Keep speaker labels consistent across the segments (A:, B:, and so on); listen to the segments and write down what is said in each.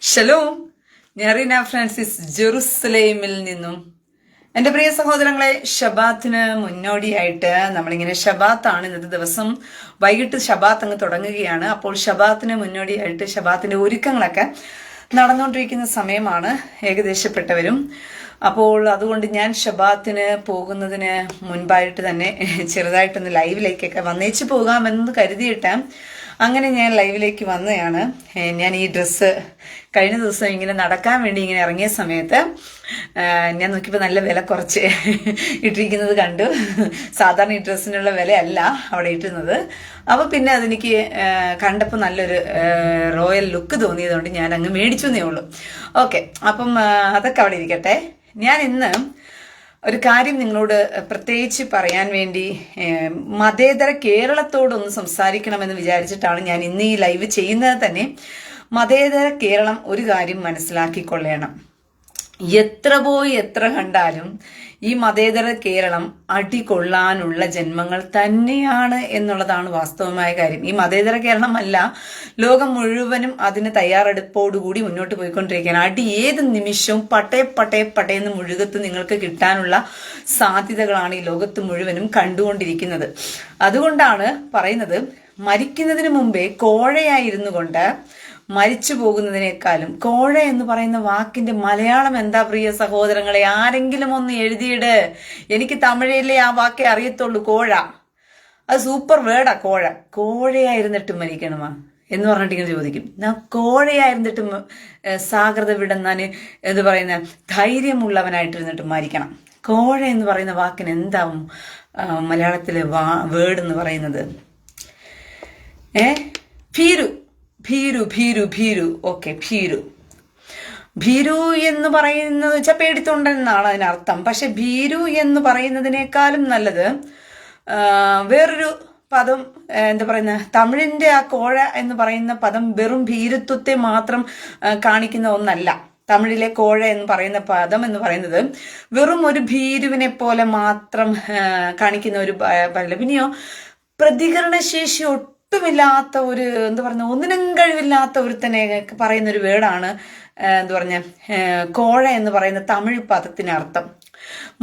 A: Shalom, ഞാൻ Reena Francis ജെറുസലേമിൽ നിന്നും. എൻ്റെ പ്രിയ സഹോദരങ്ങളെ, ഷബാത്തിന് മുന്നോടിയായിട്ട് നമ്മളിങ്ങനെ ഷബാത്താണ് ഇന്നത്തെ ദിവസം. വൈകിട്ട് ഷബാത്ത് അങ്ങ് തുടങ്ങുകയാണ്. അപ്പോൾ ഷബാത്തിന് മുന്നോടിയായിട്ട് ഷബാത്തിന്റെ ഒരുക്കങ്ങളൊക്കെ നടന്നുകൊണ്ടിരിക്കുന്ന സമയമാണ് ഏകദേശപ്പെട്ടവരും. അപ്പോൾ അതുകൊണ്ട് ഞാൻ ഷബാത്തിന് പോകുന്നതിന് മുൻപായിട്ട് തന്നെ ചെറുതായിട്ടൊന്ന് ലൈവിലേക്കൊക്കെ വന്നേച്ച് പോകാമെന്ന് കരുതിയിട്ട് അങ്ങനെ ഞാൻ ലൈവിലേക്ക് വന്നതാണ്. ഞാൻ ഈ ഡ്രസ്സ് കഴിഞ്ഞ ദിവസം ഇങ്ങനെ നടക്കാൻ വേണ്ടി ഇങ്ങനെ ഇറങ്ങിയ സമയത്ത് ഞാൻ നോക്കിയപ്പോൾ നല്ല വില കുറച്ച് ഇട്ടിരിക്കുന്നത് കണ്ടു. സാധാരണ ഈ ഡ്രസ്സിനുള്ള വിലയല്ല അവിടെ ഇട്ടുന്നത്. അപ്പോൾ പിന്നെ അതെനിക്ക് കണ്ടപ്പോൾ നല്ലൊരു റോയൽ ലുക്ക് തോന്നിയതുകൊണ്ട് ഞാൻ അങ്ങ് മേടിച്ചു എന്നേ ഉള്ളൂ. ഓക്കെ, അപ്പം അതൊക്കെ അവിടെ ഇരിക്കട്ടെ. ഞാൻ ഇന്ന് ഒരു കാര്യം നിങ്ങളോട് പ്രത്യേകിച്ച് പറയാൻ വേണ്ടി മതേതര കേരളത്തോടൊന്ന് സംസാരിക്കണമെന്ന് വിചാരിച്ചിട്ടാണ് ഞാൻ ഇന്ന് ഈ ലൈവ് ചെയ്യുന്നത് തന്നെ. മതേതര കേരളം ഒരു കാര്യം മനസ്സിലാക്കിക്കൊള്ളണം. എത്ര പോയി എത്ര കണ്ടാലും ഈ മതേതര കേരളം അടികൊള്ളാനുള്ള ജന്മങ്ങൾ തന്നെയാണ് എന്നുള്ളതാണ് വാസ്തവമായ കാര്യം. ഈ മതേതര കേരളം അല്ല, ലോകം മുഴുവനും അതിന് തയ്യാറെടുപ്പോടുകൂടി മുന്നോട്ട് പോയിക്കൊണ്ടിരിക്കുകയാണ്. അടി ഏത് നിമിഷവും പട്ടേന്ന് മുഴുകത്ത് നിങ്ങൾക്ക് കിട്ടാനുള്ള സാധ്യതകളാണ് ഈ ലോകത്ത് മുഴുവനും കണ്ടുകൊണ്ടിരിക്കുന്നത്. അതുകൊണ്ടാണ് പറയുന്നത്, മരിക്കുന്നതിന് മുമ്പേ കോഴയായിരുന്നു കൊണ്ട് മരിച്ചു പോകുന്നതിനേക്കാളും, കോഴ എന്ന് പറയുന്ന വാക്കിന്റെ മലയാളം എന്താ പ്രിയ സഹോദരങ്ങളെ? ആരെങ്കിലും ഒന്ന് എഴുതിയിട്. എനിക്ക് തമിഴിലെ ആ വാക്കേ അറിയത്തുള്ളൂ, കോഴ. അത് സൂപ്പർ വേർഡാ കോഴ. കോഴയായിരുന്നിട്ട് മരിക്കണമാ എന്ന് പറഞ്ഞിട്ട് ഇങ്ങനെ ചോദിക്കും. കോഴയായിരുന്നിട്ടും സാഗ്രത വിടുന്നാന് എന്ന് പറയുന്ന ധൈര്യമുള്ളവനായിട്ടിരുന്നിട്ട് മരിക്കണം. കോഴ എന്ന് പറയുന്ന വാക്കിന് എന്താവും മലയാളത്തിലെ വേർഡ് എന്ന് പറയുന്നത്? ഭീരു ഭീരു ഭീരു ഭീരു ഓക്കെ, ഭീരു ഭീരു എന്ന് പറയുന്നത് വെച്ചാൽ പേടിത്തൊണ്ടെന്നാണ് അതിനർത്ഥം. പക്ഷെ ഭീരു എന്ന് പറയുന്നതിനേക്കാളും നല്ലത് വേറൊരു പദം, എന്താ പറയുന്ന, തമിഴിന്റെ ആ കോഴ എന്ന് പറയുന്ന പദം വെറും ഭീരുത്വത്തെ മാത്രം കാണിക്കുന്ന ഒന്നല്ല. തമിഴിലെ കോഴ എന്ന് പറയുന്ന പദം എന്ന് പറയുന്നത് വെറും ഒരു ഭീരുവിനെ പോലെ മാത്രം കാണിക്കുന്ന ഒരു പദം. പിന്നെയോ പ്രതികരണശേഷി ഒട്ടുമില്ലാത്ത ഒരു, എന്താ പറയുന്ന, ഒന്നിനും കഴിവില്ലാത്ത ഒരുത്തനെ പറയുന്ന ഒരു വേർഡാണ് എന്താ പറഞ്ഞ കോഴ എന്ന് പറയുന്ന തമിഴ് പദത്തിനർത്ഥം.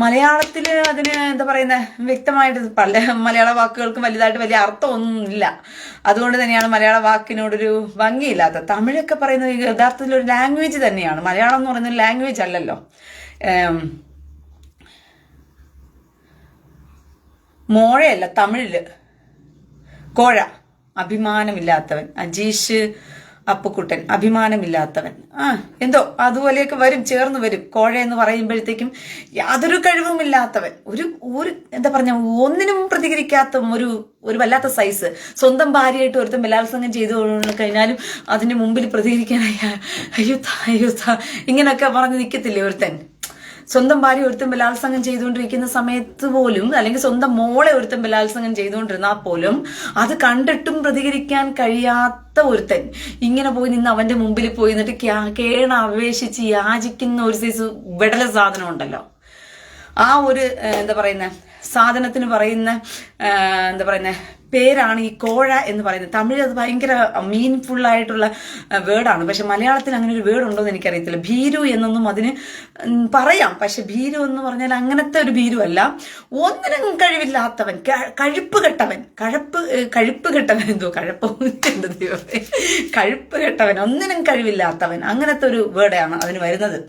A: മലയാളത്തിൽ അതിന് എന്താ പറയുന്ന വ്യക്തമായിട്ട് പല മലയാള വാക്കുകൾക്കും വലുതായിട്ട് വലിയ അർത്ഥമൊന്നുമില്ല. അതുകൊണ്ട് തന്നെയാണ് മലയാള വാക്കിനോടൊരു ഭംഗിയില്ലാത്ത. തമിഴൊക്കെ പറയുന്നത് യഥാർത്ഥത്തിൽ ഒരു ലാംഗ്വേജ് തന്നെയാണ്. മലയാളം എന്ന് പറയുന്നത് ലാംഗ്വേജ് അല്ലല്ലോ. മോഴയല്ല തമിഴില് കോഴ, അഭിമാനമില്ലാത്തവൻ. അജീഷ് അപ്പുക്കുട്ടൻ, അഭിമാനമില്ലാത്തവൻ. എന്തോ അതുപോലെയൊക്കെ വരും, ചേർന്ന് വരും. കോഴ എന്ന് പറയുമ്പോഴത്തേക്കും യാതൊരു കഴിവുമില്ലാത്തവൻ, ഒരു എന്താ പറഞ്ഞ, ഒന്നിനും പ്രതികരിക്കാത്ത ഒരു വല്ലാത്ത സൈസ്. സ്വന്തം ഭാര്യയായിട്ട് ഒരുത്തൻ ബലാത്സംഗം ചെയ്തു കഴിഞ്ഞാലും അതിന് മുമ്പിൽ പ്രതികരിക്കാനായി അയ്യോ ഇങ്ങനെയൊക്കെ പറഞ്ഞ് നിൽക്കത്തില്ലേ ഒരുത്തൻ? സ്വന്തം ഭാര്യ ഒരുത്തൻ ബലാത്സംഗം ചെയ്തുകൊണ്ടിരിക്കുന്ന സമയത്ത് പോലും, അല്ലെങ്കിൽ സ്വന്തം മോളെ ഒരുത്തൻ ബലാത്സംഗം ചെയ്തുകൊണ്ടിരുന്നാൽ പോലും അത് കണ്ടിട്ടും പ്രതികരിക്കാൻ കഴിയാത്ത ഒരുത്തൻ ഇങ്ങനെ പോയി നിന്ന് അവന്റെ മുമ്പിൽ പോയി നിന്നിട്ട് കേണ അപേക്ഷിച്ച് യാചിക്കുന്ന ഒരു സൈസ് വെടല സാധനം ഉണ്ടല്ലോ. ആ ഒരു എന്താ പറയുന്ന സാധനത്തിന് പറയുന്ന എന്താ പറയുന്ന പേരാണ് ഈ കോഴ എന്ന് പറയുന്നത്. തമിഴ് അത് ഭയങ്കര മീൻഫുൾ ആയിട്ടുള്ള വേർഡാണ്. പക്ഷെ മലയാളത്തിൽ അങ്ങനെ ഒരു വേർഡ് ഉണ്ടോ എന്ന് എനിക്കറിയത്തില്ല. ഭീരു എന്നൊന്നും അതിന് പറയാം. പക്ഷെ ഭീരു എന്ന് പറഞ്ഞാൽ അങ്ങനത്തെ ഒരു ഭീരു അല്ല. ഒന്നിനും കഴിവില്ലാത്തവൻ, കഴുപ്പ് കെട്ടവൻ, കഴുപ്പ് കെട്ടവൻ, എന്തോ കഴപ്പോ എന്തോ ദൈവമേ, കഴുപ്പ് കെട്ടവൻ, ഒന്നിനും കഴിവില്ലാത്തവൻ, അങ്ങനത്തെ ഒരു വേർഡാണ് അതിന് വരുന്നത്.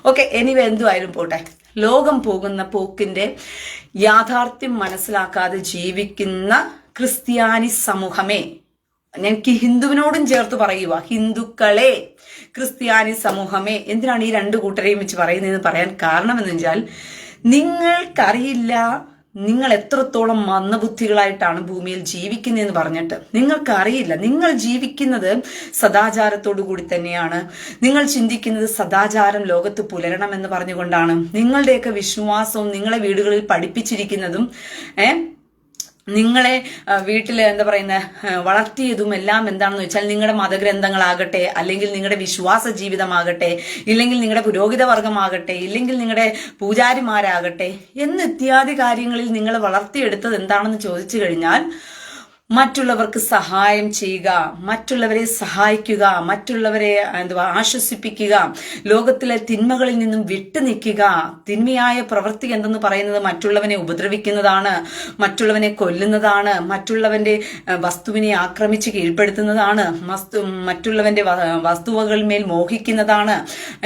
A: ഓക്കെ, എനിവേ എന്തുവായാലും പോട്ടെ. ലോകം പോകുന്ന പോക്കിന്റെ യാഥാർത്ഥ്യം മനസ്സിലാക്കാതെ ജീവിക്കുന്ന ക്രിസ്ത്യാനി സമൂഹമേ, ഞങ്ങൾക്ക് ഹിന്ദുവിനോടും ചേർത്ത് പറയുക, ഹിന്ദുക്കളെ, ക്രിസ്ത്യാനി സമൂഹമേ. എന്തിനാണ് ഈ രണ്ടു കൂട്ടരെയും വെച്ച് പറയുന്നതെന്ന് പറയാൻ കാരണം എന്ന് വെച്ചാൽ, നിങ്ങൾക്കറിയില്ല നിങ്ങൾ എത്രത്തോളം മന്ദബുദ്ധികളായിട്ടാണ് ഭൂമിയിൽ ജീവിക്കുന്നതെന്ന് പറഞ്ഞിട്ട്. നിങ്ങൾക്കറിയില്ല. നിങ്ങൾ ജീവിക്കുന്നത് സദാചാരത്തോടു കൂടി തന്നെയാണ്. നിങ്ങൾ ചിന്തിക്കുന്നത് സദാചാരം ലോകത്ത് പുലരണമെന്ന് പറഞ്ഞുകൊണ്ടാണ്. നിങ്ങളുടെയൊക്കെ വിശ്വാസവും നിങ്ങളെ വീടുകളിൽ പഠിപ്പിച്ചിരിക്കുന്നതും നിങ്ങളെ വീട്ടിൽ എന്താ പറയുന്ന വളർത്തിയതും എല്ലാം എന്താണെന്ന് വെച്ചാൽ, നിങ്ങളുടെ മതഗ്രന്ഥങ്ങളാകട്ടെ, അല്ലെങ്കിൽ നിങ്ങളുടെ വിശ്വാസ ജീവിതമാകട്ടെ, ഇല്ലെങ്കിൽ നിങ്ങളുടെ പുരോഹിത വർഗമാകട്ടെ, ഇല്ലെങ്കിൽ നിങ്ങളുടെ പൂജാരിമാരാകട്ടെ, ഇത്യാദി കാര്യങ്ങളിൽ നിങ്ങൾ വളർത്തിയെടുത്തത് എന്താണെന്ന് ചോദിച്ചു കഴിഞ്ഞാൽ മറ്റുള്ളവർക്ക് സഹായം ചെയ്യുക, മറ്റുള്ളവരെ സഹായിക്കുക, മറ്റുള്ളവരെ ആശ്വസിപ്പിക്കുക, ലോകത്തിലെ തിന്മകളിൽ നിന്നും വിട്ടുനിൽക്കുക. തിന്മയായ പ്രവൃത്തി എന്തെന്ന് പറയുന്നത് മറ്റുള്ളവനെ ഉപദ്രവിക്കുന്നതാണ്, മറ്റുള്ളവനെ കൊല്ലുന്നതാണ്, മറ്റുള്ളവന്റെ വസ്തുവിനെ ആക്രമിച്ച് കീഴ്പ്പെടുത്തുന്നതാണ്, മറ്റുള്ളവന്റെ വസ്തുവകളിന്മേൽ മോഹിക്കുന്നതാണ്.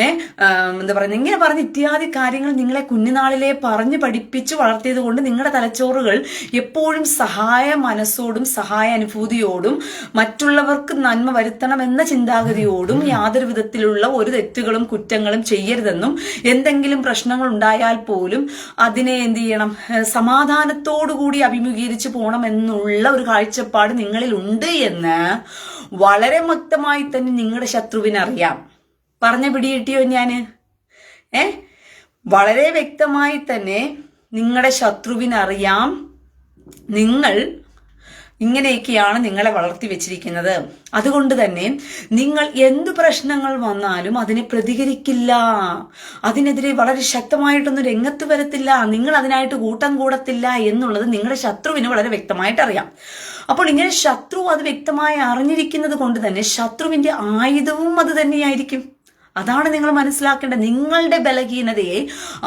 A: എന്താ പറയുന്നത്, ഇങ്ങനെ പറഞ്ഞ് ഇത്യാദി കാര്യങ്ങൾ നിങ്ങളെ കുഞ്ഞുനാളിലെ പറഞ്ഞ് പഠിപ്പിച്ച് വളർത്തിയത് കൊണ്ട് നിങ്ങളുടെ തലച്ചോറുകൾ എപ്പോഴും സഹായ മനസ്സോടും സഹായ അനുഭൂതിയോടും മറ്റുള്ളവർക്ക് നന്മ വരുത്തണം എന്ന ചിന്താഗതിയോടും യാതൊരു വിധത്തിലുള്ള ഒരു തെറ്റുകളും കുറ്റങ്ങളും ചെയ്യരുതെന്നും എന്തെങ്കിലും പ്രശ്നങ്ങൾ ഉണ്ടായാൽ പോലും അതിനെ എന്ത് ചെയ്യണം, സമാധാനത്തോടുകൂടി അഭിമുഖീകരിച്ചു പോകണം എന്നുള്ള ഒരു കാഴ്ചപ്പാട് നിങ്ങളിൽ ഉണ്ട് എന്ന് വളരെ വ്യക്തമായി തന്നെ നിങ്ങളുടെ ശത്രുവിനറിയാം. പറഞ്ഞ പിടികിട്ടിയോ ഞാന്? വളരെ വ്യക്തമായി തന്നെ നിങ്ങളുടെ ശത്രുവിനറിയാം നിങ്ങൾ ഇങ്ങനെയൊക്കെയാണ് നിങ്ങളെ വളർത്തി വെച്ചിരിക്കുന്നത്. അതുകൊണ്ട് തന്നെ നിങ്ങൾ എന്ത് പ്രശ്നങ്ങൾ വന്നാലും അതിനെ പ്രതികരിക്കില്ല, അതിനെതിരെ വളരെ ശക്തമായിട്ടൊന്നും രംഗത്ത് വരത്തില്ല, നിങ്ങൾ അതിനായിട്ട് കൂട്ടം കൂടത്തില്ല എന്നുള്ളത് നിങ്ങളുടെ ശത്രുവിന് വളരെ വ്യക്തമായിട്ട് അറിയാം. അപ്പോൾ ഇങ്ങനെ ശത്രു അത് വ്യക്തമായി അറിഞ്ഞിരിക്കുന്നത് കൊണ്ട് തന്നെ ശത്രുവിന്റെ ആയുധവും അത് തന്നെയായിരിക്കും. അതാണ് നിങ്ങൾ മനസ്സിലാക്കേണ്ടത്. നിങ്ങളുടെ ബലഹീനതയെ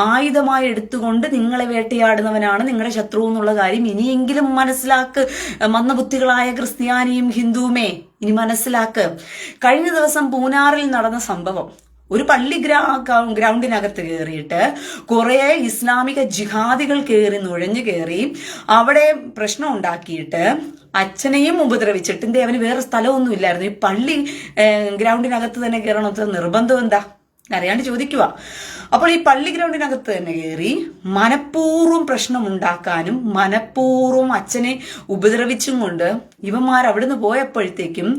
A: ആയുധമായി എടുത്തുകൊണ്ട് നിങ്ങളെ വേട്ടയാടുന്നവനാണ് നിങ്ങളുടെ ശത്രു എന്നുള്ള കാര്യം ഇനിയെങ്കിലും മനസ്സിലാക്ക്. മന്ദബുദ്ധികളായ ക്രിസ്ത്യാനിയും ഹിന്ദുവുമേ, ഇനി മനസ്സിലാക്ക്. കഴിഞ്ഞ ദിവസം പൂനാറിൽ നടന്ന സംഭവം, ഒരു പള്ളി ഗ്രൗണ്ടിനകത്ത് കയറിയിട്ട് കുറെ ഇസ്ലാമിക ജിഹാദികൾ നുഴഞ്ഞു കയറി അവിടെ പ്രശ്നം ഉണ്ടാക്കിയിട്ട് അച്ഛനെയും ഉപദ്രവിച്ചിട്ട് അവന് വേറെ സ്ഥലമൊന്നും ഇല്ലായിരുന്നു. ഈ പള്ളി ഗ്രൗണ്ടിനകത്ത് തന്നെ കയറണത് നിർബന്ധം എന്താ അറിയാണ്ട് ചോദിക്കുക. അപ്പോൾ ഈ പള്ളി ഗ്രൗണ്ടിനകത്ത് തന്നെ കയറി മനഃപൂർവ്വം പ്രശ്നം ഉണ്ടാക്കാനും മനഃപൂർവ്വം അച്ഛനെ ഉപദ്രവിച്ചും കൊണ്ട് ഇവന്മാർ അവിടുന്ന് പോയപ്പോഴത്തേക്കും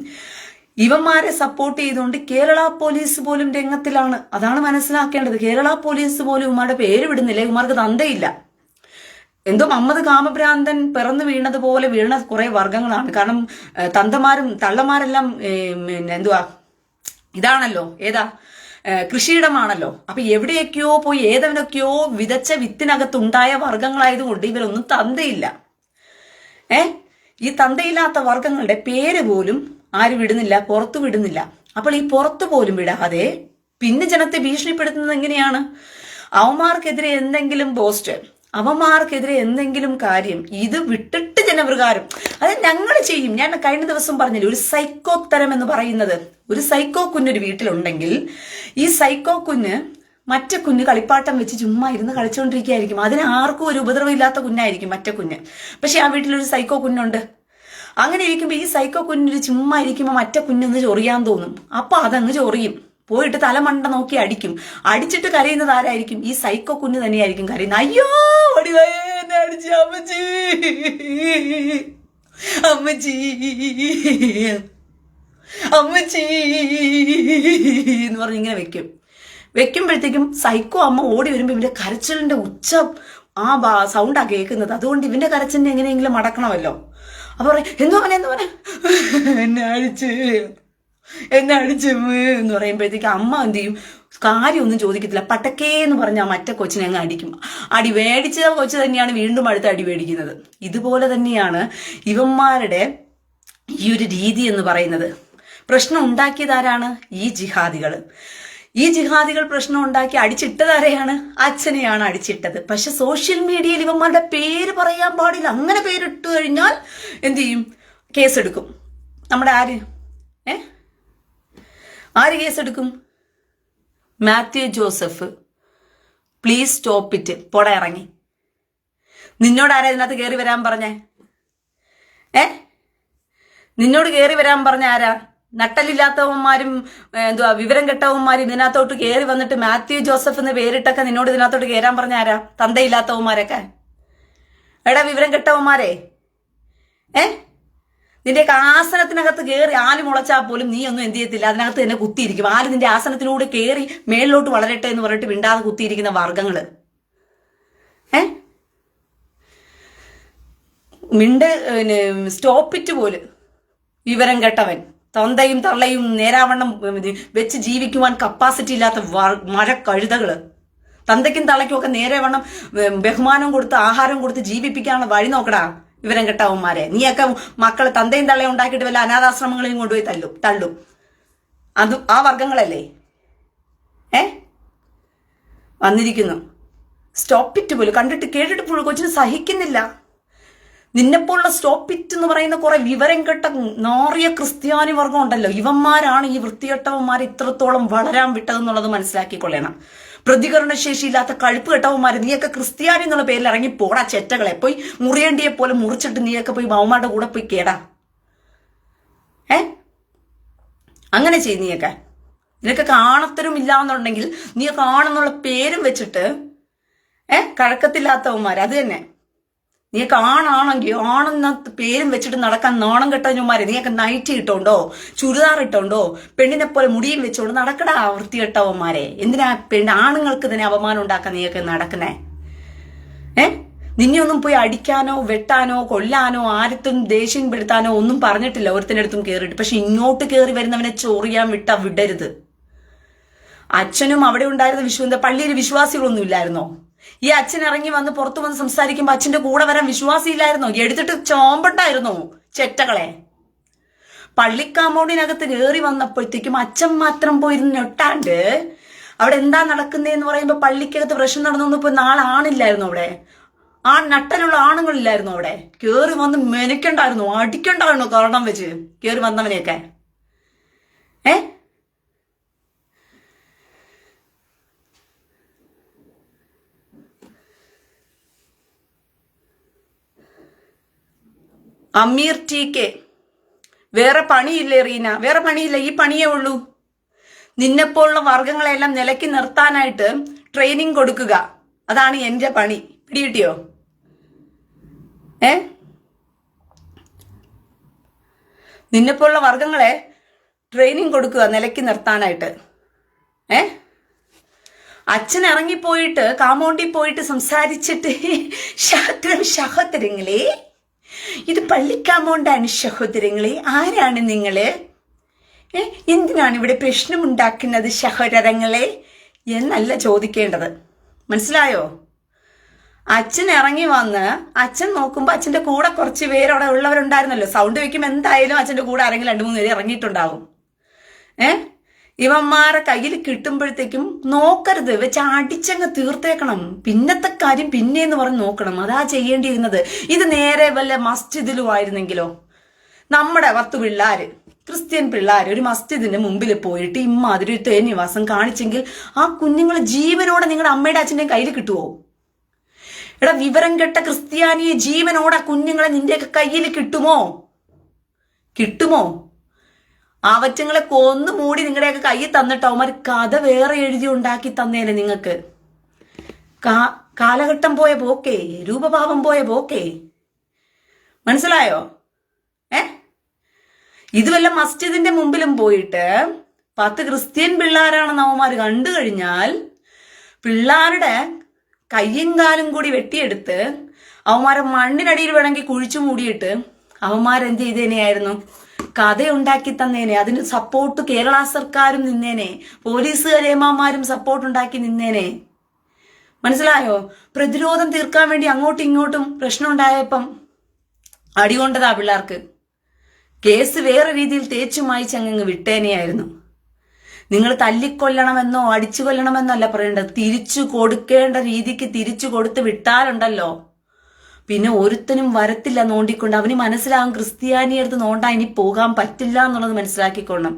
A: ഇവന്മാരെ സപ്പോർട്ട് ചെയ്തുകൊണ്ട് കേരള പോലീസ് പോലും രംഗത്തിലാണ്. അതാണ് മനസ്സിലാക്കേണ്ടത്. കേരള പോലീസ് പോലും ഇവന്മാരുടെ പേര് വിടുന്നില്ല. ഇവന്മാർക്ക് തന്തയില്ല. എന്തോ മമ്മദ് കാമഭ്രാന്തൻ പിറന്നു വീണതുപോലെ വീണ കുറെ വർഗങ്ങളാണ്. കാരണം തന്തമാരും തള്ളമാരെല്ലാം എന്തുവാ ഇതാണല്ലോ, ഏതാ കൃഷിയിടമാണല്ലോ. അപ്പൊ എവിടെയൊക്കെയോ പോയി ഏതവനൊക്കെയോ വിതച്ച വിത്തിനകത്തുണ്ടായ വർഗങ്ങളായതുകൊണ്ട് ഇവരൊന്നും തന്തയില്ല. ഈ തന്തയില്ലാത്ത വർഗങ്ങളുടെ പേര് പോലും ആര് വിടുന്നില്ല, പുറത്തു വിടുന്നില്ല. അപ്പോൾ ഈ പുറത്തു പോലും വിടാതെ പിന്നെ ജനത്തെ ഭീഷണിപ്പെടുത്തുന്നത് എങ്ങനെയാണ്? അവന്മാർക്കെതിരെ എന്തെങ്കിലും പോസ്റ്റ്, അവന്മാർക്കെതിരെ എന്തെങ്കിലും കാര്യം, ഇത് വിട്ടിട്ട് ജനപ്രകാരം അത് ഞങ്ങൾ ചെയ്യും. ഞാൻ കഴിഞ്ഞ ദിവസം പറഞ്ഞില്ലേ, ഒരു സൈക്കോ തരം എന്ന് പറയുന്നത്, ഒരു സൈക്കോ കുഞ്ഞൊരു വീട്ടിലുണ്ടെങ്കിൽ ഈ സൈക്കോ കുഞ്ഞ് മറ്റേ കുഞ്ഞ് കളിപ്പാട്ടം വെച്ച് ചുമ്മാ ഇരുന്ന് കളിച്ചുകൊണ്ടിരിക്കുകയായിരിക്കും. അതിന് ആർക്കും ഒരു ഉപദ്രവം ഇല്ലാത്ത കുഞ്ഞായിരിക്കും മറ്റേ കുഞ്ഞ്. പക്ഷെ ആ വീട്ടിലൊരു സൈക്കോ കുഞ്ഞുണ്ട്. അങ്ങനെ ഇരിക്കുമ്പോൾ ഈ സൈക്കോ കുഞ്ഞിന് ചുമ്മാ ഇരിക്കുമ്പോൾ മറ്റേ കുഞ്ഞൊന്ന് ചൊറിയാൻ തോന്നും. അപ്പൊ അതങ്ങ് ചൊറിയും, പോയിട്ട് തലമണ്ട നോക്കി അടിക്കും. അടിച്ചിട്ട് കരയുന്നത് ആരായിരിക്കും? ഈ സൈക്കോ കുഞ്ഞ് തന്നെയായിരിക്കും കരയുന്നത്. അയ്യോ എന്നെ അടിച്ചു അമ്മച്ചി, അമ്മച്ചി, അമ്മച്ചി എന്ന് പറഞ്ഞ് ഇങ്ങനെ വെക്കുമ്പോഴത്തേക്കും സൈക്കോ അമ്മ ഓടി വരുമ്പോ ഇവന്റെ കരച്ചിലിന്റെ ഉച്ച സൗണ്ടാ കേൾക്കുന്നത്. അതുകൊണ്ട് ഇവന്റെ കരച്ചിലിനെ എങ്ങനെയെങ്കിലും അടക്കണമല്ലോ. അപ്പൊ എന്തോ എന്നെ അടിച്ച് എന്ന് പറയുമ്പോഴത്തേക്ക് അമ്മ എന്ത് ചെയ്യും? കാര്യമൊന്നും ചോദിക്കത്തില്ല, പട്ടക്കേ എന്ന് പറഞ്ഞാൽ മറ്റേ കൊച്ചിനെ അങ്ങ് അടിക്കും. അടി മേടിച്ച കൊച്ചു തന്നെയാണ് വീണ്ടും അടുത്ത അടി മേടിക്കുന്നത്. ഇതുപോലെ തന്നെയാണ് ഇവന്മാരുടെ ഈ ഒരു രീതി എന്ന് പറയുന്നത്. പ്രശ്നം ഉണ്ടാക്കിയതാരാണ്? ഈ ജിഹാദികൾ. ഈ ജിഹാദികൾ പ്രശ്നം ഉണ്ടാക്കി അടിച്ചിട്ടതാരെയാണ്? അച്ഛനെയാണ് അടിച്ചിട്ടത്. പക്ഷെ സോഷ്യൽ മീഡിയയിൽ ഇവന്മാരുടെ പേര് പറയാൻ പാടില്ല. അങ്ങനെ പേരിട്ട് കഴിഞ്ഞാൽ എന്ത് ചെയ്യും? കേസെടുക്കും. നമ്മുടെ ആര് കേസെടുക്കും? Mathew Joseph. Please stop it. പോടാ ഇറങ്ങി. നിന്നോട് ആരാ ഇതിനകത്ത് കയറി വരാൻ പറഞ്ഞേ? നിന്നോട് കയറി വരാൻ പറഞ്ഞ ആരാ? നട്ടലില്ലാത്തവന്മാരും എന്തുവാ വിവരം കെട്ടവന്മാരും ഇതിനകത്തോട്ട് കയറി വന്നിട്ട് മാത്യു ജോസഫ് എന്ന് പേരിട്ടൊക്കെ നിന്നോട് ഇതിനകത്തോട്ട് കയറാൻ പറഞ്ഞ ആരാ? തന്തയില്ലാത്തവന്മാരൊക്കെ. എടാ വിവരം കെട്ടവന്മാരെ, നിന്റെയൊക്കെ ആസനത്തിനകത്ത് കയറി ആല് മുളച്ചാൽ പോലും നീ ഒന്നും എന്ത് ചെയ്യത്തില്ല, അതിനകത്ത് തന്നെ കുത്തിയിരിക്കും. ആല് നിന്റെ ആസനത്തിലൂടെ കയറി മേളിലോട്ട് വളരട്ടെ എന്ന് പറഞ്ഞിട്ട് മിണ്ടാതെ കുത്തിയിരിക്കുന്ന വർഗങ്ങള്. സ്റ്റോപ്പിറ്റ് പോലും വിവരം കെട്ടവൻ, തൊന്തയും തള്ളയും നേരാവണ്ണം വെച്ച് ജീവിക്കുവാൻ കപ്പാസിറ്റി ഇല്ലാത്ത മഴക്കഴുതകള്. തന്തയ്ക്കും തള്ളയ്ക്കും ഒക്കെ നേരെ വണ്ണം ബഹുമാനം കൊടുത്ത് ആഹാരം കൊടുത്ത് ജീവിപ്പിക്കാനുള്ള വഴി നോക്കടാ. വിവരം കെട്ടവന്മാരെ. നീയൊക്കെ മക്കളെ തന്തയും തള്ളയും ഉണ്ടാക്കിയിട്ട് വല്ല അനാഥാശ്രമങ്ങളിലും കൊണ്ടുപോയി തള്ളും. അത് ആ വർഗങ്ങളല്ലേ വന്നിരിക്കുന്നു. സ്റ്റോപ്പിറ്റ് പോലും കണ്ടിട്ട് കേട്ടിട്ട് പോലും കൊച്ചിന് സഹിക്കുന്നില്ല. നിന്നെപ്പോലുള്ള സ്റ്റോപ്പിറ്റ് എന്ന് പറയുന്ന കുറെ വിവരം കെട്ട നാറിയ ക്രിസ്ത്യാനി വർഗം ഉണ്ടല്ലോ, ഇവന്മാരാണ് ഈ വൃത്തികെട്ടവന്മാരെ ഇത്രത്തോളം വളരാൻ വിട്ടതെന്നുള്ളത് മനസ്സിലാക്കിക്കൊള്ളണം. പ്രതികരണശേഷിയില്ലാത്ത കഴുപ്പ് കെട്ടവന്മാര്, നീയൊക്കെ ക്രിസ്ത്യാനി എന്നുള്ള പേരിൽ ഇറങ്ങി പോടാ ചെറ്റകളെ. പോയി മുറിയേണ്ടിയെ പോലെ മുറിച്ചിട്ട് നീയൊക്കെ പോയി മാവുമാരുടെ കൂടെ പോയി കേടാ. അങ്ങനെ ചെയ്യും നീയൊക്കെ. നിനക്ക് കാണത്തരും ഇല്ലാന്നുണ്ടെങ്കിൽ നീ കാണുന്നുള്ള പേരും വെച്ചിട്ട് കഴക്കത്തില്ലാത്തവന്മാർ അത് തന്നെ. നീയൊക്കെ ആണാണെങ്കിൽ ആണെന്ന പേരും വെച്ചിട്ട് നടക്കാൻ നാണം കെട്ടവന്മാരെ. നീയൊക്കെ നൈറ്റ് ഇട്ടോണ്ടോ ചുരിദാർ ഇട്ടോണ്ടോ പെണ്ണിനെ പോലെ മുടിയും വെച്ചോണ്ട് നടക്കടാ വൃത്തികെട്ടവന്മാരെ. എന്തിനാ ആണുങ്ങൾക്ക് തന്നെ അപമാനം ഉണ്ടാക്കാൻ നീയൊക്കെ നടക്കുന്നേ? നിന്നെ ഒന്നും പോയി അടിക്കാനോ വെട്ടാനോ കൊല്ലാനോ ആരത്തും ദേഷ്യം പെടുത്താനോ ഒന്നും പറഞ്ഞിട്ടില്ല ഒരുത്തിനടുത്തും കയറിയിട്ട്. പക്ഷെ ഇങ്ങോട്ട് കയറി വരുന്നവനെ ചൊറിയാൻ വിടരുത്. അച്ഛനും അവിടെ ഉണ്ടായിരുന്ന പള്ളിയിൽ വിശ്വാസികളൊന്നും ഇല്ലായിരുന്നോ? ഈ അച്ഛൻ ഇറങ്ങി വന്ന് പുറത്തു വന്ന് സംസാരിക്കുമ്പോ അച്ഛന്റെ കൂടെ വരാൻ വിശ്വാസിയില്ലായിരുന്നോ? എടുത്തിട്ട് ചോമ്പണ്ടായിരുന്നോ ചെറ്റകളെ? പള്ളിക്കാമ്പൗണ്ടിനകത്ത് കയറി വന്നപ്പോഴത്തേക്കും അച്ഛൻ മാത്രം പോയിരുന്ന് ഞൊട്ടാണ്ട് അവിടെ എന്താ നടക്കുന്നതെന്ന് പറയുമ്പോ പള്ളിക്കകത്ത് പ്രശ്നം നടന്നപ്പോ നാളെ ആണില്ലായിരുന്നു അവിടെ. നട്ടലുള്ള ആണുങ്ങളില്ലായിരുന്നു അവിടെ. കേറി വന്ന് മെനക്കണ്ടായിരുന്നു, അടിക്കണ്ടായിരുന്നു കാരണം വെച്ച് കേറി വന്നവനെയൊക്കെ. അമീർ TK, വേറെ പണിയില്ലേ റീന? വേറെ പണിയില്ല, ഈ പണിയേ ഉള്ളൂ. നിന്നെപ്പോലുള്ള വർഗങ്ങളെല്ലാം നിലയ്ക്ക് നിർത്താനായിട്ട് ട്രെയിനിങ് കൊടുക്കുക, അതാണ് എന്റെ പണി. പിടികിട്ടിയോ? നിന്നെപ്പോലുള്ള വർഗങ്ങളെ ട്രെയിനിങ് കൊടുക്കുക നിലയ്ക്ക് നിർത്താനായിട്ട്. അച്ഛൻ ഇറങ്ങിപ്പോയിട്ട് കാമോണ്ടി പോയിട്ട് സംസാരിച്ചിട്ട് സഹോദരങ്ങളെ, ഇത് പള്ളിക്കാമോണ്ടാണ് സഹോദരങ്ങളെ, ആരാണ് നിങ്ങള്? എന്തിനാണ് ഇവിടെ പ്രശ്നമുണ്ടാക്കുന്നത് സഹോദരങ്ങളെ എന്നല്ല ചോദിക്കേണ്ടത്. മനസ്സിലായോ? അച്ഛൻ ഇറങ്ങി വന്ന് അച്ഛൻ നോക്കുമ്പോ അച്ഛന്റെ കൂടെ കുറച്ച് പേര് അവിടെ ഉള്ളവരുണ്ടായിരുന്നല്ലോ. സൗണ്ട് വെക്കുമ്പോ എന്തായാലും അച്ഛന്റെ കൂടെ ആരെങ്കിലും 2-3 പേര് ഇറങ്ങിയിട്ടുണ്ടാവും. ഇവന്മാരെ കയ്യിൽ കിട്ടുമ്പോഴത്തേക്കും നോക്കരുത്, വെച്ച് അടിച്ചങ്ങ് തീർത്തേക്കണം. പിന്നത്തെ കാര്യം പിന്നെയെന്ന് പറഞ്ഞ് നോക്കണം. അതാ ചെയ്യേണ്ടിയിരുന്നത്. ഇത് നേരെ വല്ല മസ്ജിദിലും ആയിരുന്നെങ്കിലോ? നമ്മുടെ 10 പിള്ളേര്, ക്രിസ്ത്യൻ പിള്ളേര് ഒരു മസ്ജിദിന്റെ മുമ്പിൽ പോയിട്ട് ഇമ്മാതിരി തേനിവാസം കാണിച്ചെങ്കിൽ ആ കുഞ്ഞുങ്ങൾ ജീവനോടെ നിങ്ങളുടെ അമ്മയുടെ അച്ഛൻ്റെയും കയ്യിൽ കിട്ടുവോ? എടാ വിവരം കെട്ട ക്രിസ്ത്യാനിയെ ജീവനോടെ കുഞ്ഞുങ്ങളെ നിന്റെയൊക്കെ കയ്യിൽ കിട്ടുമോ? ആവറ്റങ്ങളെ കൊന്നു മൂടി നിങ്ങളുടെയൊക്കെ കയ്യിൽ തന്നിട്ട് അവന്മാർ കഥ വേറെ എഴുതി ഉണ്ടാക്കി തന്നേനെ നിങ്ങൾക്ക്. കാലഘട്ടം പോയ പോക്കേ, രൂപഭാവം പോയ പോക്കേ. മനസ്സിലായോ? ഇത് വല്ല മസ്ജിദിന്റെ മുമ്പിലും പോയിട്ട് 10 ക്രിസ്ത്യൻ പിള്ളേരാണെന്ന് അവന്മാർ കണ്ടു കഴിഞ്ഞാൽ പിള്ളേരുടെ കയ്യും കാലും കൂടി വെട്ടിയെടുത്ത് അവന്മാരെ മണ്ണിനടിയിൽ വേണമെങ്കിൽ കുഴിച്ചു മൂടിയിട്ട് അവന്മാരെന്ത് ചെയ്തേനെയായിരുന്നു? കഥയുണ്ടാക്കി തന്നേനെ. അതിന് സപ്പോർട്ട് കേരള സർക്കാരും നിന്നേനെ, പോലീസുകാരേമാന്മാരും സപ്പോർട്ട് ഉണ്ടാക്കി നിന്നേനെ. മനസ്സിലായോ? പ്രതിരോധം തീർക്കാൻ വേണ്ടി അങ്ങോട്ടും ഇങ്ങോട്ടും പ്രശ്നം ഉണ്ടായപ്പം അടികൊണ്ടതാ പിള്ളേർക്ക്. കേസ് വേറെ രീതിയിൽ തേച്ചു മായിച്ചങ്ങ് വിട്ടേനെയായിരുന്നു. നിങ്ങൾ തല്ലിക്കൊല്ലണമെന്നോ അടിച്ചു കൊല്ലണമെന്നോ അല്ല പറയേണ്ടത്, തിരിച്ചു കൊടുക്കേണ്ട രീതിക്ക് തിരിച്ചു കൊടുത്ത് വിട്ടാലുണ്ടല്ലോ പിന്നെ ഒരുത്തനും വരത്തില്ല നോണ്ടിക്കൊണ്ട്. അവന് മനസ്സിലാകും ക്രിസ്ത്യാനി അടുത്ത് നോണ്ടാ ഇനി പോകാൻ പറ്റില്ല എന്നുള്ളത് മനസ്സിലാക്കിക്കൊള്ളണം.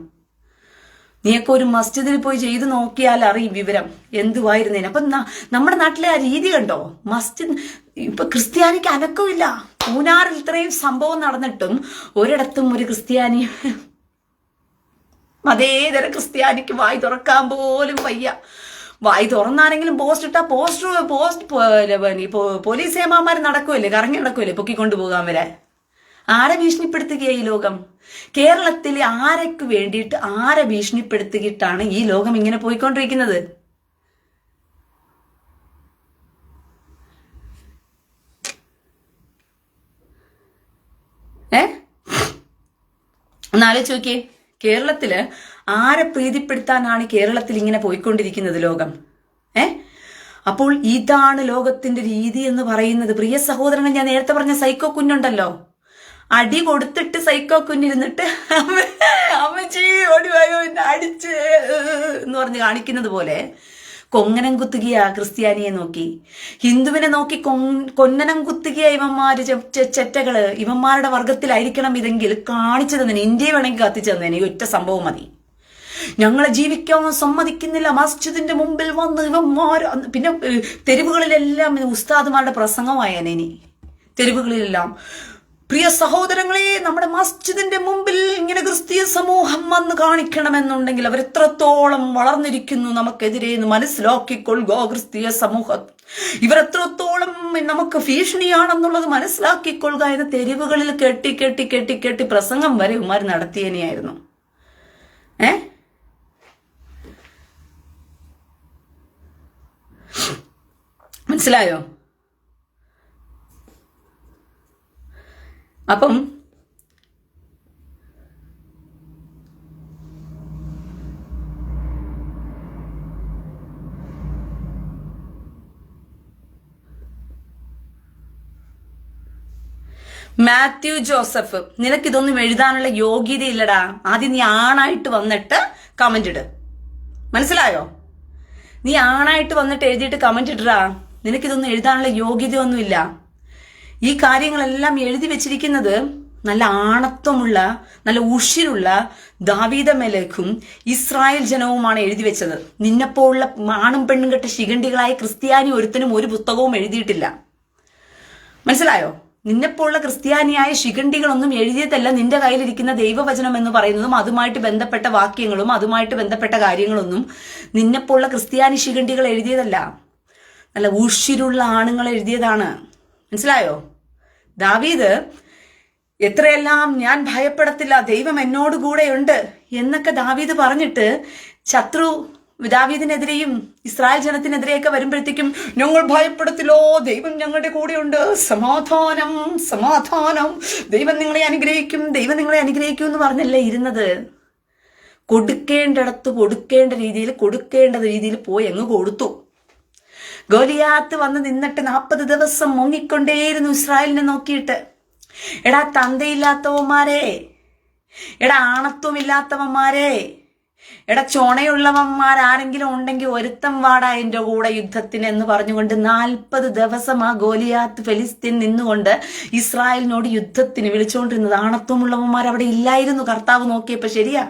A: നീയൊക്കെ ഒരു മസ്ജിദിൽ പോയി ചെയ്ത് നോക്കിയാൽ അറിയും വിവരം എന്തുവായിരുന്നേനെ. അപ്പൊ നമ്മുടെ നാട്ടിലെ ആ രീതി കണ്ടോ? മസ്ജിദ് ഇപ്പൊ ക്രിസ്ത്യാനിക്ക് അനക്കമില്ല. മൂന്നാറിൽ ഇത്രയും സംഭവം നടന്നിട്ടും ഒരിടത്തും ഒരു ക്രിസ്ത്യാനി, മതേതര ക്രിസ്ത്യാനിക്ക് വായി തുറക്കാൻ പോലും വയ്യ. വായി തുറന്നാണെങ്കിലും പോസ്റ്റ് ഇട്ടാ പോസ്റ്റ് പോലീസ് ഏമാന്മാർ നടക്കുമല്ലേ, കറങ്ങി നടക്കുമല്ലേ പൊക്കിക്കൊണ്ടു പോകാൻ വരെ. ആരെ ഭീഷണിപ്പെടുത്തുക ഈ ലോകം? കേരളത്തിലെ ആരൊക്കെ വേണ്ടിയിട്ട് ആരെ ഭീഷണിപ്പെടുത്തിയിട്ടാണ് ഈ ലോകം ഇങ്ങനെ പോയിക്കൊണ്ടിരിക്കുന്നത്? ഒന്നാലോചിച്ച് നോക്കിയേ, കേരളത്തില് ആരെ പ്രീതിപ്പെടുത്താനാണ് കേരളത്തിൽ ഇങ്ങനെ പോയിക്കൊണ്ടിരിക്കുന്നത് ലോകം? അപ്പോൾ ഇതാണ് ലോകത്തിന്റെ രീതി എന്ന് പറയുന്നത്. പ്രിയ സഹോദരങ്ങൾ, ഞാൻ നേരത്തെ പറഞ്ഞ സൈക്കോ കുഞ്ഞുണ്ടല്ലോ, അടി കൊടുത്തിട്ട് സൈക്കോ കുഞ്ഞിരുന്നിട്ട് അമ്മച്ചി ഓടിവായോ എന്നെ അടിച്ച് എന്ന് പറഞ്ഞ് കാണിക്കുന്നത് പോലെ കൊങ്ങനം കുത്തുകയാ ക്രിസ്ത്യാനിയെ നോക്കി, ഹിന്ദുവിനെ നോക്കി കൊന്നനം കുത്തുകയാ ഇവന്മാര് ചെറ്റകള്. ഇവന്മാരുടെ വർഗത്തിലായിരിക്കണം ഇതെങ്കിൽ കാണിച്ചു തന്നെ, ഇന്ത്യയെ വേണമെങ്കിൽ കത്തിച്ചു തന്നെ. ഈ ഒറ്റ സംഭവം മതി. ഞങ്ങളെ ജീവിക്കാൻ സമ്മതിക്കുന്നില്ല, മസ്ജിദിന്റെ മുമ്പിൽ വന്ന് ഇവന്മാർ. പിന്നെ തെരുവുകളിലെല്ലാം ഉസ്താദുമാരുടെ പ്രസംഗമായേനെ. ഇനി തെരുവുകളിലെല്ലാം പ്രിയ സഹോദരങ്ങളെ, നമ്മുടെ മസ്ജിദിന്റെ മുമ്പിൽ ഇങ്ങനെ ക്രിസ്തീയ സമൂഹം വന്ന് കാണിക്കണമെന്നുണ്ടെങ്കിൽ അവരെത്രത്തോളം വളർന്നിരിക്കുന്നു നമുക്കെതിരെ എന്ന് മനസ്സിലാക്കിക്കൊള്ളുക. ക്രിസ്തീയ സമൂഹം ഇവരെത്രത്തോളം നമുക്ക് ഭീഷണിയാണെന്നുള്ളത് മനസ്സിലാക്കിക്കൊള്ളുക എന്ന് തെരുവുകളിൽ കെട്ടി കെട്ടി കെട്ടി കെട്ടി പ്രസംഗം വരെ ഉമാർ നടത്തിയനെയായിരുന്നു. മനസ്സിലായോ? അപ്പം മാത്യു ജോസഫ്, നിനക്കിതൊന്നും എഴുതാനുള്ള യോഗ്യതയില്ലടാ. ആദ്യം നീ ആണായിട്ട് വന്നിട്ട് കമന്റ് ഇട്. മനസ്സിലായോ? നീ ആണായിട്ട് വന്നിട്ട് എഴുതിയിട്ട് കമന്റ് ഇടാ. നിനക്കിതൊന്നും എഴുതാനുള്ള യോഗ്യതയൊന്നുമില്ല. ഈ കാര്യങ്ങളെല്ലാം എഴുതി വെച്ചിരിക്കുന്നത് നല്ല ആണത്വമുള്ള, നല്ല ഉഷിരുള്ള ദാവീദ മെലേഖും ഇസ്രായേൽ ജനവുമാണ് എഴുതി വെച്ചത്. നിന്നെപ്പോലുള്ള ആണും പെണ്ണും കെട്ട ശിഖണ്ഡികളായ ക്രിസ്ത്യാനി ഒരുത്തനും ഒരു പുസ്തകവും എഴുതിയിട്ടില്ല. മനസ്സിലായോ? നിന്നെപ്പോലുള്ള ക്രിസ്ത്യാനിയായ ശിഖണ്ഡികളൊന്നും എഴുതിയതല്ല. നിന്റെ കയ്യിലിരിക്കുന്ന ദൈവവചനം എന്ന് പറയുന്നതും അതുമായിട്ട് ബന്ധപ്പെട്ട വാക്യങ്ങളും അതുമായിട്ട് ബന്ധപ്പെട്ട കാര്യങ്ങളൊന്നും നിന്നെപ്പോലുള്ള ക്രിസ്ത്യാനി ശിഖണ്ഡികൾ എഴുതിയതല്ല. നല്ല ഉഷിരുള്ള ആണുങ്ങൾ എഴുതിയതാണ്. മനസ്സിലായോ? ദാവീദ് എത്രയെല്ലാം ഞാൻ ഭയപ്പെടത്തില്ല, ദൈവം എന്നോട് കൂടെയുണ്ട് എന്നൊക്കെ ദാവീദ് പറഞ്ഞിട്ട് ശത്രു ദാവീദിനെതിരെയും ഇസ്രായേൽ ജനത്തിനെതിരെയൊക്കെ വരുമ്പോഴത്തേക്കും ഞങ്ങൾ ഭയപ്പെടത്തില്ലോ, ദൈവം ഞങ്ങളുടെ കൂടെയുണ്ട്, സമാധാനം സമാധാനം, ദൈവം നിങ്ങളെ അനുഗ്രഹിക്കും, ദൈവം നിങ്ങളെ അനുഗ്രഹിക്കും എന്ന് പറഞ്ഞല്ലേ ഇരുന്നത്. കൊടുക്കേണ്ടിടത്ത് കൊടുക്കേണ്ട രീതിയിൽ പോയി അങ്ങ് കൊടുത്തു. ഗോലിയാത്ത് വന്ന് നിന്നിട്ട് 40 ദിവസം മുങ്ങിക്കൊണ്ടേയിരുന്നു ഇസ്രായേലിനെ നോക്കിയിട്ട്. എടാ തന്തയില്ലാത്തവന്മാരെ, എടാ ആണത്വമില്ലാത്തവന്മാരെ, എടാ ചൊണയുള്ളവന്മാരാരെങ്കിലും ഉണ്ടെങ്കിൽ ഒരുത്തം വാടാ എന്റെ കൂടെ യുദ്ധത്തിന് എന്ന് പറഞ്ഞുകൊണ്ട് 40 ദിവസം ആ ഗോലിയാത്ത് ഫെലിസ്തീൻ നിന്നുകൊണ്ട് ഇസ്രായേലിനോട് യുദ്ധത്തിന് വിളിച്ചുകൊണ്ടിരുന്നത്. ആണത്വമുള്ളവന്മാർ അവിടെ ഇല്ലായിരുന്നു കർത്താവ് നോക്കിയപ്പോ. ശരിയാ,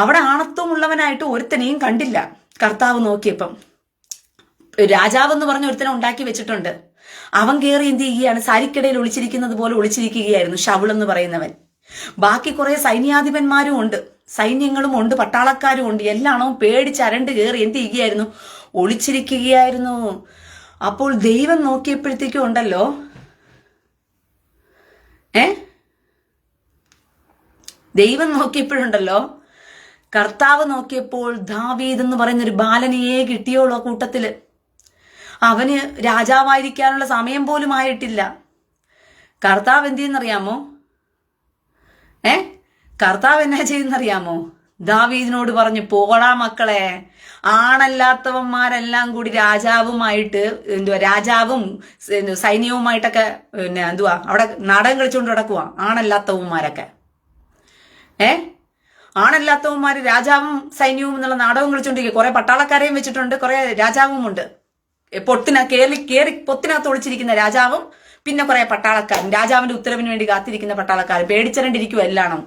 A: അവിടെ ആണത്വമുള്ളവനായിട്ട് ഒരുത്തനെയും കണ്ടില്ല കർത്താവ് നോക്കിയപ്പം. രാജാവ് എന്ന് പറഞ്ഞ ഒരുത്തനെ ഉണ്ടാക്കി വെച്ചിട്ടുണ്ട്. അവൻ കയറി എന്ത് ചെയ്യുകയാണ്? സാരിക്കിടയിൽ ഒളിച്ചിരിക്കുന്നത് പോലെ ഒളിച്ചിരിക്കുകയായിരുന്നു ശൗൽ എന്ന് പറയുന്നവൻ. ബാക്കി കുറെ സൈന്യാധിപന്മാരും ഉണ്ട്, സൈന്യങ്ങളും ഉണ്ട്, പട്ടാളക്കാരും ഉണ്ട്. എല്ലാണവും പേടിച്ചരണ്ട് കയറി എന്ത് ചെയ്യുകയായിരുന്നു? ഒളിച്ചിരിക്കുകയായിരുന്നു. അപ്പോൾ ദൈവം നോക്കിയപ്പോഴത്തേക്കും ഉണ്ടല്ലോ, ദൈവം നോക്കിയപ്പോഴുണ്ടല്ലോ, കർത്താവ് നോക്കിയപ്പോൾ ദാവീദ് എന്ന് പറയുന്ന ഒരു ബാലനെയേ കിട്ടിയോളൂ ആ കൂട്ടത്തില്. അവന് രാജാവായിരിക്കാനുള്ള സമയം പോലും ആയിട്ടില്ല. കർത്താവ് എന്ത് ചെയ്യുന്നറിയാമോ? കർത്താവ് എന്നാ ചെയ്യുന്നറിയാമോ? ദാവീദിനോട് പറഞ്ഞു, പോടാ മക്കളെ, ആണല്ലാത്തവന്മാരെല്ലാം കൂടി രാജാവുമായിട്ട് രാജാവും സൈന്യവുമായിട്ടൊക്കെ അവിടെ നാടകം കളിച്ചുകൊണ്ട് കിടക്കുവാ ആണല്ലാത്തവന്മാരൊക്കെ. ആണല്ലാത്തവന്മാര് രാജാവും സൈന്യവും എന്നുള്ള നാടകം കളിച്ചോണ്ടിരിക്കുക. കുറെ പട്ടാളക്കാരെയും വെച്ചിട്ടുണ്ട്, കുറെ രാജാവും ഉണ്ട്. പൊത്തിനകത്ത് ഒളിച്ചിരിക്കുന്ന രാജാവും പിന്നെ കുറെ പട്ടാളക്കാരും, രാജാവിന്റെ ഉത്തരവിന് വേണ്ടി കാത്തിരിക്കുന്ന പട്ടാളക്കാരും പേടിച്ചരണ്ടിരിക്കുക എല്ലാണോ.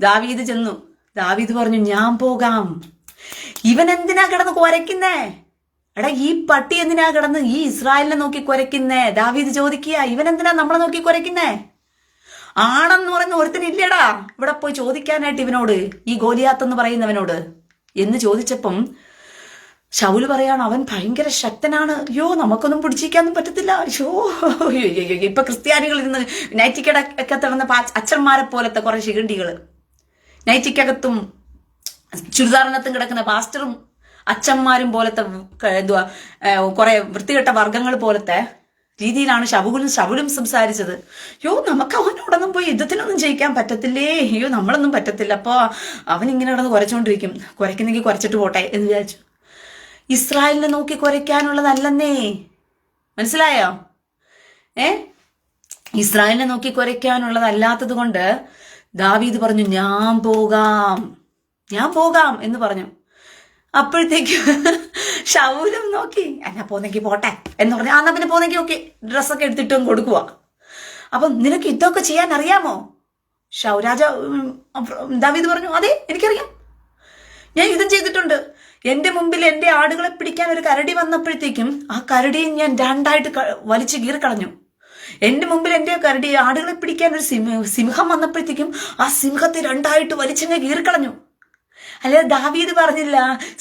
A: ദാവീദ് ചെന്നു. ദാവീദ് പറഞ്ഞു, ഞാൻ പോകാം. ഇവൻ എന്തിനാ കിടന്ന് കുരയ്ക്കുന്നേ? എടാ ഈ പട്ടി എന്തിനാ കിടന്ന് ഈ ഇസ്രായേലിനെ നോക്കി കുരയ്ക്കുന്നേ? ദാവീദ് ചോദിക്കുക, ഇവൻ എന്തിനാ നമ്മളെ നോക്കി കുരയ്ക്കുന്നേ? ആണെന്ന് പറയുന്ന ഒരുത്തനില്ലടാ ഇവിടെ പോയി ചോദിക്കാനായിട്ട് ഇവനോട്, ഈ ഗോലിയാത്ത് എന്ന് പറയുന്നവനോട് എന്ന് ചോദിച്ചപ്പം ശൗല് പറയാണ്, അവൻ ഭയങ്കര ശക്തനാണ്, അയ്യോ നമുക്കൊന്നും പിടിച്ചിരിക്കാനൊന്നും പറ്റത്തില്ല, അയ്യോ. ഇപ്പൊ ക്രിസ്ത്യാനികൾ ഇരുന്ന് നൈറ്റിക്കകത്ത് വന്ന അച്ഛന്മാരെ പോലത്തെ കുറെ ശിഖണ്ഡികള്, നൈറ്റിക്കകത്തും ചുരിദാറിനകത്തും കിടക്കുന്ന പാസ്റ്ററും അച്ഛന്മാരും പോലത്തെ കുറെ വൃത്തികെട്ട വർഗങ്ങൾ പോലത്തെ രീതിയിലാണ് ശൗലും സംസാരിച്ചത്. അയ്യോ നമുക്ക് അവനോടൊന്നും പോയി യുദ്ധത്തിനൊന്നും ജയിക്കാൻ പറ്റത്തില്ലേ, അയ്യോ നമ്മളൊന്നും പറ്റത്തില്ല, അപ്പൊ അവൻ ഇങ്ങനെ കിടന്ന് കുരച്ചോണ്ടിരിക്കും, കുരയ്ക്കുന്നെങ്കിൽ കുരച്ചിട്ട് പോട്ടെ എന്ന് വിചാരിച്ചു. ഇസ്രായേലിനെ നോക്കി കുരയ്ക്കാനുള്ളതല്ലെന്നേ. മനസ്സിലായോ? ഇസ്രായേലിനെ നോക്കി കുരയ്ക്കാനുള്ളതല്ലാത്തത് കൊണ്ട് ദാവീദ് പറഞ്ഞു, ഞാൻ പോകാം എന്ന് പറഞ്ഞു. അപ്പോഴത്തേക്ക് ശൗലും നോക്കി, എന്നാ പോന്നെങ്കിൽ പോട്ടെ എന്ന് പറഞ്ഞു. എന്നാ പിന്നെ പോന്നെങ്കിൽ ഓക്കെ, ഡ്രസ്സൊക്കെ എടുത്തിട്ടും കൊടുക്കുക. അപ്പം നിനക്ക് ഇതൊക്കെ ചെയ്യാൻ അറിയാമോ? ദാവീദ് പറഞ്ഞു, അതെ എനിക്കറിയാം, ഞാൻ ഇതും ചെയ്തിട്ടുണ്ട്. എന്റെ മുമ്പിൽ എന്റെ ആടുകളെ പിടിക്കാൻ ഒരു കരടി വന്നപ്പോഴത്തേക്കും ആ കരടിയെ ഞാൻ രണ്ടായിട്ട് വലിച്ചു കീറിക്കളഞ്ഞു. എന്റെ മുമ്പിൽ എന്റെ ആടുകളെ പിടിക്കാൻ ഒരു സിംഹം വന്നപ്പോഴത്തേക്കും ആ സിംഹത്തെ രണ്ടായിട്ട് വലിച്ചങ്ങ് കീറിക്കളഞ്ഞു. അല്ലെ, ദാവീദ് പറഞ്ഞില്ല,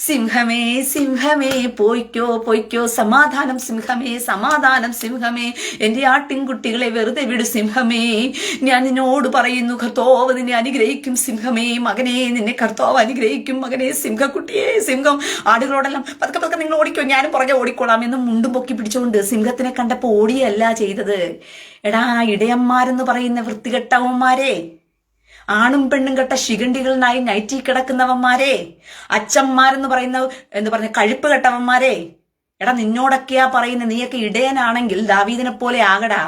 A: സിംഹമേ സിംഹമേ പോയിക്കോ സമാധാനം സിംഹമേ എന്റെ ആട്ടിൻകുട്ടികളെ വെറുതെ വിടു സിംഹമേ, ഞാൻ നിന്നോട് പറയുന്നു, കർത്താവ് നിന്നെ അനുഗ്രഹിക്കും സിംഹമേ, മകനെ നിന്നെ കർത്താവ് അനുഗ്രഹിക്കും മകനെ, സിംഹക്കുട്ടിയെ. സിംഹം ആടുകളോടെല്ലാം പതുക്കെ നിങ്ങൾ ഓടിക്കോ, ഞാനും പുറകെ ഓടിക്കോളാം എന്ന് മുണ്ടും പൊക്കി പിടിച്ചുകൊണ്ട് സിംഹത്തിനെ കണ്ടപ്പോ ഓടിയല്ല ചെയ്തത്. എടാ ഇടയന്മാരെന്ന് പറയുന്ന വൃത്തികെട്ടവന്മാരെ, ആണും പെണ്ണും കെട്ട ശിഖണ്ഡികളിനായി നൈറ്റി കിടക്കുന്നവന്മാരെ, അച്ഛന്മാരെന്ന് പറയുന്ന കഴുപ്പ് കെട്ടവന്മാരെ, എടാ നിന്നോടൊക്കെയാ പറയുന്നത്. നീയൊക്കെ ഇടയനാണെങ്കിൽ ദാവീദിനെ പോലെ ആകടാ.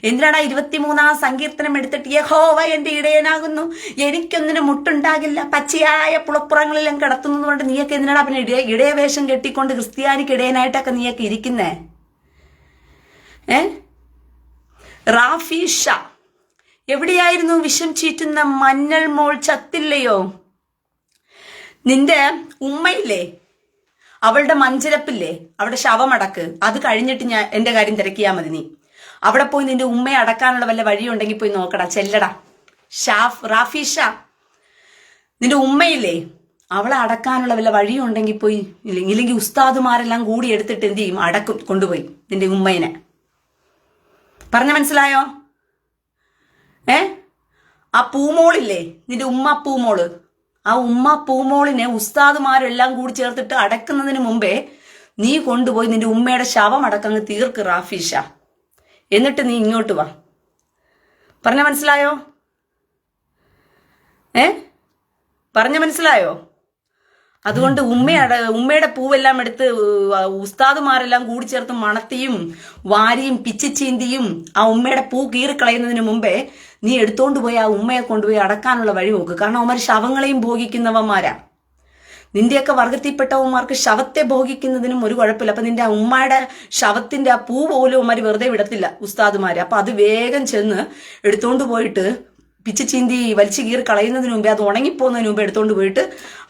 A: എന്തിനാടാ 23-ാം സങ്കീർത്തനം എടുത്തിട്ട് യഹോവ എന്റെ ഇടയനാകുന്നു, എനിക്കൊന്നിനും മുട്ടുണ്ടാകില്ല, പച്ചയായ പുളപ്പുറങ്ങളെല്ലാം കിടത്തുന്നത് കൊണ്ട് നീയൊക്കെ എന്തിനാടാ പിന്നെ ഇടയവേഷം കെട്ടിക്കൊണ്ട് ക്രിസ്ത്യാനിക്ക് ഇടയനായിട്ടൊക്കെ നീയൊക്കെ ഇരിക്കുന്നേ? റാഫീഷ എവിടെയായിരുന്നു? വിഷം ചീറ്റുന്ന മഞ്ഞൾ മോൾ ചത്തില്ലയോ? നിന്റെ ഉമ്മയില്ലേ, അവളുടെ മഞ്ചരപ്പില്ലേ, അവിടെ ശവമടക്ക്. അത് കഴിഞ്ഞിട്ട് ഞാൻ എന്റെ കാര്യം തിരക്കിയാ മതി. നീ അവിടെ പോയി നിന്റെ ഉമ്മയെ അടക്കാനുള്ള വല്ല വഴിയുണ്ടെങ്കിൽ പോയി നോക്കടാ, ചെല്ലടാ. റാഫീഷ, നിന്റെ ഉമ്മയില്ലേ, അവളെ അടക്കാനുള്ള വല്ല വഴിയുണ്ടെങ്കിൽ പോയി, ഇല്ലെങ്കിൽ ഉസ്താദുമാരെല്ലാം കൂടി എടുത്തിട്ട് എന്ത് ചെയ്യും? അടക്കും, കൊണ്ടുപോയി നിന്റെ ഉമ്മയിനെ. പറഞ്ഞ മനസ്സിലായോ? ആ പൂമോളില്ലേ, നിന്റെ ഉമ്മ പൂമോള്, ആ ഉമ്മ പൂമോളിനെ ഉസ്താദുമാരെല്ലാം കൂടി ചേർത്തിട്ട് അടക്കുന്നതിന് മുമ്പേ നീ കൊണ്ടുപോയി നിന്റെ ഉമ്മയുടെ ശവം അടക്കങ്ങ് തീർക്ക് റാഫീഷ. എന്നിട്ട് നീ ഇങ്ങോട്ട് വാ. പറഞ്ഞ മനസ്സിലായോ? പറഞ്ഞ മനസ്സിലായോ? അതുകൊണ്ട് ഉമ്മയുടെ പൂവെല്ലാം എടുത്ത് ഉസ്താദുമാരെല്ലാം കൂടി ചേർത്ത് മണത്തിയും വാരിയും പിച്ചിച്ചീന്തിയും ആ ഉമ്മയുടെ പൂ കീറിക്കളയുന്നതിന് മുമ്പേ നീ എടുത്തോണ്ട് പോയി ആ ഉമ്മയെ കൊണ്ടുപോയി അടക്കാനുള്ള വഴി നോക്ക്. കാരണം അവന്മാർ ശവങ്ങളെയും ഭോഗിക്കുന്നവന്മാരാ. നിന്റെയൊക്കെ വർഗത്തിൽപ്പെട്ടവന്മാർക്ക് ശവത്തെ ഭോഗിക്കുന്നതിനും ഒരു കുഴപ്പമില്ല. അപ്പൊ നിന്റെ ഉമ്മയുടെ ശവത്തിന്റെ ആ പൂ പോലും അവന്മാർ വെറുതെ വിടത്തില്ല ഉസ്താദുമാര്. അപ്പൊ അത് വേഗം ചെന്ന് എടുത്തോണ്ട് പോയിട്ട് പിച്ച് ചീന്തി വലിച്ചു കീറി കളയുന്നതിന് മുമ്പേ, അത് ഉണങ്ങിപ്പോകുന്നതിന് മുമ്പ് എടുത്തോണ്ട് പോയിട്ട്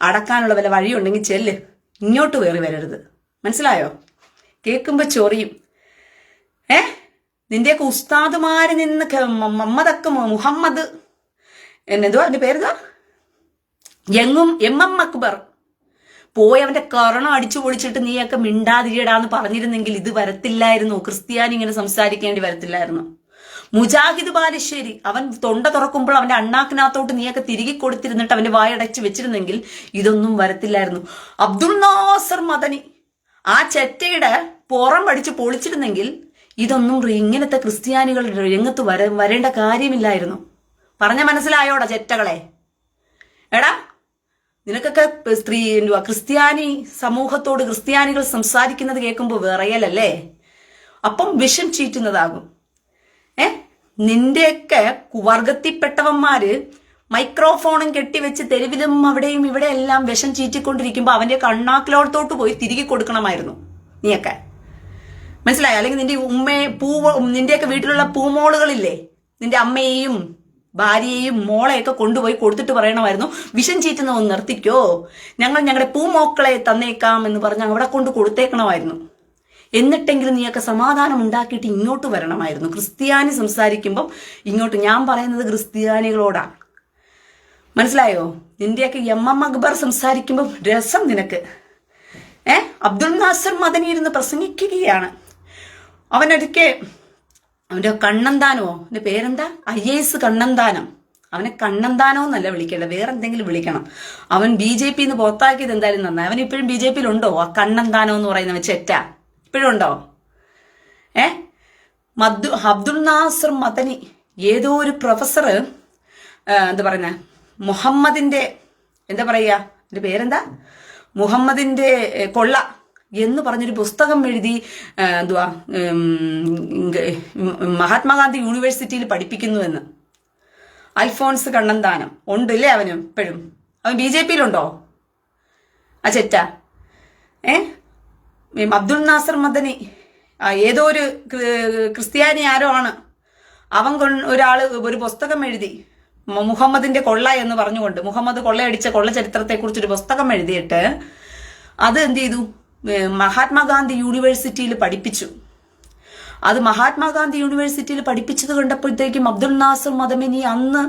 A: അടക്കാനുള്ള വല്ല വഴിയുണ്ടെങ്കിൽ ചെല്ല്. ഇങ്ങോട്ട് കയറി വരരുത്. മനസ്സിലായോ? കേൾക്കുമ്പോ ചൊറിയും. നിന്റെയൊക്കെ ഉസ്താദുമാര് നിന്ന് മുഹമ്മദ് എന്നെന്തോ അതിന്റെ പേരെന്താ, എം അക്ബർ പോയി അവന്റെ കരണം അടിച്ചു പൊളിച്ചിട്ട് നീയൊക്കെ മിണ്ടാതിരിയടാന്ന് പറഞ്ഞിരുന്നെങ്കിൽ ഇത് വരത്തില്ലായിരുന്നു. ക്രിസ്ത്യാനി ഇങ്ങനെ സംസാരിക്കേണ്ടി വരത്തില്ലായിരുന്നു. മുജാഹിദ് ബാലുശ്ശേരി അവൻ തൊണ്ട തുറക്കുമ്പോൾ അവന്റെ അണ്ണാക്കിനകത്തോട്ട് നീയൊക്കെ തിരികെ കൊടുത്തിരുന്നിട്ട് അവന്റെ വായടച്ച് വെച്ചിരുന്നെങ്കിൽ ഇതൊന്നും വരത്തില്ലായിരുന്നു. അബ്ദുൾ നാസർ മദനി ആ ചെറ്റയുടെ പുറം അടിച്ച് പൊളിച്ചിരുന്നെങ്കിൽ ഇതൊന്നും ഇങ്ങനത്തെ ക്രിസ്ത്യാനികൾ രംഗത്ത് വരേണ്ട കാര്യമില്ലായിരുന്നു. പറഞ്ഞ മനസ്സിലായോടാ ചെറ്റകളെ? എടാ നിനക്കൊക്കെ ക്രിസ്ത്യാനി സമൂഹത്തോട് ക്രിസ്ത്യാനികൾ സംസാരിക്കുന്നത് കേൾക്കുമ്പോൾ വിറയലല്ലേ? അപ്പം വിഷം ചീറ്റുന്നതാകും. നിന്റെയൊക്കെ വർഗത്തിൽപ്പെട്ടവന്മാര് മൈക്രോഫോണും കെട്ടിവെച്ച് തെരുവിലും അവിടെയും ഇവിടെ എല്ലാം വിഷം ചീറ്റിക്കൊണ്ടിരിക്കുമ്പോ അവന്റെ കണ്ണാക്കിലോടത്തോട്ട് പോയി തിരികെ കൊടുക്കണമായിരുന്നു നീയൊക്കെ. മനസ്സിലായോ? അല്ലെങ്കിൽ നിന്റെ നിന്റെയൊക്കെ വീട്ടിലുള്ള പൂമോളുകളില്ലേ, നിന്റെ അമ്മയെയും ഭാര്യയെയും മോളെയൊക്കെ കൊണ്ടുപോയി കൊടുത്തിട്ട് പറയണമായിരുന്നു, വിഷം ചീറ്റുന്ന ഒന്ന് നിർത്തിക്കോ, ഞങ്ങൾ ഞങ്ങളുടെ പൂമോക്കളെ തന്നേക്കാം എന്ന് പറഞ്ഞ് അവിടെ കൊണ്ട് കൊടുത്തേക്കണമായിരുന്നു. എന്നിട്ടെങ്കിലും നീയൊക്കെ സമാധാനം ഉണ്ടാക്കിയിട്ട് ഇങ്ങോട്ട് വരണമായിരുന്നു. ക്രിസ്ത്യാനി സംസാരിക്കുമ്പം ഇങ്ങോട്ട്. ഞാൻ പറയുന്നത് ക്രിസ്ത്യാനികളോടാ. മനസ്സിലായോ? നിന്റെയൊക്കെ എം അക്ബർ സംസാരിക്കുമ്പോൾ രസം നിനക്ക്. അബ്ദുൾ നാസർ മദനി ഇരുന്ന് പ്രസംഗിക്കുകയാണ്. അവനൊരിക്കെ അവന്റെ കണ്ണന്താനോ, അവന്റെ പേരെന്താ, IAS കണ്ണന്താനം. അവനെ കണ്ണന്താനോ എന്നല്ല വിളിക്കേണ്ട, വേറെ എന്തെങ്കിലും വിളിക്കണം. അവൻ BJP പുറത്താക്കിയത് എന്തായാലും നന്നായി. അവൻ ഇപ്പോഴും BJP ഉണ്ടോ? ആ കണ്ണന്താനോ എന്ന് പറയുന്നവൻ ചെറ്റ ഇപ്പോഴും ഉണ്ടോ? അബ്ദുൾ നാസർ മദനി ഏതോ ഒരു പ്രൊഫസർ എന്താ പറയുന്ന മുഹമ്മദിന്റെ എന്താ പറയാ, എന്റെ പേരെന്താ, മുഹമ്മദിന്റെ കൊള്ള എന്ന് പറഞ്ഞൊരു പുസ്തകം എഴുതി എന്തുവാ മഹാത്മാഗാന്ധി യൂണിവേഴ്സിറ്റിയിൽ പഠിപ്പിക്കുന്നുവെന്ന്. അൽഫോൺസ് കണ്ണന്താനം ഉണ്ടല്ലേ അവനും ഇപ്പോഴും? അവൻ BJP-യിലുണ്ടോ? ആ ചെറ്റ അബ്ദുൾ നാസർ മദനി ഏതോ ഒരു ക്രിസ്ത്യാനി ആരോ ആണ്, അവൻ ഒരാള് ഒരു പുസ്തകം എഴുതി മുഹമ്മദിന്റെ കൊള്ള എന്ന് പറഞ്ഞുകൊണ്ട്, മുഹമ്മദ് കൊള്ളയടിച്ച കൊള്ള ചരിത്രത്തെക്കുറിച്ചൊരു പുസ്തകം എഴുതിയിട്ട് അത് എന്ത് ചെയ്തു, മഹാത്മാഗാന്ധി യൂണിവേഴ്സിറ്റിയിൽ പഠിപ്പിച്ചു. അത് മഹാത്മാഗാന്ധി യൂണിവേഴ്സിറ്റിയിൽ പഠിപ്പിച്ചത് കണ്ടപ്പോഴത്തേക്കും അബ്ദുൾ നാസർ മദനി അന്ന്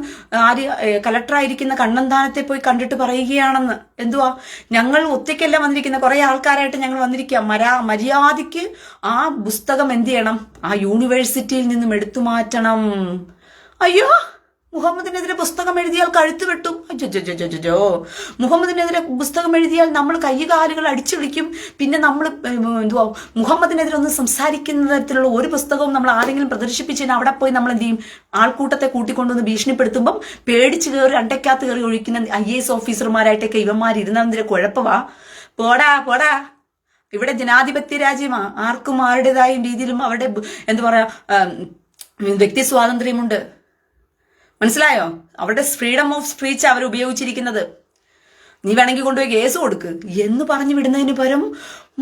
A: കലക്ടറായിരിക്കുന്ന കണ്ണന്താനത്തെ പോയി കണ്ടിട്ട് പറയുകയാണെന്ന്, എന്തുവാ, ഞങ്ങൾ ഒറ്റയ്ക്കല്ല വന്നിരിക്കുന്ന, കുറെ ആൾക്കാരായിട്ട് ഞങ്ങൾ വന്നിരിക്കുക, മര്യാദയ്ക്ക് ആ പുസ്തകം എന്ത് ചെയ്യണം, ആ യൂണിവേഴ്സിറ്റിയിൽ നിന്നും എടുത്തു മാറ്റണം. അയ്യോ, മുഹമ്മദിനെതിരെ പുസ്തകം എഴുതിയാൽ കഴുത്ത് വെട്ടും. അയ്യോ, മുഹമ്മദിനെതിരെ പുസ്തകം എഴുതിയാൽ നമ്മൾ കൈകാലുകൾ അടിച്ചു വിളിക്കും. പിന്നെ നമ്മൾ എന്തുവാ, മുഹമ്മദിനെതിരെ ഒന്ന് സംസാരിക്കുന്ന തരത്തിലുള്ള ഒരു പുസ്തകവും നമ്മൾ ആരെങ്കിലും പ്രദർശിപ്പിച്ചതിന് അവിടെ പോയി നമ്മൾ എന്ത് ചെയ്യും, ആൾക്കൂട്ടത്തെ കൂട്ടിക്കൊണ്ടുവന്ന് ഭീഷണിപ്പെടുത്തുമ്പം പേടിച്ച് കയറി അണ്ടയ്ക്കകത്ത് കയറി ഒഴിക്കുന്ന IAS ഓഫീസർമാരായിട്ടൊക്കെ ഇവന്മാരിരുന്നതിന്റെ കുഴപ്പമാ. പോടാ, ഇവിടെ ജനാധിപത്യ രാജ്യമാ, ആർക്കും ആരുടേതായ രീതിയിലും അവരുടെ എന്താ പറയാ വ്യക്തി സ്വാതന്ത്ര്യമുണ്ട്. മനസ്സിലായോ? അവരുടെ ഫ്രീഡം ഓഫ് സ്പീച്ച് അവർ ഉപയോഗിച്ചിരിക്കുന്നത്. നീ വേണമെങ്കിൽ കൊണ്ടുപോയി കേസ് കൊടുക്ക് എന്ന് പറഞ്ഞു വിടുന്നതിന് പകരം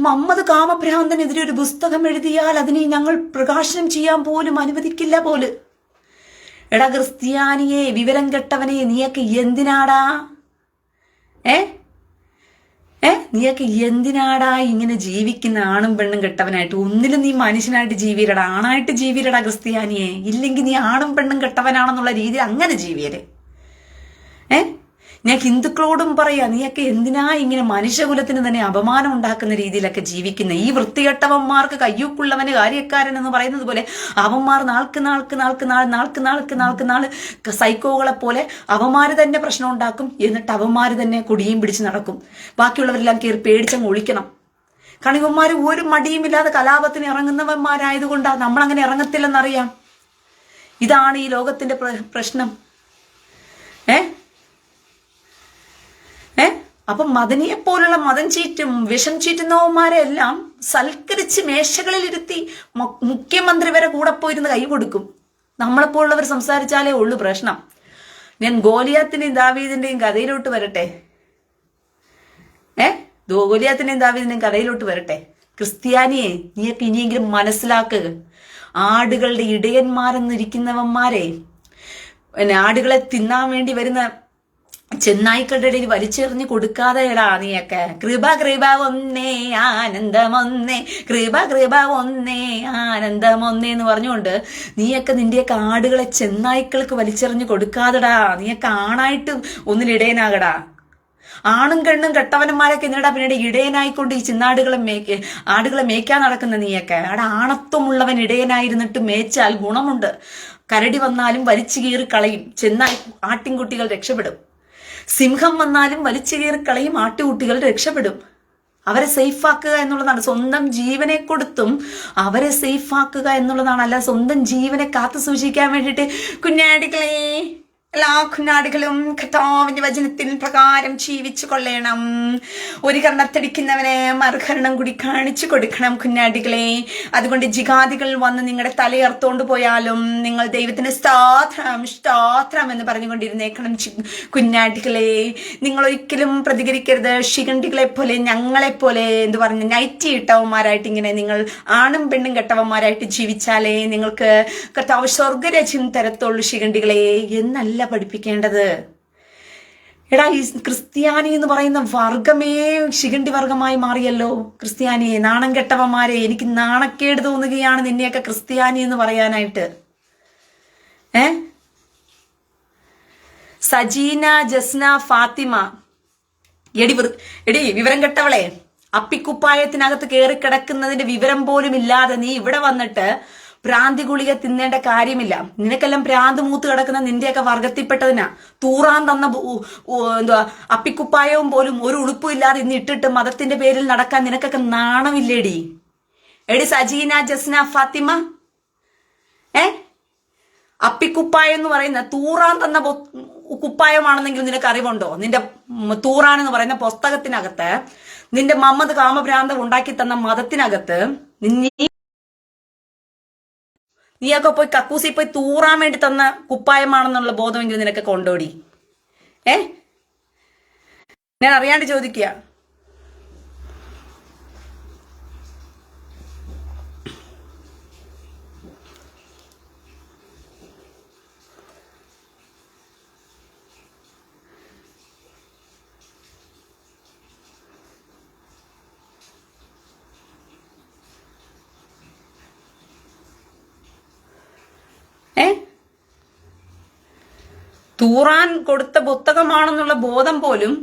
A: മുഹമ്മദ് കാമഭ്രാന്തനെതിരെ ഒരു പുസ്തകം എഴുതിയാൽ അതിനെ ഞങ്ങൾ പ്രകാശനം ചെയ്യാൻ പോലും അനുവദിക്കില്ല പോലും. എടാ ക്രിസ്ത്യാനിയെ, വിവരം കെട്ടവനെ, നീയൊക്കെ എന്തിനാടാ നീയൊക്കെ എന്തിനാടാ ഇങ്ങനെ ജീവിക്കുന്ന ആണും പെണ്ണും കെട്ടവനായിട്ട്? ഒന്നിലും നീ മനുഷ്യനായിട്ട് ജീവിരടാ, ആണായിട്ട് ജീവിരടാ ക്രിസ്ത്യാനിയെ. ഇല്ലെങ്കിൽ നീ ആണും പെണ്ണും കെട്ടവനാണെന്നുള്ള രീതിയിൽ അങ്ങനെ ജീവിയരെ. ഞാൻ ഹിന്ദുക്കളോടും പറയാ, നീയൊക്കെ എന്തിനാ ഇങ്ങനെ മനുഷ്യകുലത്തിന് തന്നെ അപമാനം ഉണ്ടാക്കുന്ന രീതിയിലൊക്കെ ജീവിക്കുന്ന ഈ വൃത്തികെട്ടവന്മാർക്ക് കയ്യൂക്കുള്ളവന് കാര്യക്കാരൻ എന്ന് പറയുന്നത് പോലെ അവന്മാർ നാൾക്ക് സൈക്കോകളെ പോലെ അവന്മാര് തന്നെ പ്രശ്നം ഉണ്ടാക്കും. എന്നിട്ട് അവന്മാര് തന്നെ കൊടിയും പിടിച്ച് നടക്കും. ബാക്കിയുള്ളവരെല്ലാം കയറി പേടിച്ചങ്ങ് ഒളിക്കണം. കാരണം ഇവന്മാര് ഒരു മടിയുമില്ലാതെ കലാപത്തിന് ഇറങ്ങുന്നവന്മാരായതുകൊണ്ടാണ് നമ്മളങ്ങനെ ഇറങ്ങത്തില്ലെന്നറിയാം. ഇതാണ് ഈ ലോകത്തിന്റെ പ്രശ്നം. അപ്പം മദനിയെ പോലുള്ള മതം ചീറ്റും വിഷം ചീറ്റുന്നവന്മാരെ എല്ലാം സൽക്കരിച്ച് മേശകളിലിരുത്തി മുഖ്യമന്ത്രി വരെ കൂടെ പോയിരുന്ന് കൈ കൊടുക്കും. നമ്മളെപ്പോലുള്ളവർ സംസാരിച്ചാലേ ഉള്ളു പ്രശ്നം. ഞാൻ ഗോലിയാത്തിന്റെയും ദാവീദിന്റെയും കഥയിലോട്ട് വരട്ടെ. ഗോലിയാത്തിന്റെയും ദാവീദിന്റെയും കഥയിലോട്ട് വരട്ടെ. ക്രിസ്ത്യാനിയെ, നീയൊക്കെ ഇനിയെങ്കിലും മനസ്സിലാക്കുക. ആടുകളുടെ ഇടയന്മാരെന്നിരിക്കുന്നവന്മാരെ, ആടുകളെ തിന്നാൻ വേണ്ടി വരുന്ന ചെന്നായ്ക്കളുടെ ഇടയിൽ വലിച്ചെറിഞ്ഞ് കൊടുക്കാതെടാ നീയൊക്കെ. കൃപ ഒന്നേ ആനന്ദമൊന്നേ, കൃപ ഒന്നേ ആനന്ദമൊന്നേ എന്ന് പറഞ്ഞുകൊണ്ട് നീയൊക്കെ നിന്റെയൊക്കെ ആടുകളെ ചെന്നായ്ക്കൾക്ക് വലിച്ചെറിഞ്ഞ് കൊടുക്കാതെടാ. നീയൊക്കെ ആണായിട്ട് ഒന്നിലിടയനാകടാ. ആണും കെണ്ണും കെട്ടവന്മാരൊക്കെ എന്നിടാ പിന്നീട് ഇടയനായിക്കൊണ്ട് ഈ ആടുകളെ മേയ്ക്കാൻ നടക്കുന്ന നീയൊക്കെ. അവിടെ ആണത്വമുള്ളവൻ ഇടയനായിരുന്നിട്ട് മേച്ചാൽ ഗുണമുണ്ട്. കരടി വന്നാലും വലിച്ചു കീറി കളയും, ചെന്നായി ആട്ടിൻകുട്ടികൾ രക്ഷപ്പെടും. സിംഹം വന്നാലും വലിച്ചു കീറി കളയും, ആട്ടുകുട്ടികൾ രക്ഷപ്പെടും. അവരെ സേഫ് ആക്കുക എന്നുള്ളതാണ്. സ്വന്തം ജീവനെ കൊടുത്തും അവരെ സേഫ് ആക്കുക എന്നുള്ളതാണ്. അല്ല സ്വന്തം ജീവനെ കാത്തു സൂക്ഷിക്കാൻ വേണ്ടിയിട്ട് കുഞ്ഞാടികളെ, എല്ലാ കുഞ്ഞാടികളും കർത്താവിന്റെ വചനത്തിൽ പ്രകാരം ജീവിച്ചു കൊള്ളണം. ഒരു കർണത്തടിക്കുന്നവനെ മറുകരണം കൂടി കാണിച്ചു കൊടുക്കണം കുഞ്ഞാടികളെ. അതുകൊണ്ട് ജിഹാദികൾ വന്ന് നിങ്ങളുടെ തലയർത്തോണ്ട് പോയാലും നിങ്ങൾ ദൈവത്തിന് സ്തോത്രം എന്ന് പറഞ്ഞുകൊണ്ടിരുന്നേക്കണം കുഞ്ഞാടികളെ. നിങ്ങൾ ഒരിക്കലും പ്രതികരിക്കരുത്. ശിഖണ്ഡികളെ പോലെ ഞങ്ങളെപ്പോലെ എന്ത് പറഞ്ഞു നൈറ്റി ഇട്ടവന്മാരായിട്ട് ഇങ്ങനെ നിങ്ങൾ ആണും പെണ്ണും കെട്ടവന്മാരായിട്ട് ജീവിച്ചാലേ നിങ്ങൾക്ക് കർത്താവ് സ്വർഗരാജ്യം തരത്തുള്ളൂ ശിഖണ്ഡികളെ എന്നല്ല പഠിപ്പിക്കേണ്ടത്. എടാ, ഈ ക്രിസ്ത്യാനി എന്ന് പറയുന്ന വർഗമേ ശിഖണ്ഡി വർഗമായി മാറിയല്ലോ. ക്രിസ്ത്യാനിയെ, നാണം കെട്ടവന്മാരെ, എനിക്ക് നാണക്കേട് തോന്നുകയാണ് നിന്നെയൊക്കെ ക്രിസ്ത്യാനി എന്ന് പറയാനായിട്ട്. സജീന, ജസ്ന, ഫാത്തിമ, എടി വിവരം കെട്ടവളെ, അപ്പിക്കുപ്പായത്തിനകത്ത് കയറി കിടക്കുന്നതിന്റെ വിവരം പോലും ഇല്ലാതെ നീ ഇവിടെ വന്നിട്ട് ഭ്രാന്തി ഗുളിക തിന്നേണ്ട കാര്യമില്ല. നിനക്കെല്ലാം ഭ്രാന്ത് മൂത്ത് കിടക്കുന്ന നിന്റെയൊക്കെ വർഗത്തിൽപ്പെട്ടതിനാ. തൂറാൻ തന്ന എന്തുവാ അപ്പിക്കുപ്പായവും പോലും ഒരു ഉളുപ്പും ഇല്ലാതെ ഇന്ന് ഇട്ടിട്ട് മതത്തിന്റെ പേരിൽ നടക്കാൻ നിനക്കൊക്കെ നാണമില്ലേടി? എടി സജീന, ജസ്ന, ഫാത്തിമ, അപ്പിക്കുപ്പായം എന്ന് പറയുന്ന തൂറാൻ തന്ന കുപ്പായമാണെന്നെങ്കിലും നിനക്ക് അറിവുണ്ടോ? നിന്റെ തൂറാൻ എന്ന് പറയുന്ന പുസ്തകത്തിനകത്ത്, നിന്റെ മുഹമ്മദ് കാമഭ്രാന്തം ഉണ്ടാക്കി തന്ന മതത്തിനകത്ത് നീയൊക്കെ പോയി കക്കൂസി പോയി തൂറാൻ വേണ്ടി തന്ന കുപ്പായമാണെന്നുള്ള ബോധമെങ്കിലും നിനക്ക് കൊണ്ടോടി. ഞാൻ അറിയാണ്ട് ചോദിക്കുക. തൂറാൻ കൊടുത്ത പുസ്തകമാണെന്നുള്ള ബോധം പോലും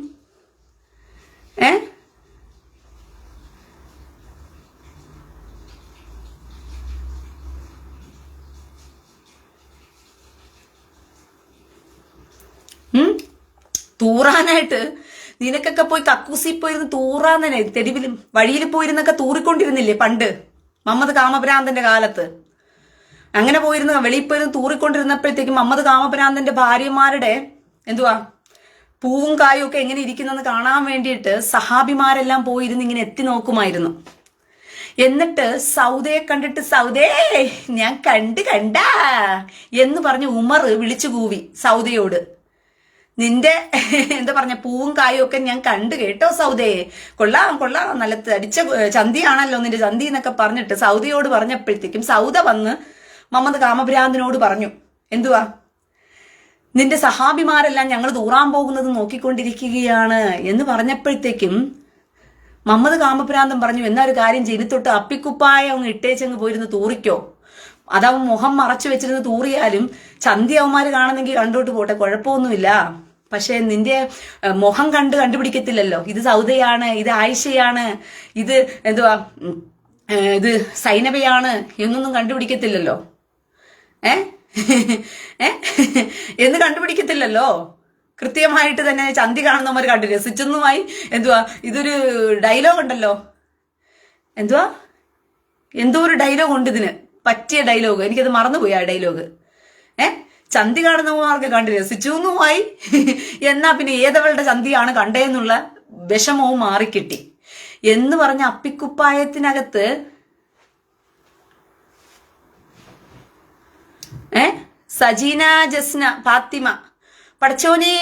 A: തൂറാനായിട്ട് നിനക്കൊക്കെ പോയി കക്കൂസി പോയിരുന്ന് തൂറാന്നെ തെരുവിലും വഴിയിൽ പോയിരുന്നൊക്കെ തൂറിക്കൊണ്ടിരുന്നില്ലേ പണ്ട് മുഹമ്മദ് കാമഭ്രാന്തന്റെ കാലത്ത്? അങ്ങനെ പോയിരുന്ന വെളിയിൽ പോയിരുന്ന് തൂറിക്കൊണ്ടിരുന്നപ്പോഴത്തേക്കും മുഹമ്മദ് കാമഭ്രാന്തന്റെ ഭാര്യമാരുടെ പൂവും കായും ഒക്കെ എങ്ങനെ ഇരിക്കുന്നെന്ന് കാണാൻ വേണ്ടിയിട്ട് സഹാബിമാരെല്ലാം പോയിരുന്ന് ഇങ്ങനെ എത്തി നോക്കുമായിരുന്നു. എന്നിട്ട് സൗദയെ കണ്ടിട്ട് സൗദേ ഞാൻ കണ്ട എന്ന് പറഞ്ഞ് ഉമർ വിളിച്ചു കൂവി സൗദയോട്, നിന്റെ പൂവും കായും ഒക്കെ ഞാൻ കണ്ടു കേട്ടോ സൗദേ, കൊള്ളാം നല്ല അടിച്ച ചന്തിയാണല്ലോ നിന്റെ ചന്തി എന്നൊക്കെ പറഞ്ഞിട്ട് സൗദയോട് പറഞ്ഞപ്പോഴത്തേക്കും സൗദ വന്ന് മുഹമ്മദ് കാമഭ്രാന്തനോട് പറഞ്ഞു, നിന്റെ സഹാബിമാരെല്ലാം ഞങ്ങൾ തൂറാൻ പോകുന്നത് നോക്കിക്കൊണ്ടിരിക്കുകയാണ് എന്ന് പറഞ്ഞപ്പോഴത്തേക്കും മുഹമ്മദ് കാമഭ്രാന്തൻ പറഞ്ഞു, എന്നാ ഒരു കാര്യം ചെയ്തിട്ട് അപ്പിക്കുപ്പായ ഒന്ന് ഇട്ടേച്ചങ്ങ് പോയിരുന്ന് തൂറിക്കോ, അതാവും മുഖം മറച്ചു വെച്ചിരുന്ന് തൂറിയാലും ചന്തി അവന്മാര് കാണുന്നെങ്കിൽ കണ്ടോട്ട് പോട്ടെ, കുഴപ്പമൊന്നുമില്ല. പക്ഷെ നിന്റെ മുഖം കണ്ടുപിടിക്കത്തില്ലല്ലോ, ഇത് സൗദയാണ്, ഇത് ആയിഷയാണ്, ഇത് ഇത് സൈനബയാണ് എന്നൊന്നും കണ്ടുപിടിക്കത്തില്ലല്ലോ. എന്ന് കണ്ടുപിടിക്കത്തില്ലല്ലോ. കൃത്യമായിട്ട് തന്നെ ചന്തി കാണുന്നവർ കണ്ടു രസിച്ചെന്നുമായി ഇതൊരു ഡയലോഗ് ഉണ്ടല്ലോ, എന്തോ ഒരു ഡയലോഗ് ഉണ്ട് ഇതിന് പറ്റിയ ഡയലോഗ്, എനിക്കത് മറന്നുപോയി ആ ഡയലോഗ്. ചന്തി കാണുന്നവർക്ക് കണ്ട് രസിച്ചു എന്നുമായി എന്നാ പിന്നെ ഏതവളുടെ ചന്തിയാണ് കണ്ടേന്നുള്ള വിഷമവും മാറിക്കിട്ടി എന്ന് പറഞ്ഞ അപ്പിക്കുപ്പായത്തിനകത്ത് സജീന, ജസ്ന, ഫാത്തിമ, പടച്ചോനെ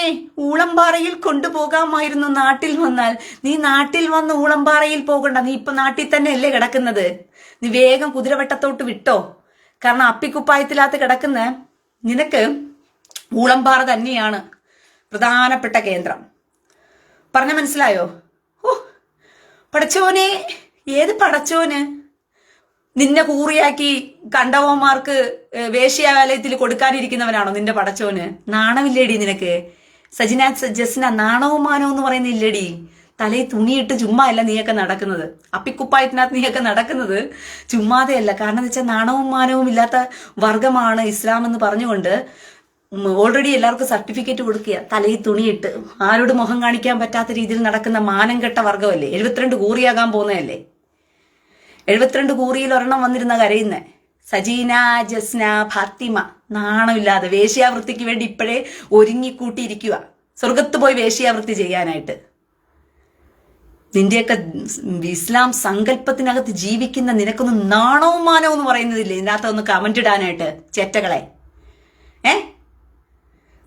A: ഊളംപാറയിൽ കൊണ്ടുപോകാമായിരുന്നു നാട്ടിൽ വന്നാൽ. നീ നാട്ടിൽ വന്ന് ഊളംപാറയിൽ പോകണ്ട, നീ ഇപ്പൊ നാട്ടിൽ തന്നെ അല്ലേ കിടക്കുന്നത്, നീ വേഗം കുതിരവട്ടത്തോട്ട് വിട്ടോ. കാരണം അപ്പിക്കുപ്പായത്തിനകത്ത് കിടക്കുന്ന നിനക്ക് ഊളംപാറ തന്നെയാണ് പ്രധാനപ്പെട്ട കേന്ദ്രം. പറഞ്ഞ മനസ്സിലായോ? പടച്ചോനെ, ഏത് പടച്ചോന്? നിന്നെ കൂറിയാക്കി കണ്ടവന്മാർക്ക് വേശ്യാലയത്തിൽ കൊടുക്കാനിരിക്കുന്നവനാണോ നിന്റെ പടച്ചോന്? നാണമില്ലേടി നിനക്ക്? സജിന, ജസ്ന, നാണവും മാനവും എന്ന് പറയുന്നില്ലേടി? തലയിൽ തുണിയിട്ട് ചുമ്മാ അല്ല നീയൊക്കെ നടക്കുന്നത്, അപ്പിക്കുപ്പായത്തിനകത്ത് നീയൊക്കെ നടക്കുന്നത് ചുമ്മാതെയല്ല. കാരണം എന്ന് വെച്ചാൽ നാണവും മാനവും ഇല്ലാത്ത വർഗമാണ് ഇസ്ലാം എന്ന് പറഞ്ഞുകൊണ്ട് ഓൾറെഡി എല്ലാവർക്കും സർട്ടിഫിക്കറ്റ് കൊടുക്കുക. തലയിൽ തുണിയിട്ട് ആരോട് മുഖം കാണിക്കാൻ പറ്റാത്ത രീതിയിൽ നടക്കുന്ന മാനം കെട്ട വർഗമല്ലേ. 72 കൂറിയാകാൻ പോകുന്നതല്ലേ. 72 കൂറിയിൽ ഒരെണ്ണം വന്നിരുന്ന കരയുന്നേ സജീന, ജസ്ന, ഫാത്തിമ. നാണമില്ലാതെ വേശ്യാവൃത്തിക്ക് വേണ്ടി ഇപ്പോഴേ ഒരുങ്ങിക്കൂട്ടിയിരിക്കുക, സ്വർഗത്ത് പോയി വേശ്യാവൃത്തി ചെയ്യാനായിട്ട്. നിന്റെയൊക്കെ ഇസ്ലാം സങ്കല്പത്തിനകത്ത് ജീവിക്കുന്ന നിനക്കൊന്നും നാണവും മാനവും എന്ന് പറയുന്നതില്ലേ ഇതിനകത്തൊന്ന് കമന്റ് ഇടാനായിട്ട് ചേറ്റകളെ?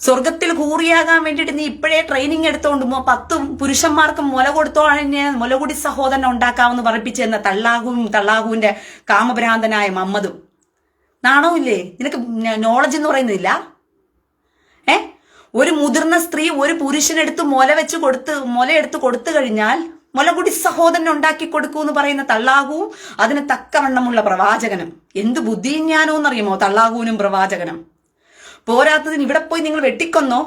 A: സ്വർഗത്തിൽ കൂറിയാകാൻ വേണ്ടിയിട്ട് നീ ഇപ്പോഴേ ട്രെയിനിങ് എടുത്തോണ്ട് 10 പുരുഷന്മാർക്ക് മുല കൊടുത്തോളെ മുലകുടി സഹോദരൻ ഉണ്ടാക്കാമെന്ന് പറയിപ്പിച്ചെന്ന തള്ളാഹുവിന്റെ കാമഭ്രാന്തനായ മമ്മദും. നാണവുമില്ലേ നിനക്ക്? നോളജ് എന്ന് പറയുന്നില്ല. ഒരു മുതിർന്ന സ്ത്രീ ഒരു പുരുഷനെടുത്ത് മുലയെടുത്ത് കൊടുത്തു കഴിഞ്ഞാൽ മുലകുടി സഹോദരൻ ഉണ്ടാക്കി കൊടുക്കൂ എന്ന് പറയുന്ന തള്ളാഹുവും അതിന് തക്കവണ്ണമുള്ള പ്രവാചകനും. എന്ത് ബുദ്ധിയും ജ്ഞാനവും തള്ളാഹുവിനും പ്രവാചകനും. പോരാത്തതിന് ഇവിടെ പോയി നിങ്ങൾ വെട്ടിക്കൊന്നോ,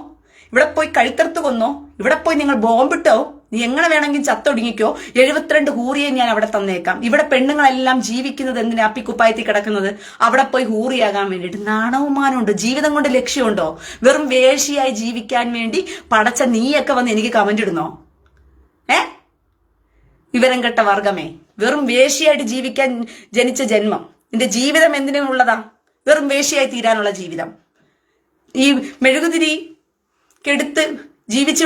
A: ഇവിടെ പോയി കഴുത്തറുത്ത് കൊന്നോ, ഇവിടെ പോയി നിങ്ങൾ ബോംബിട്ടോ, നീ എങ്ങനെ വേണമെങ്കിലും ചത്തൊടുങ്ങിക്കോ, 72 ഹൂറിയെ ഞാൻ അവിടെ തന്നേക്കാം. ഇവിടെ പെണ്ണുങ്ങളെല്ലാം ജീവിക്കുന്നത് എന്തിനാ? അപ്പിക്കുപ്പായത്തിൽ കിടക്കുന്നത് അവിടെ പോയി ഹൂറിയാകാൻ വേണ്ടിയിട്ട്. നാണവുമാനമുണ്ട്? ജീവിതം കൊണ്ട് ലക്ഷ്യമുണ്ടോ? വെറും വേശിയായി ജീവിക്കാൻ വേണ്ടി പടച്ച നീയൊക്കെ വന്ന് എനിക്ക് കമന്റ് ഇടുന്നോ? വിവരം കെട്ട വർഗമേ, വെറും വേശിയായിട്ട് ജീവിക്കാൻ ജനിച്ച ജന്മം. നിന്റെ ജീവിതം എന്തിനുള്ളതാ? വെറും വേശിയായി തീരാനുള്ള ജീവിതം. ഈ മെഴുകുതിരി കെടുത്ത് ജീവിച്ച്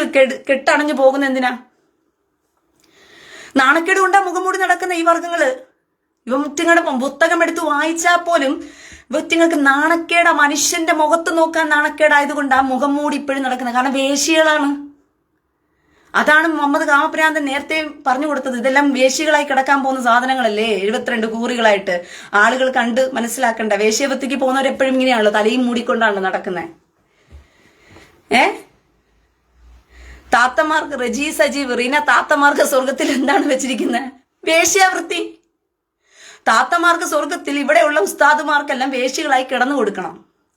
A: കെട്ടണഞ്ഞു പോകുന്ന എന്തിനാ? നാണക്കേട് കൊണ്ടാ മുഖം മൂടി നടക്കുന്ന ഈ വർഗങ്ങള്. ഇവറ്റിങ്ങളുടെ പുസ്തകം എടുത്ത് വായിച്ചാൽ പോലും ഇവറ്റിങ്ങൾക്ക് നാണക്കേടാ. മനുഷ്യന്റെ മുഖത്ത് നോക്കാൻ നാണക്കേടായതുകൊണ്ട് ആ മുഖം മൂടി ഇപ്പോഴും നടക്കുന്നത്. കാരണം വേശികളാണ്. അതാണ് മുഹമ്മദ് കാമപ്രാന്തൻ നേരത്തെ പറഞ്ഞു കൊടുത്തത്. ഇതെല്ലാം വേശികളായി കിടക്കാൻ പോകുന്ന സാധനങ്ങളല്ലേ, 72 കൂറികളായിട്ട്. ആളുകൾ കണ്ട് മനസ്സിലാക്കണ്ട. വേശ്യവൃത്തിക്ക് പോകുന്നവരെപ്പോഴും ഇങ്ങനെയാണല്ലോ, തലയും മൂടിക്കൊണ്ടാണ് നടക്കുന്നത്. താത്തമാർക്ക് റജി സജീവ് റീന, താത്തമാർക്ക് സ്വർഗത്തിൽ എന്താണ് വെച്ചിരിക്കുന്നത്? വേശ്യാവൃത്തി. താത്തമാർക്ക് സ്വർഗത്തിൽ ഇവിടെയുള്ള ഉസ്താദുമാർക്കെല്ലാം വേശ്യകളായി കിടന്നു കൊടുക്കണം.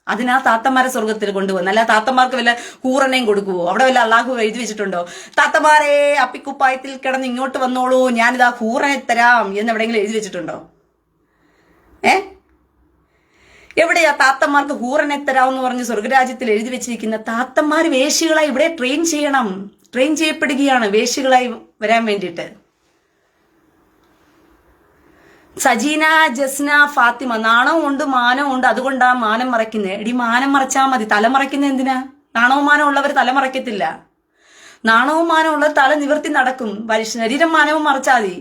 A: അതിനാ താത്തമാരെ സ്വർഗത്തിൽ കൊണ്ടുവന്നു. അല്ല താത്തമാർക്ക് വല്ല കൂറണയും കൊടുക്കുവോ? അവിടെ വല്ല അള്ളാഹു എഴുതി വെച്ചിട്ടുണ്ടോ? താത്തമാരെ അപ്പിക്കുപ്പായത്തിൽ കിടന്ന് ഇങ്ങോട്ട് വന്നോളൂ, ഞാനിതാ കൂറനെ തരാം എന്ന് എവിടെയെങ്കിലും എഴുതി വെച്ചിട്ടുണ്ടോ? എവിടെയാ താത്തമാർക്ക് ഹൂറനെ തരാമെന്ന് പറഞ്ഞ് സ്വർഗരാജ്യത്തിൽ എഴുതി വെച്ചിരിക്കുന്ന? താത്തമാര് വേശികളായി ഇവിടെ ട്രെയിൻ ചെയ്യണം. ട്രെയിൻ ചെയ്യപ്പെടുകയാണ് വേശികളായി വരാൻ വേണ്ടിയിട്ട്. സജീന, ജസ്ന, ഫാത്തിമ, നാണവും ഉണ്ട് മാനവും ഉണ്ട്, അതുകൊണ്ടാ മാനം മറയ്ക്കുന്നത്. എടി മാനം മറച്ചാൽ മതി, തല മറയ്ക്കുന്നത് എന്തിനാ? നാണവും മാനവും ഉള്ളവർ തല മറയ്ക്കത്തില്ല. നാണവും മാനവും ഉള്ളവർ തല നിവർത്തി നടക്കും. ശരീരം മാനവും മറച്ചാൽ മതി.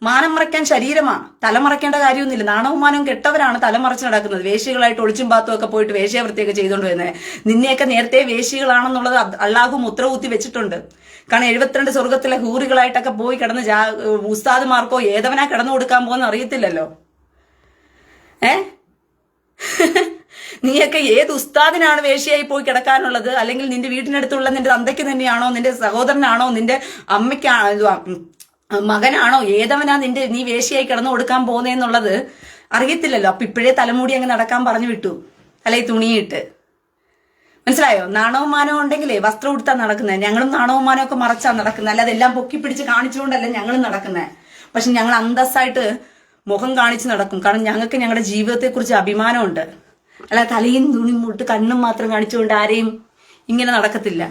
A: മാനം മറയ്ക്കാൻ ശരീരമാ, തല മറയ്ക്കേണ്ട കാര്യമൊന്നുമില്ല. നാണവും മാനവും കെട്ടവരാണ് തല മറച്ച് നടക്കുന്നത്. വേശികളായിട്ട് ഒളിച്ചും പാത്തും ഒക്കെ പോയിട്ട് വേശ്യാവൃത്തിയൊക്കെ ചെയ്തുകൊണ്ട് വരുന്നത്. നിന്നെയൊക്കെ നേരത്തെ വേശികളാണെന്നുള്ളത് അള്ളാഹു മുദ്രകുത്തി വെച്ചിട്ടുണ്ട്. കാരണം 72 സ്വർഗത്തിലെ ഹൂറികളായിട്ടൊക്കെ പോയി കിടന്ന് ഉസ്താദുമാർക്കോ ഏതവനാ കിടന്നു കൊടുക്കാൻ പോകുന്ന അറിയത്തില്ലല്ലോ. നീയൊക്കെ ഏത് ഉസ്താദിനാണ് വേശ്യയായി പോയി കിടക്കാനുള്ളത്? അല്ലെങ്കിൽ നിന്റെ വീട്ടിനടുത്തുള്ള നിന്റെ തന്തയ്ക്ക് തന്നെയാണോ, നിന്റെ സഹോദരനാണോ, നിന്റെ അമ്മയ്ക്കാണോ, മകനാണോ, ഏതവനാ നീ വേശ്യയായി കിടന്നു കൊടുക്കാൻ പോകുന്നതെന്നുള്ളത് അറിയത്തില്ലല്ലോ. അപ്പൊ ഇപ്പോഴേ തലമുടി അങ്ങ് നടക്കാൻ പറഞ്ഞു വിട്ടു, അല്ലെ തുണിയിട്ട്. മനസ്സിലായോ? നാണവും മാനവും ഉണ്ടെങ്കിലേ വസ്ത്രം ഉടുത്താ നടക്കുന്നത്. ഞങ്ങളും നാണവും മാനവും ഒക്കെ മറച്ചാ നടക്കുന്നത്. അല്ലാതെ എല്ലാം പൊക്കി പിടിച്ച് കാണിച്ചുകൊണ്ടല്ല ഞങ്ങളും നടക്കുന്നത്. പക്ഷെ ഞങ്ങൾ അന്തസ്സായിട്ട് മുഖം കാണിച്ച് നടക്കും. കാരണം ഞങ്ങൾക്ക് ഞങ്ങളുടെ ജീവിതത്തെ കുറിച്ച് അഭിമാനമുണ്ട്. അല്ല തലയും തുണിയും മുട്ട് കണ്ണും മാത്രം കാണിച്ചുകൊണ്ട് ആരെയും ഇങ്ങനെ നടക്കത്തില്ല.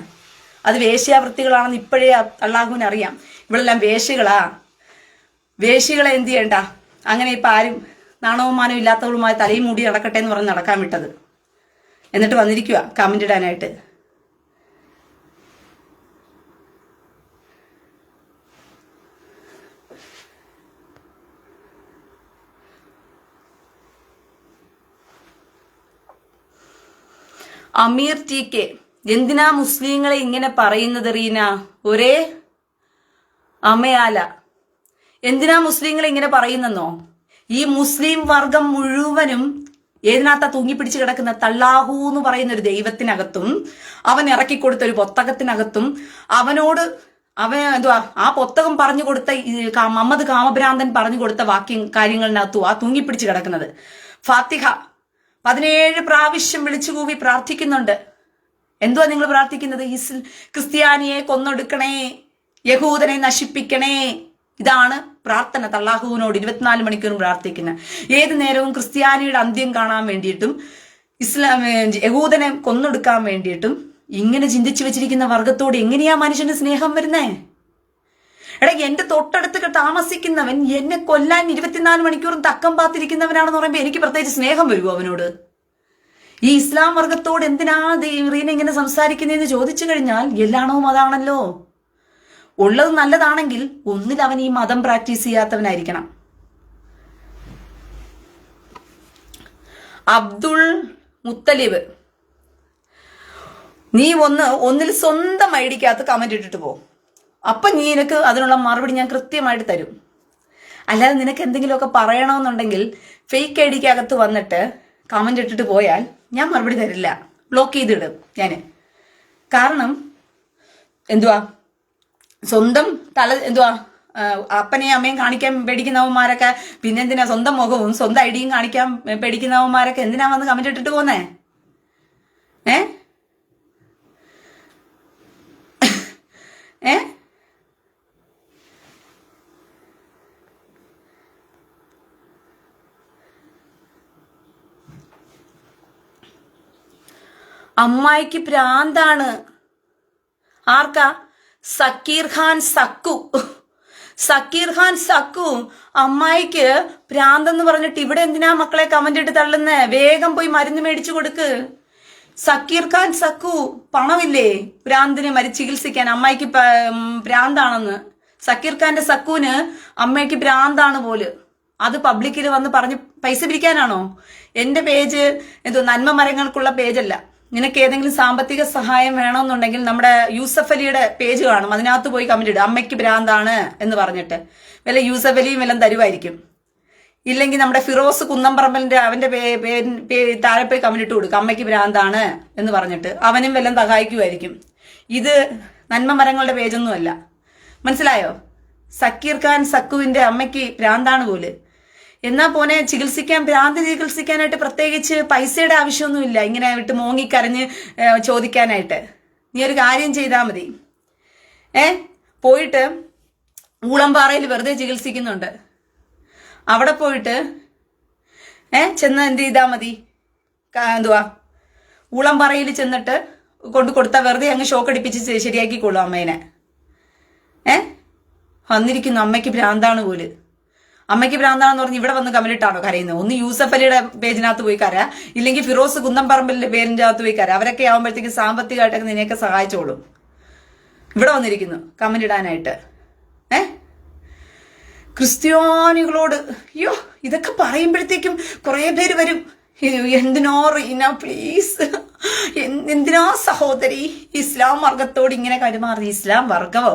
A: അത് വേശ്യാവൃത്തികളാണെന്ന് ഇപ്പോഴേ അള്ളാഹുവിന് അറിയാം. ഇവളെല്ലാം വേശ്യകളാ. വേശ്യകളെ എന്ത് ചെയ്യണ്ട? അങ്ങനെ ഇപ്പൊ ആരും നാണവും മാനവും ഇല്ലാത്തവളുമായി തലയും മൂടി നടക്കട്ടെ എന്ന് പറഞ്ഞ് നടക്കാൻ വിട്ടത്. എന്നിട്ട് വന്നിരിക്കുക കമന്റ് ഇടാനായിട്ട്. അമീർ ടി കെ, എന്തിനാ മുസ്ലിങ്ങളെ ഇങ്ങനെ പറയുന്നത് റീന? ഒരേ അമയാല. എന്തിനാ മുസ്ലിങ്ങളെ ഇങ്ങനെ പറയുന്നെന്നോ? ഈ മുസ്ലിം വർഗം മുഴുവനും ഏതിനകത്താ തൂങ്ങിപ്പിടിച്ച് കിടക്കുന്ന? തള്ളാഹു എന്ന് പറയുന്ന ഒരു ദൈവത്തിനകത്തും അവൻ ഇറക്കിക്കൊടുത്ത ഒരു പുസ്തകത്തിനകത്തും അവൻ എന്തുവാ ആ പുസ്തകം പറഞ്ഞു കൊടുത്ത മുഹമ്മദ് കാമഭ്രാന്തൻ പറഞ്ഞു കൊടുത്ത കാര്യങ്ങളിനകത്തും ആ തൂങ്ങിപ്പിടിച്ച് കിടക്കുന്നത്. ഫാത്തിഹ 17 പ്രാവശ്യം വിളിച്ചുകൂവി പ്രാർത്ഥിക്കുന്നുണ്ട്. എന്തുവാ നിങ്ങൾ പ്രാർത്ഥിക്കുന്നത്? ക്രിസ്ത്യാനിയെ കൊന്നൊടുക്കണേ, യഹൂദനെ നശിപ്പിക്കണേ. ഇതാണ് പ്രാർത്ഥന. തള്ളാഹുവിനോട് 24 മണിക്കൂറും പ്രാർത്ഥിക്കുന്ന. ഏത് നേരവും ക്രിസ്ത്യാനിയുടെ അന്ത്യം കാണാൻ വേണ്ടിയിട്ടും യഹൂദനെ കൊന്നൊടുക്കാൻ വേണ്ടിയിട്ടും ഇങ്ങനെ ചിന്തിച്ചു വെച്ചിരിക്കുന്ന വർഗത്തോട് എങ്ങനെയാ മനുഷ്യന് സ്നേഹം വരുന്നേ? എടാ, എന്റെ തൊട്ടടുത്ത് താമസിക്കുന്നവൻ എന്നെ കൊല്ലാൻ 24 മണിക്കൂറും തക്കം പാത്തിരിക്കുന്നവനാണെന്ന് പറയുമ്പോ എനിക്ക് പ്രത്യേകിച്ച് സ്നേഹം വരുമോ അവനോട്? ഈ ഇസ്ലാം വർഗത്തോട് എന്തിനാ റീന ഇങ്ങനെ സംസാരിക്കുന്നതെന്ന് ചോദിച്ചു കഴിഞ്ഞാൽ എല്ലാണവും അതാണല്ലോ. ഉള്ളത് നല്ലതാണെങ്കിൽ ഒന്നിൽ അവൻ ഈ മതം പ്രാക്ടീസ് ചെയ്യാത്തവനായിരിക്കണം. അബ്ദുൾ മുത്തലിബ്, നീ ഒന്നിൽ സ്വന്തം ഐഡിക്കകത്ത് കമന്റ് ഇട്ടിട്ട് പോ. അപ്പൊ നിനക്ക് അതിനുള്ള മറുപടി ഞാൻ കൃത്യമായിട്ട് തരും. അല്ലാതെ നിനക്ക് എന്തെങ്കിലുമൊക്കെ പറയണമെന്നുണ്ടെങ്കിൽ ഫേക്ക് ഐഡിക്കകത്ത് വന്നിട്ട് കമന്റ് ഇട്ടിട്ട് പോയാൽ ഞാൻ മറുപടി തരില്ല, ബ്ലോക്ക് ചെയ്തിടും ഞാന്. കാരണം എന്തുവാ, സ്വന്തം അപ്പനെയും അമ്മയും കാണിക്കാൻ പേടിക്കുന്നവന്മാരൊക്കെ പിന്നെന്തിനാ സ്വന്തം മുഖവും സ്വന്തം ഐഡിയും കാണിക്കാൻ പേടിക്കുന്നവന്മാരൊക്കെ എന്തിനാ വന്ന് കമന്റ് ഇട്ടിട്ട് പോന്നേ? അമ്മായിക്ക് പ്രാന്താണ്. ആർക്കാ? സക്കീർ ഖാൻ സക്കു. അമ്മായിക്ക് പ്രാന്തെന്ന് പറഞ്ഞിട്ട് ഇവിടെ എന്തിനാ മക്കളെ കമന്റ് ഇട്ട് തള്ളുന്നേ? വേഗം പോയി മരുന്ന് മേടിച്ചു കൊടുക്ക്. സക്കീർ ഖാൻ സക്കു പണമില്ലേ ഭ്രാന്തിനെ ചികിത്സിക്കാൻ? അമ്മയ്ക്ക് ഭ്രാന്താണെന്ന്. സക്കീർ ഖാന്റെ സക്കുവിന് അമ്മയ്ക്ക് ഭ്രാന്താണ് പോല്. അത് പബ്ലിക്കിൽ വന്ന് പറഞ്ഞ് പൈസ പിരിക്കാനാണോ? എന്റെ പേജ് നന്മ മരങ്ങൾക്കുള്ള പേജല്ല. നിനക്ക് ഏതെങ്കിലും സാമ്പത്തിക സഹായം വേണമെന്നുണ്ടെങ്കിൽ നമ്മുടെ യൂസഫ് അലിയുടെ പേജ് കാണും, അതിനകത്ത് പോയി കമന്റ് ഇടും, അമ്മയ്ക്ക് ഭ്രാന്താണ് എന്ന് പറഞ്ഞിട്ട്. വല്ല യൂസഫ് അലിയും വല്ലതും തരുമായിരിക്കും. ഇല്ലെങ്കിൽ നമ്മുടെ ഫിറോസ് കുന്നംപറമ്പലിന്റെ അവന്റെ താഴെ പോയി കമന്റ് ഇട്ട് കൊടുക്കും, അമ്മയ്ക്ക് ഭ്രാന്താണ് എന്ന് പറഞ്ഞിട്ട്. അവനും വല്ലതും സഹായിക്കുമായിരിക്കും. ഇത് നന്മ മരങ്ങളുടെ പേജൊന്നുമല്ല. മനസ്സിലായോ? സക്കീർ ഖാൻ സക്കുവിന്റെ അമ്മയ്ക്ക് ഭ്രാന്താണ് പോലെ. എന്നാ പോനെ ഭ്രാന്ത് ചികിത്സിക്കാനായിട്ട് പ്രത്യേകിച്ച് പൈസയുടെ ആവശ്യമൊന്നുമില്ല. ഇങ്ങനെ വിട്ട് മോങ്ങിക്കരഞ്ഞ് ചോദിക്കാനായിട്ട്. നീ ഒരു കാര്യം ചെയ്താൽ മതി. പോയിട്ട് ഊളംപാറയിൽ വെറുതെ ചികിത്സിക്കുന്നുണ്ട്, അവിടെ പോയിട്ട് ചെന്ന് എന്ത് ചെയ്താൽ മതി? ഊളംപാറയിൽ ചെന്നിട്ട് കൊടുത്താൽ വെറുതെ അങ്ങ് ഷോക്ക് അടിപ്പിച്ച് ശരിയാക്കിക്കോളൂ അമ്മേനെ. വന്നിരിക്കുന്നു അമ്മയ്ക്ക് ഭ്രാന്താണ് പോല്. അമ്മയ്ക്ക് ഭ്രാന്താണെന്ന് പറഞ്ഞ് ഇവിടെ വന്ന് കമലിട്ടാണോ കരയുന്നത്? ഒന്ന് യൂസഫ് അലിയുടെ പേജിനകത്ത് പോയി കര, ഇല്ലെങ്കിൽ ഫിറോസ് കുന്നംപറമ്പലിന്റെ പേരിന്റെ അകത്ത് പോയി കര. അവരൊക്കെ ആവുമ്പോഴത്തേക്ക് സാമ്പത്തികമായിട്ടൊക്കെ നിന്നെയൊക്കെ സഹായിച്ചോളും. ഇവിടെ വന്നിരിക്കുന്നു കമലിടാനായിട്ട്. ക്രിസ്ത്യാനികളോട് അയ്യോ ഇതൊക്കെ പറയുമ്പോഴത്തേക്കും കുറെ പേര് വരും. എന്തിനോ റീന പ്ലീസ്, എന്തിനാ സഹോദരി ഇസ്ലാം വർഗത്തോട് ഇങ്ങനെ കരുമാറി? ഇസ്ലാം വർഗമോ?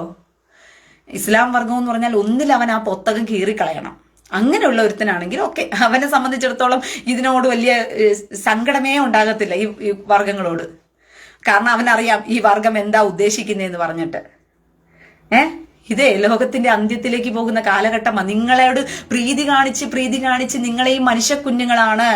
A: ഇസ്ലാം വർഗം എന്ന് പറഞ്ഞാൽ ഒന്നിൽ അവൻ ആ പുസ്തകം കീറിക്കളയണം. അങ്ങനെയുള്ള ഒരുത്തനാണെങ്കിൽ ഓക്കെ, അവനെ സംബന്ധിച്ചിടത്തോളം ഇതിനോട് വലിയ സങ്കടമേ ഉണ്ടാകത്തില്ല ഈ വർഗങ്ങളോട്. കാരണം അവനറിയാം ഈ വർഗം എന്താ ഉദ്ദേശിക്കുന്നതെന്ന് പറഞ്ഞിട്ട്. ഇതേ ലോകത്തിന്റെ അന്ത്യത്തിലേക്ക് പോകുന്ന കാലഘട്ടമാണ്. നിങ്ങളോട് പ്രീതി കാണിച്ച് നിങ്ങളെ ഈ മനുഷ്യ കുഞ്ഞുങ്ങളാണ്,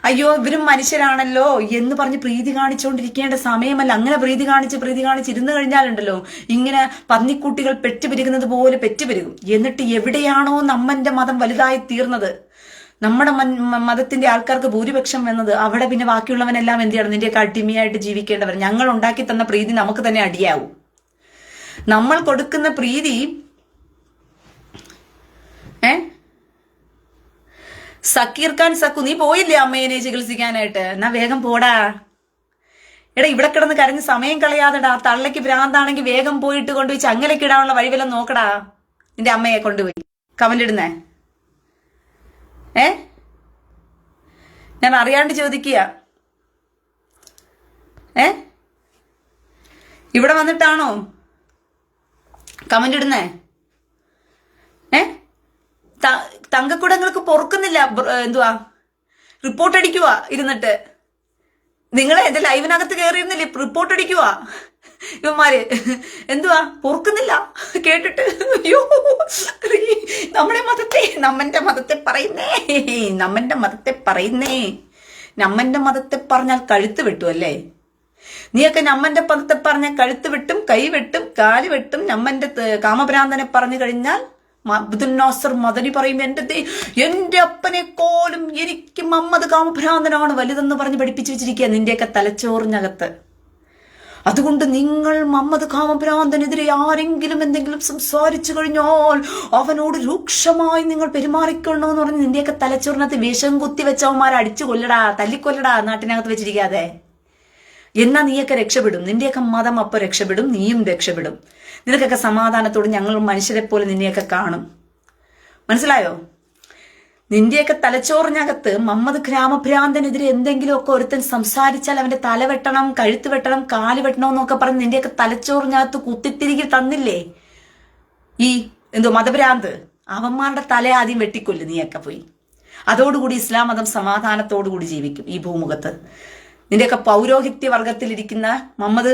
A: അയ്യോ ഇവരും മനുഷ്യരാണല്ലോ എന്ന് പറഞ്ഞ് പ്രീതി കാണിച്ചുകൊണ്ടിരിക്കേണ്ട സമയമല്ല. അങ്ങനെ പ്രീതി കാണിച്ച് ഇരുന്ന് കഴിഞ്ഞാലുണ്ടല്ലോ ഇങ്ങനെ പന്നിക്കുട്ടികൾ പെറ്റുപെരുകുന്നത് പോലെ പെറ്റുപെരുകും. എന്നിട്ട് എവിടെയാണോ നമ്മന്റെ മതം വലുതായി തീർന്നത്, നമ്മുടെ മതത്തിന്റെ ആൾക്കാർക്ക് ഭൂരിപക്ഷം വന്നത്, അവിടെ പിന്നെ ബാക്കിയുള്ളവനെല്ലാം എന്ത് ചെയ്യണം? നിന്റെയൊക്കെ അടിമയായിട്ട് ജീവിക്കേണ്ടവർ. ഞങ്ങൾ ഉണ്ടാക്കി തന്ന പ്രീതി നമുക്ക് തന്നെ അടിയാവും. നമ്മൾ കൊടുക്കുന്ന പ്രീതി സക്കീർ ഖാൻ സക്കു, നീ പോയില്ലേ അമ്മേനെ ചികിത്സിക്കാനായിട്ട്? എന്നാ വേഗം പോടാ. എടാ ഇവിടെ കിടന്ന് കരഞ്ഞ് സമയം കളയാതെടാ. തള്ളയ്ക്ക് ഭ്രാന്താണെങ്കിൽ വേഗം പോയിട്ട് കൊണ്ടുപോയി ചങ്ങലയ്ക്ക് ഇടാനുള്ള വഴിവെല്ലാം നോക്കടാ. നിന്റെ അമ്മയെ കൊണ്ടുപോയി കമന്റ് ഇടുന്നേ. ഞാൻ അറിയാണ്ട് ചോദിക്കുക. ഇവിടെ വന്നിട്ടാണോ കമന്റ് ഇടുന്നേ? തങ്കക്കുടങ്ങൾക്ക് പൊറുക്കുന്നില്ല. റിപ്പോർട്ട് അടിക്കുക ഇരുന്നിട്ട്. നിങ്ങളെ എന്റെ ലൈവിനകത്ത് കയറിയിരുന്നില്ലേ? റിപ്പോർട്ട് അടിക്കുക ഇവന്മാര്. പൊറുക്കുന്നില്ല കേട്ടിട്ട്. അയ്യോ നമ്മന്റെ മതത്തെ പറഞ്ഞാൽ കഴുത്ത് വെട്ടും അല്ലേ? നീയൊക്കെ നമ്മന്റെ പദത്തെ പറഞ്ഞാൽ കഴുത്ത് വെട്ടും, കൈ വെട്ടും, കാല് വെട്ടും. നമ്മന്റെ കാമഭ്രാന്തനെ പറഞ്ഞു കഴിഞ്ഞാൽ അബ്ദുൽ നാസർ മദനി പറയും, എന്റെ അപ്പനെക്കോലും എനിക്ക് മുഹമ്മദ് കാമഭ്രാന്തനാണ് വലുതെന്ന് പറഞ്ഞ് പഠിപ്പിച്ചു വെച്ചിരിക്കുക നിന്റെയൊക്കെ തലച്ചോറിനകത്ത്. അതുകൊണ്ട് നിങ്ങൾ മുഹമ്മദ് കാമഭ്രാന്തനെതിരെ ആരെങ്കിലും എന്തെങ്കിലും സംസാരിച്ചു കഴിഞ്ഞാൽ അവനോട് രൂക്ഷമായി നിങ്ങൾ പെരുമാറിക്കൊള്ളണമെന്ന് പറഞ്ഞ് നിന്റെയൊക്കെ തലച്ചോറിനകത്ത് വിഷം കുത്തി വെച്ചവന്മാരെ അടിച്ചു കൊല്ലടാ, തല്ലിക്കൊല്ലടാ നാട്ടിനകത്ത് വെച്ചിരിക്കാതെ. എന്നാ നീയൊക്കെ രക്ഷപ്പെടും. നിന്റെയൊക്കെ മതം അപ്പൊ രക്ഷപ്പെടും, നീയും രക്ഷപ്പെടും. നിനക്കൊക്കെ സമാധാനത്തോട് ഞങ്ങൾ മനുഷ്യരെ പോലെ നിന്നെയൊക്കെ കാണും. മനസ്സിലായോ? നിന്റെയൊക്കെ തലച്ചോറിനകത്ത് മുഹമ്മദ് ഗ്രാമഭ്രാന്തനെതിരെ എന്തെങ്കിലുമൊക്കെ ഒരുത്തൻ സംസാരിച്ചാൽ അവന്റെ തല വെട്ടണം, കഴുത്ത് വെട്ടണം, കാല് വെട്ടണം എന്നൊക്കെ പറഞ്ഞ് നിന്റെയൊക്കെ തലച്ചോറിനകത്ത് കുത്തിത്തിരികെ തന്നില്ലേ ഈ മതഭ്രാന്ത്. അവന്മാരുടെ തല ആദ്യം വെട്ടിക്കൊല്ലു നീയൊക്കെ പോയി. അതോടുകൂടി ഇസ്ലാം മതം സമാധാനത്തോടുകൂടി ജീവിക്കും ഈ ഭൂമുഖത്ത്. നിന്റെയൊക്കെ പൗരോഹിത്യ വർഗത്തിലിരിക്കുന്ന മുഹമ്മദ്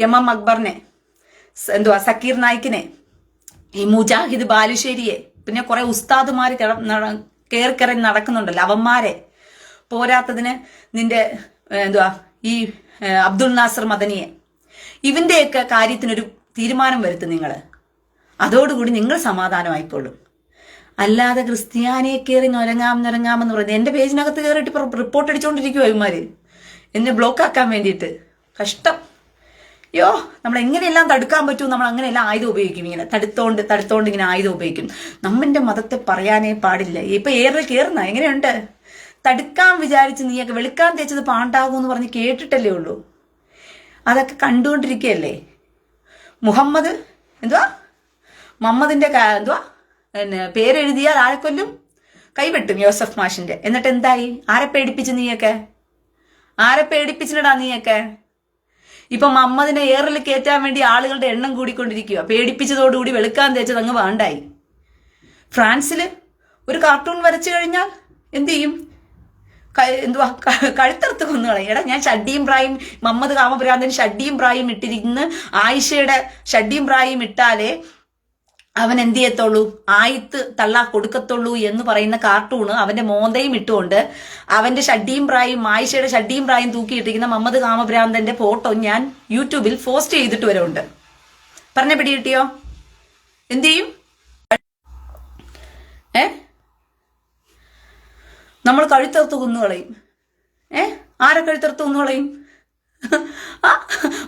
A: എം അക്ബറിനെ, സക്കീർ നായിക്കിനെ, ഈ മുജാഹിദ് ബാലുശ്ശേരിയെ, പിന്നെ കുറെ ഉസ്താദുമാര് കയറിക്കറങ്ങി നടക്കുന്നുണ്ടല്ലോ അവന്മാരെ, പോരാത്തതിന് നിന്റെ ഈ അബ്ദുൽ നാസർ മദനിയെ, ഇവന്റെയൊക്കെ കാര്യത്തിനൊരു തീരുമാനം വരുത്തും നിങ്ങൾ. അതോടുകൂടി നിങ്ങൾ സമാധാനമായിക്കോളും. അല്ലാതെ ക്രിസ്ത്യാനിയെ കയറി നിരങ്ങാമെന്ന് പറയുന്നത് എന്റെ പേജിനകത്ത് കയറിയിട്ട് റിപ്പോർട്ട് അടിച്ചുകൊണ്ടിരിക്കുവോ ഇവന്മാര് എന്നെ ബ്ലോക്ക് ആക്കാൻ വേണ്ടിയിട്ട്. കഷ്ടം. യോ നമ്മൾ എങ്ങനെയെല്ലാം തടുക്കാൻ പറ്റും? നമ്മൾ അങ്ങനെയെല്ലാം ആയുധം ഉപയോഗിക്കും. ഇങ്ങനെ തടുത്തോണ്ട് ഇങ്ങനെ ആയുധം ഉപയോഗിക്കും. നമ്മന്റെ മതത്തെ പറയാനേ പാടില്ല. ഇപ്പൊ ഏറെ കയറുന്ന എങ്ങനെയുണ്ട്? തടുക്കാൻ വിചാരിച്ച് നീയൊക്കെ വെളുക്കാൻ തേച്ചത് പാണ്ടാകും എന്ന് പറഞ്ഞ് കേട്ടിട്ടല്ലേ ഉള്ളൂ. അതൊക്കെ കണ്ടുകൊണ്ടിരിക്കുകയല്ലേ. മുഹമ്മദ് മമ്മദിന്റെ പേരെഴുതിയാൽ ആരെ കൊല്ലും? കൈവെട്ടും യോസഫ് മാഷിന്റെ. എന്നിട്ട് എന്തായി? ആരെ പേടിപ്പിച്ചു നീയൊക്കെ? ആരെ പേടിപ്പിച്ചിട്ടാ നീയൊക്കെ? ഇപ്പൊ മമ്മദിനെ ഏറിൽ കയറ്റാൻ വേണ്ടി ആളുകളുടെ എണ്ണം കൂടിക്കൊണ്ടിരിക്കുക. പേടിപ്പിച്ചതോടുകൂടി വെളുക്കാൻ തേച്ചത് അങ്ങ് വേണ്ടായി. ഫ്രാൻസിൽ ഒരു കാർട്ടൂൺ വരച്ചു കഴിഞ്ഞാൽ എന്ത് ചെയ്യും? കഴുത്തറുത്ത് കൊന്നുകളയും. എടാ, ഞാൻ ഷഡ്ഡിയും പ്രായും മുഹമ്മദ് കാമഭ്രാന്തൻ ഷഡ്ഡിയും പ്രായും ഇട്ടിരിക്കുന്ന ആയിഷയുടെ ഷഡ്ഡിയും പ്രായും ഇട്ടാലേ അവൻ എന്ത് ചെയ്യത്തുള്ളൂ? ആയിത്ത് തള്ളാ കൊടുക്കത്തുള്ളൂ എന്ന് പറയുന്ന കാർട്ടൂണ് അവന്റെ മോന്തയും ഇട്ടുകൊണ്ട് അവന്റെ ഷഡ്ഡിയും പ്രായും ആയിഷയുടെ ഷഡ്ഡിയും പ്രായും തൂക്കിയിട്ടിരിക്കുന്ന മുഹമ്മദ് കാമഭ്രാന്തന്റെ ഫോട്ടോ ഞാൻ യൂട്യൂബിൽ പോസ്റ്റ് ചെയ്തിട്ട് വരവുണ്ട്. പറഞ്ഞ പിടി കിട്ടിയോ? എന്ത് ചെയ്യും? നമ്മൾ കഴുത്തറുത്ത് കുന്നുകളയും. ആരെ കഴുത്തറുത്ത് കുന്നുകളയും?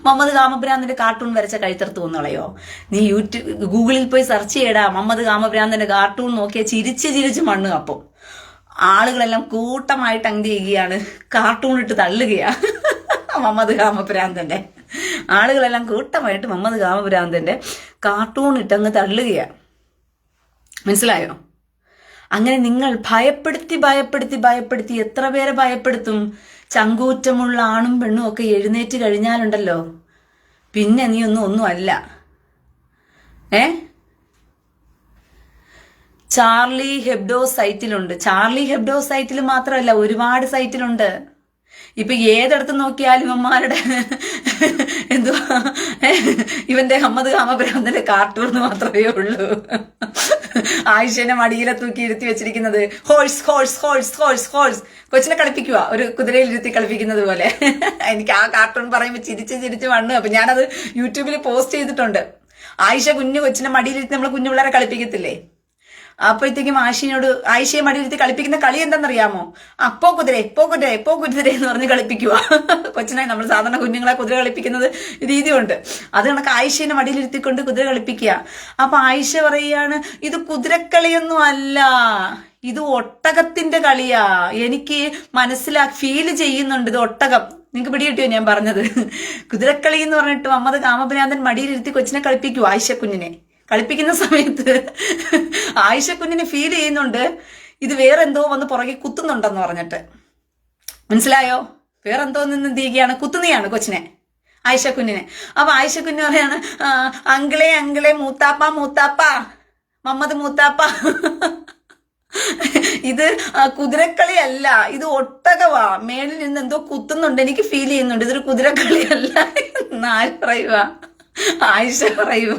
A: മുഹമ്മദ് കാമഭ്രാന്തന്റെ കാർട്ടൂൺ വരച്ച കഴുത്തറുത്ത് കുന്നുകളയോ? നീ ഗൂഗിളിൽ പോയി സെർച്ച് ചെയ്യടാ. മുഹമ്മദ് കാമഭ്രാന്തന്റെ കാർട്ടൂൺ നോക്കിയാൽ ചിരിച്ച് മണ്ണ് കപ്പും. ആളുകളെല്ലാം കൂട്ടമായിട്ട് എന്ത് ചെയ്യുകയാണ്? കാർട്ടൂൺ ഇട്ട് തള്ളുകയാ മുഹമ്മദ് കാമഭ്രാന്തന്റെ. ആളുകളെല്ലാം കൂട്ടമായിട്ട് മുഹമ്മദ് കാമഭ്രാന്തന്റെ കാർട്ടൂൺ ഇട്ടങ്ങ് തള്ളുകയാ. മനസ്സിലായോ? അങ്ങനെ നിങ്ങൾ ഭയപ്പെടുത്തി എത്ര പേരെ ഭയപ്പെടുത്തും? ചങ്കൂറ്റമുള്ള ആണും പെണ്ണും ഒക്കെ എഴുന്നേറ്റ് കഴിഞ്ഞാലുണ്ടല്ലോ, പിന്നെ നീ ഒന്നും അല്ല. ചാർലി ഹെബ്ഡോ സൈറ്റിലുണ്ട്. ചാർലി ഹെബ്ഡോ സൈറ്റിൽ മാത്രമല്ല, ഒരുപാട് സൈറ്റിലുണ്ട്. ഇപ്പൊ ഏതെടുത്ത് നോക്കിയാലും ഇവന്മാരുടെ ഇവന്റെ മുഹമ്മദ് കാമഭ്രാന്തന്റെ കാർട്ടൂൺ മാത്രമേ ഉള്ളൂ. ആയിഷനെ മടിയിലെ തൂക്കി ഇരുത്തി വെച്ചിരിക്കുന്നത് horse horse horse horse horse. കൊച്ചിനെ കളിപ്പിക്കുക, ഒരു കുതിരയിൽ ഇരുത്തി കളിപ്പിക്കുന്നത് പോലെ. എനിക്ക് ആ കാർട്ടൂൺ പറയുമ്പോൾ ചിരിച്ച് വണ്ണു. അപ്പൊ ഞാനത് യൂട്യൂബിൽ പോസ്റ്റ് ചെയ്തിട്ടുണ്ട്. ആയിഷ കൊച്ചിനെ മടിയിലിരുത്തി നമ്മൾ കുഞ്ഞു പിള്ളേരെ കളിപ്പിക്കത്തില്ലേ? അപ്പോഴത്തേക്കും ആയിഷയെ മടിയിലിരുത്തി കളിപ്പിക്കുന്ന കളി എന്താണെന്നറിയാമോ? പോ കുതിര എന്ന് പറഞ്ഞ് കളിപ്പിക്കുക കൊച്ചിനെ. നമ്മൾ സാധാരണ കുഞ്ഞുങ്ങളെ കുതിര കളിപ്പിക്കുന്നത് രീതിയുണ്ട്. അത് കണക്ക് ആയിഷയെ മടിയിലിരുത്തിക്കൊണ്ട് കുതിര കളിപ്പിക്കുക. അപ്പൊ ആയിഷ പറയുകയാണ്, ഇത് കുതിരക്കളിയൊന്നും അല്ല, ഇത് ഒട്ടകത്തിന്റെ കളിയാ. എനിക്ക് ഫീൽ ചെയ്യുന്നുണ്ട്, ഇത് ഒട്ടകം. നിങ്ങൾക്ക് പിടികിട്ടിയോ ഞാൻ പറഞ്ഞത്? കുതിരക്കളി എന്ന് പറഞ്ഞിട്ട് മുഹമ്മദ് കാമഭ്രാന്തൻ മടിയിലിരുത്തി കൊച്ചിനെ കളിപ്പിക്കൂ. ആയിഷക്കുഞ്ഞിനെ കളിപ്പിക്കുന്ന സമയത്ത് ആയിഷക്കുഞ്ഞിനെ ഫീൽ ചെയ്യുന്നുണ്ട് ഇത് വേറെന്തോ വന്ന് പുറകെ കുത്തുന്നുണ്ടെന്ന് പറഞ്ഞിട്ട്. മനസ്സിലായോ? വേറെന്തോ നിന്ന് തീരുകയാണ്, കുത്തുന്നയാണ് കൊച്ചിനെ, ആയിഷക്കുഞ്ഞിനെ. അപ്പൊ ആയിഷക്കുഞ്ഞ് പറയാണ്, അങ്കിളെ മൂത്താപ്പ മുഹമ്മദ് മൂത്താപ്പ ഇത് കുതിരക്കളിയല്ല, ഇത് ഒട്ടകവാ. മേളിൽ നിന്ന് എന്തോ കുത്തുന്നുണ്ട്, എനിക്ക് ഫീൽ ചെയ്യുന്നുണ്ട്, ഇതൊരു കുതിരക്കളിയല്ല എന്ന് ആര് പറയുക? ആയിഷ പറയുക.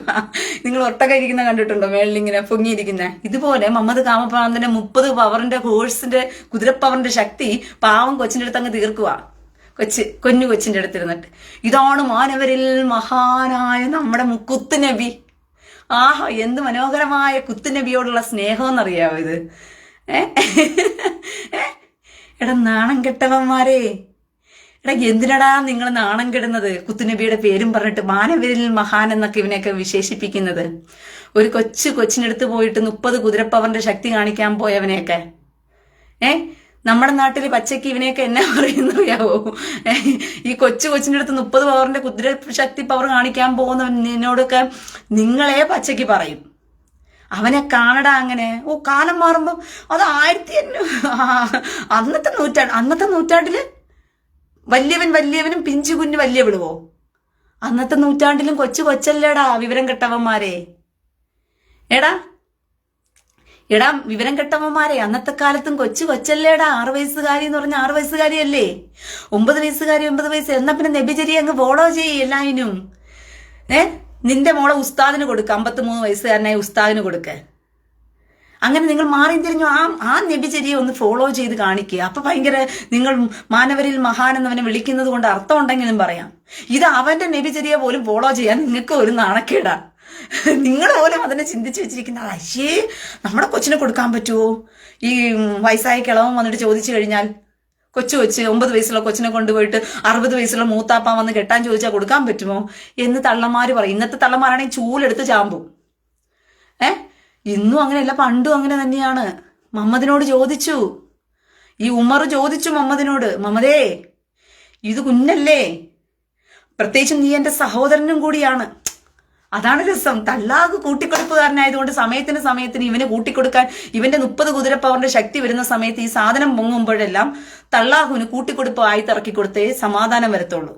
A: നിങ്ങൾ ഒട്ടക ഇരിക്കുന്ന കണ്ടിട്ടുണ്ടോ? മേളിലിങ്ങനെ പൊങ്ങിയിരിക്കുന്ന. ഇതുപോലെ മുഹമ്മദ് കാമഭ്രാന്തന്റെ 30 പവറിന്റെ ഹോഴ്സിന്റെ കുതിരപ്പവറിന്റെ ശക്തി പാവം കൊച്ചിന്റെ അടുത്ത് അങ്ങ് തീർക്കുക. കൊച്ചിന്റെ അടുത്തിരുന്നിട്ട്, ഇതാണ് മാനവരിൽ മഹാനായ നമ്മുടെ കുത്തുനബി. ആഹാ, എന്ത് മനോഹരമായ കുത്തുനബിയോടുള്ള സ്നേഹം എന്നറിയാവോ ഇത്? എടാ നാണം കെട്ടവന്മാരെ, എന്തിനടാ നിങ്ങൾ നാണം കെടുന്നത്? കുത്തുനബിയുടെ പേരും പറഞ്ഞിട്ട് മാനവരിൽ മഹാൻ എന്നൊക്കെ ഇവനെയൊക്കെ വിശേഷിപ്പിക്കുന്നത്. ഒരു കൊച്ചിനടുത്ത് പോയിട്ട് 30 കുതിരപ്പവറിന്റെ ശക്തി കാണിക്കാൻ പോയവനെയൊക്കെ. നമ്മുടെ നാട്ടിൽ പച്ചയ്ക്ക് ഇവനെയൊക്കെ എന്നാ പറയുന്നറിയാവോ? ഈ കൊച്ചിൻ്റെ അടുത്ത് 30 പവറിന്റെ കുതിര ശക്തി പവർ കാണിക്കാൻ പോകുന്നവനോടൊക്കെ നിങ്ങളെ പച്ചയ്ക്ക് പറയും. അവനെ കാണടാ അങ്ങനെ. കാലം മാറുമ്പോ അത് അന്നത്തെ നൂറ്റാണ്ടില് വലിയവനും പിഞ്ചു കുഞ്ഞ് വലിയ വിടുവോ? അന്നത്തെ നൂറ്റാണ്ടിലും കൊച്ചല്ലേടാ വിവരം കെട്ടവന്മാരെ. എടാ വിവരം കെട്ടവന്മാരെ, അന്നത്തെ കാലത്തും കൊച്ചല്ലേടാ. 6 വയസ്സുകാരി എന്ന് പറഞ്ഞ 6 വയസ്സുകാരിയല്ലേ? 9 വയസ്സുകാരി 9 വയസ്സ്. എന്നാ പിന്നെ നബിചര്യ അങ്ങ് ഫോളോ ചെയ്യ് എല്ലായിനും. നിന്റെ മോളെ ഉസ്താദിന് കൊടുക്ക, 53 വയസ്സുകാരനായ ഉസ്താദിന് കൊടുക്ക. അങ്ങനെ നിങ്ങൾ മാറി തിരിഞ്ഞു ആ നബിചര്യയെ ഒന്ന് ഫോളോ ചെയ്ത് കാണിക്കുക. അപ്പൊ ഭയങ്കര നിങ്ങൾ മാനവരിൽ മഹാൻ എന്നവനെ വിളിക്കുന്നത് കൊണ്ട് അർത്ഥം ഉണ്ടെങ്കിലും പറയാം. ഇത് അവന്റെ നബിചര്യ പോലും ഫോളോ ചെയ്യാൻ നിങ്ങൾക്ക് ഒരു നാണക്കേടാ. നിങ്ങൾ പോലും അതിനെ ചിന്തിച്ചു വെച്ചിരിക്കുന്ന, അയ്യേ നമ്മുടെ കൊച്ചിനെ കൊടുക്കാൻ പറ്റുമോ? ഈ വയസ്സായ കിളവൻ വന്നിട്ട് ചോദിച്ചു കഴിഞ്ഞാൽ, കൊച്ചു 9 വയസ്സുള്ള കൊച്ചിനെ കൊണ്ടുപോയിട്ട് 60 വയസ്സുള്ള മൂത്താപ്പ വന്ന് കെട്ടാൻ ചോദിച്ചാൽ കൊടുക്കാൻ പറ്റുമോ എന്ന് തള്ളമാര് പറയും. ഇന്നത്തെ തള്ളമാരാണെങ്കിൽ ചൂലെടുത്ത് ചാമ്പും. ഇന്നും അങ്ങനെയല്ല, പണ്ടും അങ്ങനെ തന്നെയാണ്. മുഹമ്മദിനോട് ചോദിച്ചു, ഈ ഉമർ ചോദിച്ചു മുഹമ്മദിനോട്, മുഹമ്മദേ ഇത് കുഞ്ഞല്ലേ, പ്രത്യേകിച്ചും നീ എന്റെ സഹോദരനും കൂടിയാണ്. അതാണ് രസം. തല്ലാഖ് കൂട്ടിക്കൊടുപ്പുകാരനായതുകൊണ്ട് സമയത്തിന് ഇവന് കൂട്ടിക്കൊടുക്കാൻ, ഇവന്റെ 30 കുതിരപ്പവറിന്റെ ശക്തി വരുന്ന സമയത്ത് ഈ സാധനം പൊങ്ങുമ്പോഴെല്ലാം തള്ളാഹുവിന് കൂട്ടിക്കൊടുപ്പ് ആയിത്തിറക്കി കൊടുത്തേ സമാധാനം വരത്തുള്ളൂ.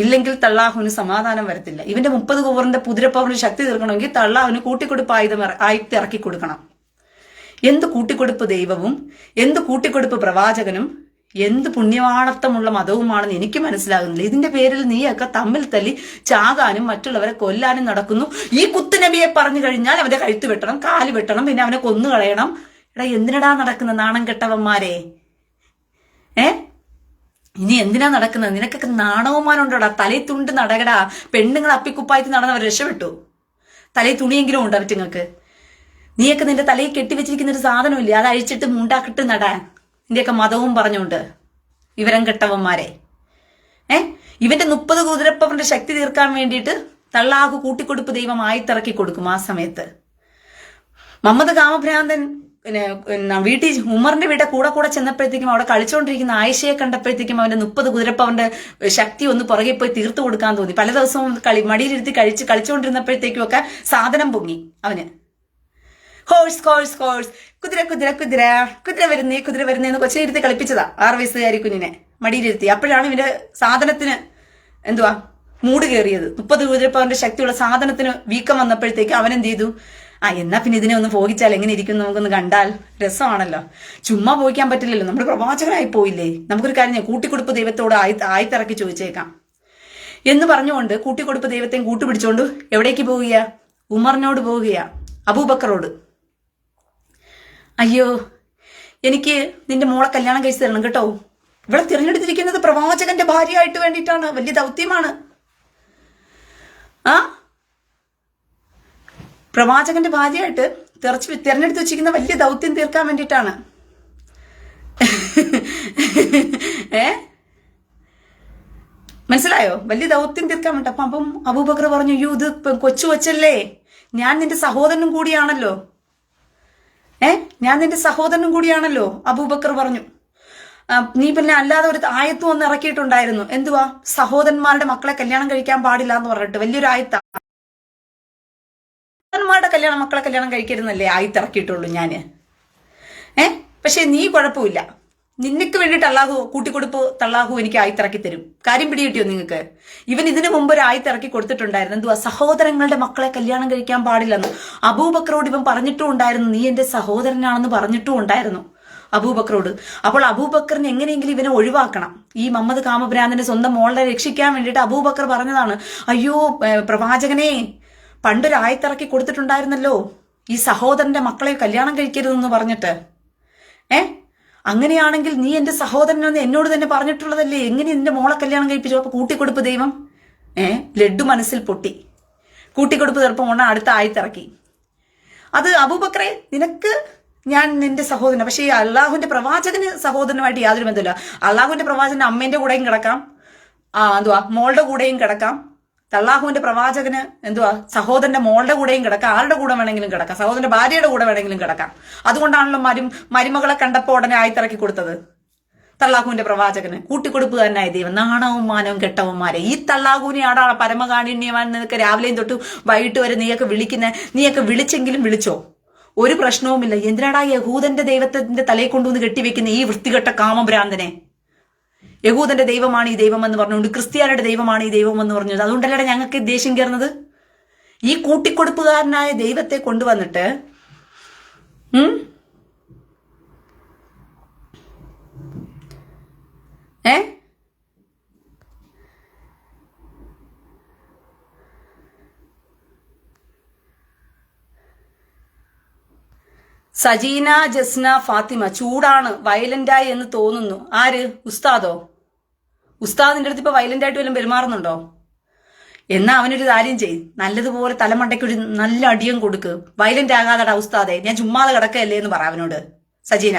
A: ഇല്ലെങ്കിൽ തള്ളാഹുവിന് സമാധാനം വരത്തില്ല. ഇവന്റെ 30 കുതിരപ്പവറിന്റെ ശക്തി തീർക്കണമെങ്കിൽ തള്ളാഹുവിന് കൂട്ടിക്കൊടുപ്പ് ആയിത്തിറക്കി കൊടുക്കണം. എന്ത് കൂട്ടിക്കൊടുപ്പ് ദൈവവും എന്ത് കൂട്ടിക്കൊടുപ്പ് പ്രവാചകനും എന്ത് പുണ്യവാണത്വമുള്ള മതവുമാണെന്ന് എനിക്ക് മനസ്സിലാകുന്നില്ല. ഇതിന്റെ പേരിൽ നീയൊക്കെ തമ്മിൽ തല്ലി ചാകാനും മറ്റുള്ളവരെ കൊല്ലാനും നടക്കുന്നു. ഈ കുത്തുനബിയെ പറഞ്ഞു കഴിഞ്ഞാൽ അവന്റെ കഴുത്ത് വെട്ടണം, കാല് വെട്ടണം, പിന്നെ അവനെ കൊന്നു കളയണം. എടാ എന്തിനടാ നടക്കുന്ന നാണം കെട്ടവന്മാരെ? ഇനി എന്തിനാ നടക്കുന്നത്? നിനക്കൊക്കെ നാണവന്മാരുണ്ടോടാ? തലയിൽ തുണ്ട് നടകടാ. പെണ്ണുങ്ങൾ അപ്പിക്കുപ്പായത്തിൽ നടന്നവർ രക്ഷപ്പെട്ടു. തലയിൽ തുണിയെങ്കിലും ഉണ്ടോ അവറ്റങ്ങൾക്ക്? നീയൊക്കെ നിന്റെ തലയിൽ കെട്ടിവെച്ചിരിക്കുന്ന ഒരു സാധനമില്ലേ, അത് അഴിച്ചിട്ട് മുണ്ടാക്കിട്ട് നടാൻ ഇന്ത്യയൊക്കെ മതവും പറഞ്ഞുകൊണ്ട് ഇവരം കെട്ടവന്മാരെ. ഇവന്റെ 30 കുതിരപ്പവറിന്റെ ശക്തി തീർക്കാൻ വേണ്ടിയിട്ട് തള്ളാഹു കൂട്ടിക്കൊടുപ്പ് ദൈവം ആയിത്തിറക്കി കൊടുക്കും. ആ സമയത്ത് മുഹമ്മദ് കാമഭ്രാന്തൻ വീട്ടിൽ ഉമറിന്റെ വീട്ടെ കൂടെ ചെന്നപ്പോഴത്തേക്കും അവിടെ കളിച്ചുകൊണ്ടിരിക്കുന്ന ആയിഷയെ കണ്ടപ്പോഴത്തേക്കും അവന്റെ 30 കുതിരപ്പവന്റെ ശക്തി ഒന്ന് പുറകെ പോയി തീർത്തു കൊടുക്കാൻ തോന്നി. പല ദിവസവും മടിയിലിരുത്തി കളിച്ചുകൊണ്ടിരുന്നപ്പോഴത്തേക്കും ഒക്കെ സാധനം പൊങ്ങി അവന്. ഹോഴ്സ് ഹോഴ്സ് ഹോഴ്സ്, കുതിര കുതിര കുതിര, കുതിര വരുന്നേന്ന് കൊച്ചിനിരുത്തി കളിപ്പിച്ചതാ 6 വയസ്സുകാരി കുഞ്ഞിനെ മടിയിലിരുത്തി. അപ്പോഴാണ് ഇവന്റെ സാധനത്തിന് മൂട് കയറിയത്. 30 കുതിരപ്പവന്റെ ശക്തിയുള്ള സാധനത്തിന് വീക്കം വന്നപ്പോഴത്തേക്ക് അവൻ എന്ത് ചെയ്തു? എന്നാ പിന്നെ ഇതിനെ ഒന്ന് പോകിച്ചാൽ എങ്ങനെ ഇരിക്കും, നമുക്കൊന്ന് കണ്ടാൽ രസമാണല്ലോ. ചുമ്മാ പോയിക്കാൻ പറ്റില്ലല്ലോ, നമ്മുടെ പ്രവാചകനായി പോയില്ലേ. നമുക്കൊരു കാര്യം കൂട്ടിക്കൊടുപ്പ് ദൈവത്തോട് ആയിത്തിറക്കി ചോദിച്ചേക്കാം എന്ന് പറഞ്ഞുകൊണ്ട് കൂട്ടിക്കൊടുപ്പ് ദൈവത്തെയും കൂട്ടുപിടിച്ചോണ്ട് എവിടേക്ക് പോവുക? ഉമറിനോട് പോവുക, അബൂബക്കറോട്. അയ്യോ എനിക്ക് നിന്റെ മോളെ കല്യാണം കഴിച്ചു തരണം കേട്ടോ. ഇവിടെ തിരഞ്ഞെടുത്തിരിക്കുന്നത് പ്രവാചകന്റെ ഭാര്യയായിട്ട് വേണ്ടിയിട്ടാണ്. വലിയ ദൗത്യമാണ്. പ്രവാചകന്റെ ഭാര്യയായിട്ട് തിരഞ്ഞെടുത്ത് വെച്ചിരിക്കുന്ന വലിയ ദൗത്യം തീർക്കാൻ വേണ്ടിയിട്ടാണ്. മനസ്സിലായോ? വലിയ ദൗത്യം തീർക്കാൻ വേണ്ടി. അപ്പം അബൂബക്കർ പറഞ്ഞു, അയ്യോ ഇത് കൊച്ചു കൊച്ചല്ലേ, ഞാൻ നിന്റെ സഹോദരനും കൂടിയാണല്ലോ. ഞാൻ നിന്റെ സഹോദരനും കൂടിയാണല്ലോ. അബൂബക്കർ പറഞ്ഞു, നീ പിന്നെ അല്ലാതെ ഒരു ആയത്തും ഒന്ന് ഇറക്കിയിട്ടുണ്ടായിരുന്നു. എന്തുവാ? സഹോദരന്മാരുടെ മക്കളെ കല്യാണം കഴിക്കാൻ പാടില്ല എന്ന് പറഞ്ഞിട്ട് വലിയൊരു ആയത്ത. സഹോദരന്മാരുടെ മക്കളെ കല്യാണം കഴിക്കരുന്നല്ലേ ആയത്തിറക്കിയിട്ടുള്ളൂ ഞാന്. പക്ഷെ നീ കുഴപ്പമില്ല, നിനക്ക് വേണ്ടിയിട്ട് അള്ളാഹു കൂട്ടിക്കൊടുപ്പ് തള്ളാഹു എനിക്ക് ആയിത്തിറക്കി തരും. കാര്യം പിടികിട്ടിയോ നിങ്ങൾക്ക്? ഇവൻ ഇതിനു മുമ്പ് ഒരു ആയിത്തിറക്കി കൊടുത്തിട്ടുണ്ടായിരുന്നു. എന്തുവാ? സഹോദരങ്ങളുടെ മക്കളെ കല്യാണം കഴിക്കാൻ പാടില്ലെന്ന് അബൂബക്കറോട് ഇവൻ പറഞ്ഞിട്ടും ഉണ്ടായിരുന്നു. നീ എന്റെ സഹോദരനാണെന്ന് പറഞ്ഞിട്ടും ഉണ്ടായിരുന്നു അബൂബക്കറോട്. അപ്പോൾ അബൂബക്കറിന് എങ്ങനെയെങ്കിലും ഇവനെ ഒഴിവാക്കണം. ഈ മുഹമ്മദ് കാമഭ്രാന്തന്റെ സ്വന്തം മോളെ രക്ഷിക്കാൻ വേണ്ടിയിട്ട് അബൂബക്കർ പറഞ്ഞതാണ്, അയ്യോ പ്രവാചകനെ പണ്ടൊരു ആയത്തിറക്കി കൊടുത്തിട്ടുണ്ടായിരുന്നല്ലോ ഈ സഹോദരന്റെ മക്കളെ കല്യാണം കഴിക്കരുതെന്ന് പറഞ്ഞിട്ട്. അങ്ങനെയാണെങ്കിൽ നീ എന്റെ സഹോദരനെന്ന് എന്നോട് തന്നെ പറഞ്ഞിട്ടുള്ളതല്ലേ, എങ്ങനെ നിന്റെ മോളെ കല്യാണം കഴിപ്പിച്ചു? അപ്പൊ കൂട്ടിക്കൊടുപ്പ് ദൈവം ലഡ്ഡു മനസ്സിൽ പൊട്ടി. കൂട്ടിക്കൊടുപ്പ് ചെറുപ്പം കൊണ്ട് അടുത്ത ആയത്തിറക്കി. അത് അബൂബക്കറെ നിനക്ക് ഞാൻ നിന്റെ സഹോദരൻ, പക്ഷേ ഈ അള്ളാഹുവിന്റെ പ്രവാചകന് സഹോദരനുമായിട്ട് യാതൊരു ബന്ധമില്ല. അള്ളാഹുവിന്റെ പ്രവാചകന് അമ്മേന്റെ കൂടെയും കിടക്കാം, മോളുടെ കൂടെയും കിടക്കാം. തള്ളാഹുവിന്റെ പ്രവാചകന് സഹോദരന്റെ മോളുടെ കൂടെയും കിടക്കാം, ആരുടെ കൂടെ വേണമെങ്കിലും കിടക്കാം, സഹോദരന്റെ ഭാര്യയുടെ കൂടെ വേണമെങ്കിലും കിടക്കാം. അതുകൊണ്ടാണല്ലോ മരുമകളെ കണ്ടപ്പോ ഉടനെ ആയിത്തിറക്കി കൊടുത്തത് തള്ളാഹുവിന്റെ പ്രവാചകന്. കൂട്ടിക്കൊടുപ്പുകാരനായ ദൈവം. നാണവും മാനവും കെട്ടവന്മാരെ. ഈ തള്ളാഹുവിനെ ആടാ പരമകാരുണ്യവാൻ നിനക്ക് രാവിലെയും തൊട്ട് വൈകിട്ട് വരെ നീയൊക്കെ വിളിച്ചെങ്കിലും വിളിച്ചോ, ഒരു പ്രശ്നവുമില്ല. എന്തിനാടാ യഹൂദന്റെ ദൈവത്തിന്റെ തലയെ കൊണ്ടുവന്ന് കെട്ടിവെക്കുന്ന ഈ വൃത്തികെട്ട കാമഭ്രാന്തനെ? യഹൂദന്റെ ദൈവമാണ് ഈ ദൈവം എന്ന് പറഞ്ഞുകൊണ്ട് ക്രിസ്ത്യാനിയുടെ ദൈവമാണ് ഈ ദൈവം എന്ന് പറഞ്ഞത്. അതുകൊണ്ടല്ലേ ഞങ്ങൾക്ക് ദേഷ്യം കയറുന്നത്? ഈ കൂട്ടിക്കൊടുപ്പുകാരനായ ദൈവത്തെ കൊണ്ടുവന്നിട്ട് സജീന ജസ്ന ഫാത്തിമ ചൂടാണ്, വയലന്റായി എന്ന് തോന്നുന്നു. ആര്? ഉസ്താദോ? ഉസ്താദിന്റെ അടുത്ത് ഇപ്പൊ വയലന്റായിട്ട് വല്ലതും പെരുമാറുന്നുണ്ടോ? എന്നാ അവനൊരു കാര്യം ചെയ്, നല്ലതുപോലെ തലമണ്ടയ്ക്കൊരു നല്ല അടിയും കൊടുക്ക്. വയലന്റ് ആകാതെടാ ഉസ്താദെ, ഞാൻ ചുമ്മാതെ കിടക്കല്ലേ എന്ന് പറ അവനോട്. സജീന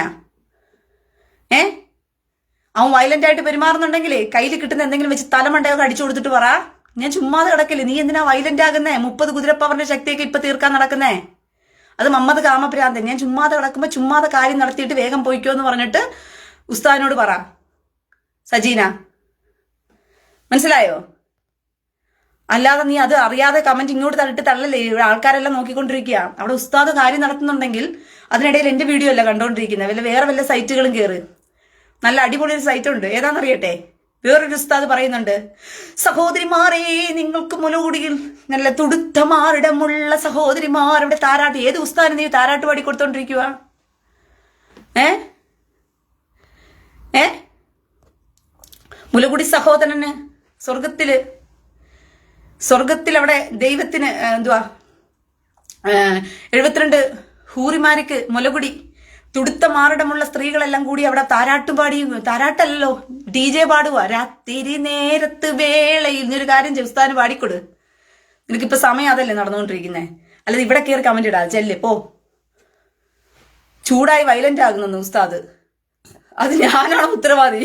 A: അവൻ വയലന്റ് ആയിട്ട് പെരുമാറുന്നുണ്ടെങ്കിലേ കയ്യിൽ കിട്ടുന്ന എന്തെങ്കിലും വെച്ച് തലമണ്ടയൊക്കെ അടിച്ചു കൊടുത്തിട്ട് പറ, ഞാൻ ചുമ്മാതെ കിടക്കല്ലേ, നീ എന്തിനാ വയലന്റ് ആകുന്നേ? 30 കുതിരപ്പവറിന്റെ ശക്തിയൊക്കെ ഇപ്പൊ തീർക്കാൻ നടക്കുന്നേ? അത് മമ്മദ് കാമഭ്രാന്തൻ. ഞാൻ ചുമ്മാതെ കിടക്കുമ്പോൾ ചുമ്മാതെ കാര്യം നടത്തിയിട്ട് വേഗം പോയിക്കോ എന്ന് പറഞ്ഞിട്ട് ഉസ്താദിനോട് പറ സജീന, മനസ്സിലായോ? അല്ലാതെ നീ അത് അറിയാതെ കമന്റ് ഇങ്ങോട്ട് തള്ളിട്ട് തള്ളല്ലേ. ആൾക്കാരെല്ലാം നോക്കിക്കൊണ്ടിരിക്കുക. അവിടെ ഉസ്താദ് കാര്യം നടത്തുന്നുണ്ടെങ്കിൽ അതിനിടയിൽ എന്റെ വീഡിയോ അല്ല കണ്ടോണ്ടിരിക്കുന്നത്. വേറെ വല്ല സൈറ്റുകളും കയറ്. നല്ല അടിപൊളി ഒരു സൈറ്റ് ഉണ്ട്, ഏതാണെന്നറിയട്ടെ. വേറൊരു ഉസ്താദ് പറയുന്നുണ്ട്, സഹോദരിമാരെ നിങ്ങൾക്ക് മുലകുടിയിൽ നല്ല തുടുത്തമാറിടമുള്ള സഹോദരിമാർ ഇവിടെ താരാട്ട്. ഏത് ഉസ്താദിന് നീ താരാട്ട് പാടി കൊടുത്തോണ്ടിരിക്കുക? മുലകുടി സഹോദരന് സ്വർഗത്തിൽ അവിടെ ദൈവത്തിന് എന്തുവാ 72 ഹൂറിമാർക്ക് മുലകുടി തുടുത്ത മാറിടമുള്ള സ്ത്രീകളെല്ലാം കൂടി അവിടെ താരാട്ടുപാടി. താരാട്ടല്ലോ, DJ പാടുക. രാത്രി നേരത്ത് വേളയിൽ നീ ഒരു കാര്യം ഉസ്താദിന് പാടിക്കൊടു. നിനക്കിപ്പോ സമയം അതല്ലേ നടന്നുകൊണ്ടിരിക്കുന്നേ. അല്ലാതെ ഇവിടെ കയറി കമന്റ് ഇടാ. ചെല്ലേ പോ. ചൂടായി വയലന്റ് ആകുന്നു ഉസ്താദ്. അത് ഞാനാണ് ഉത്തരവാദി.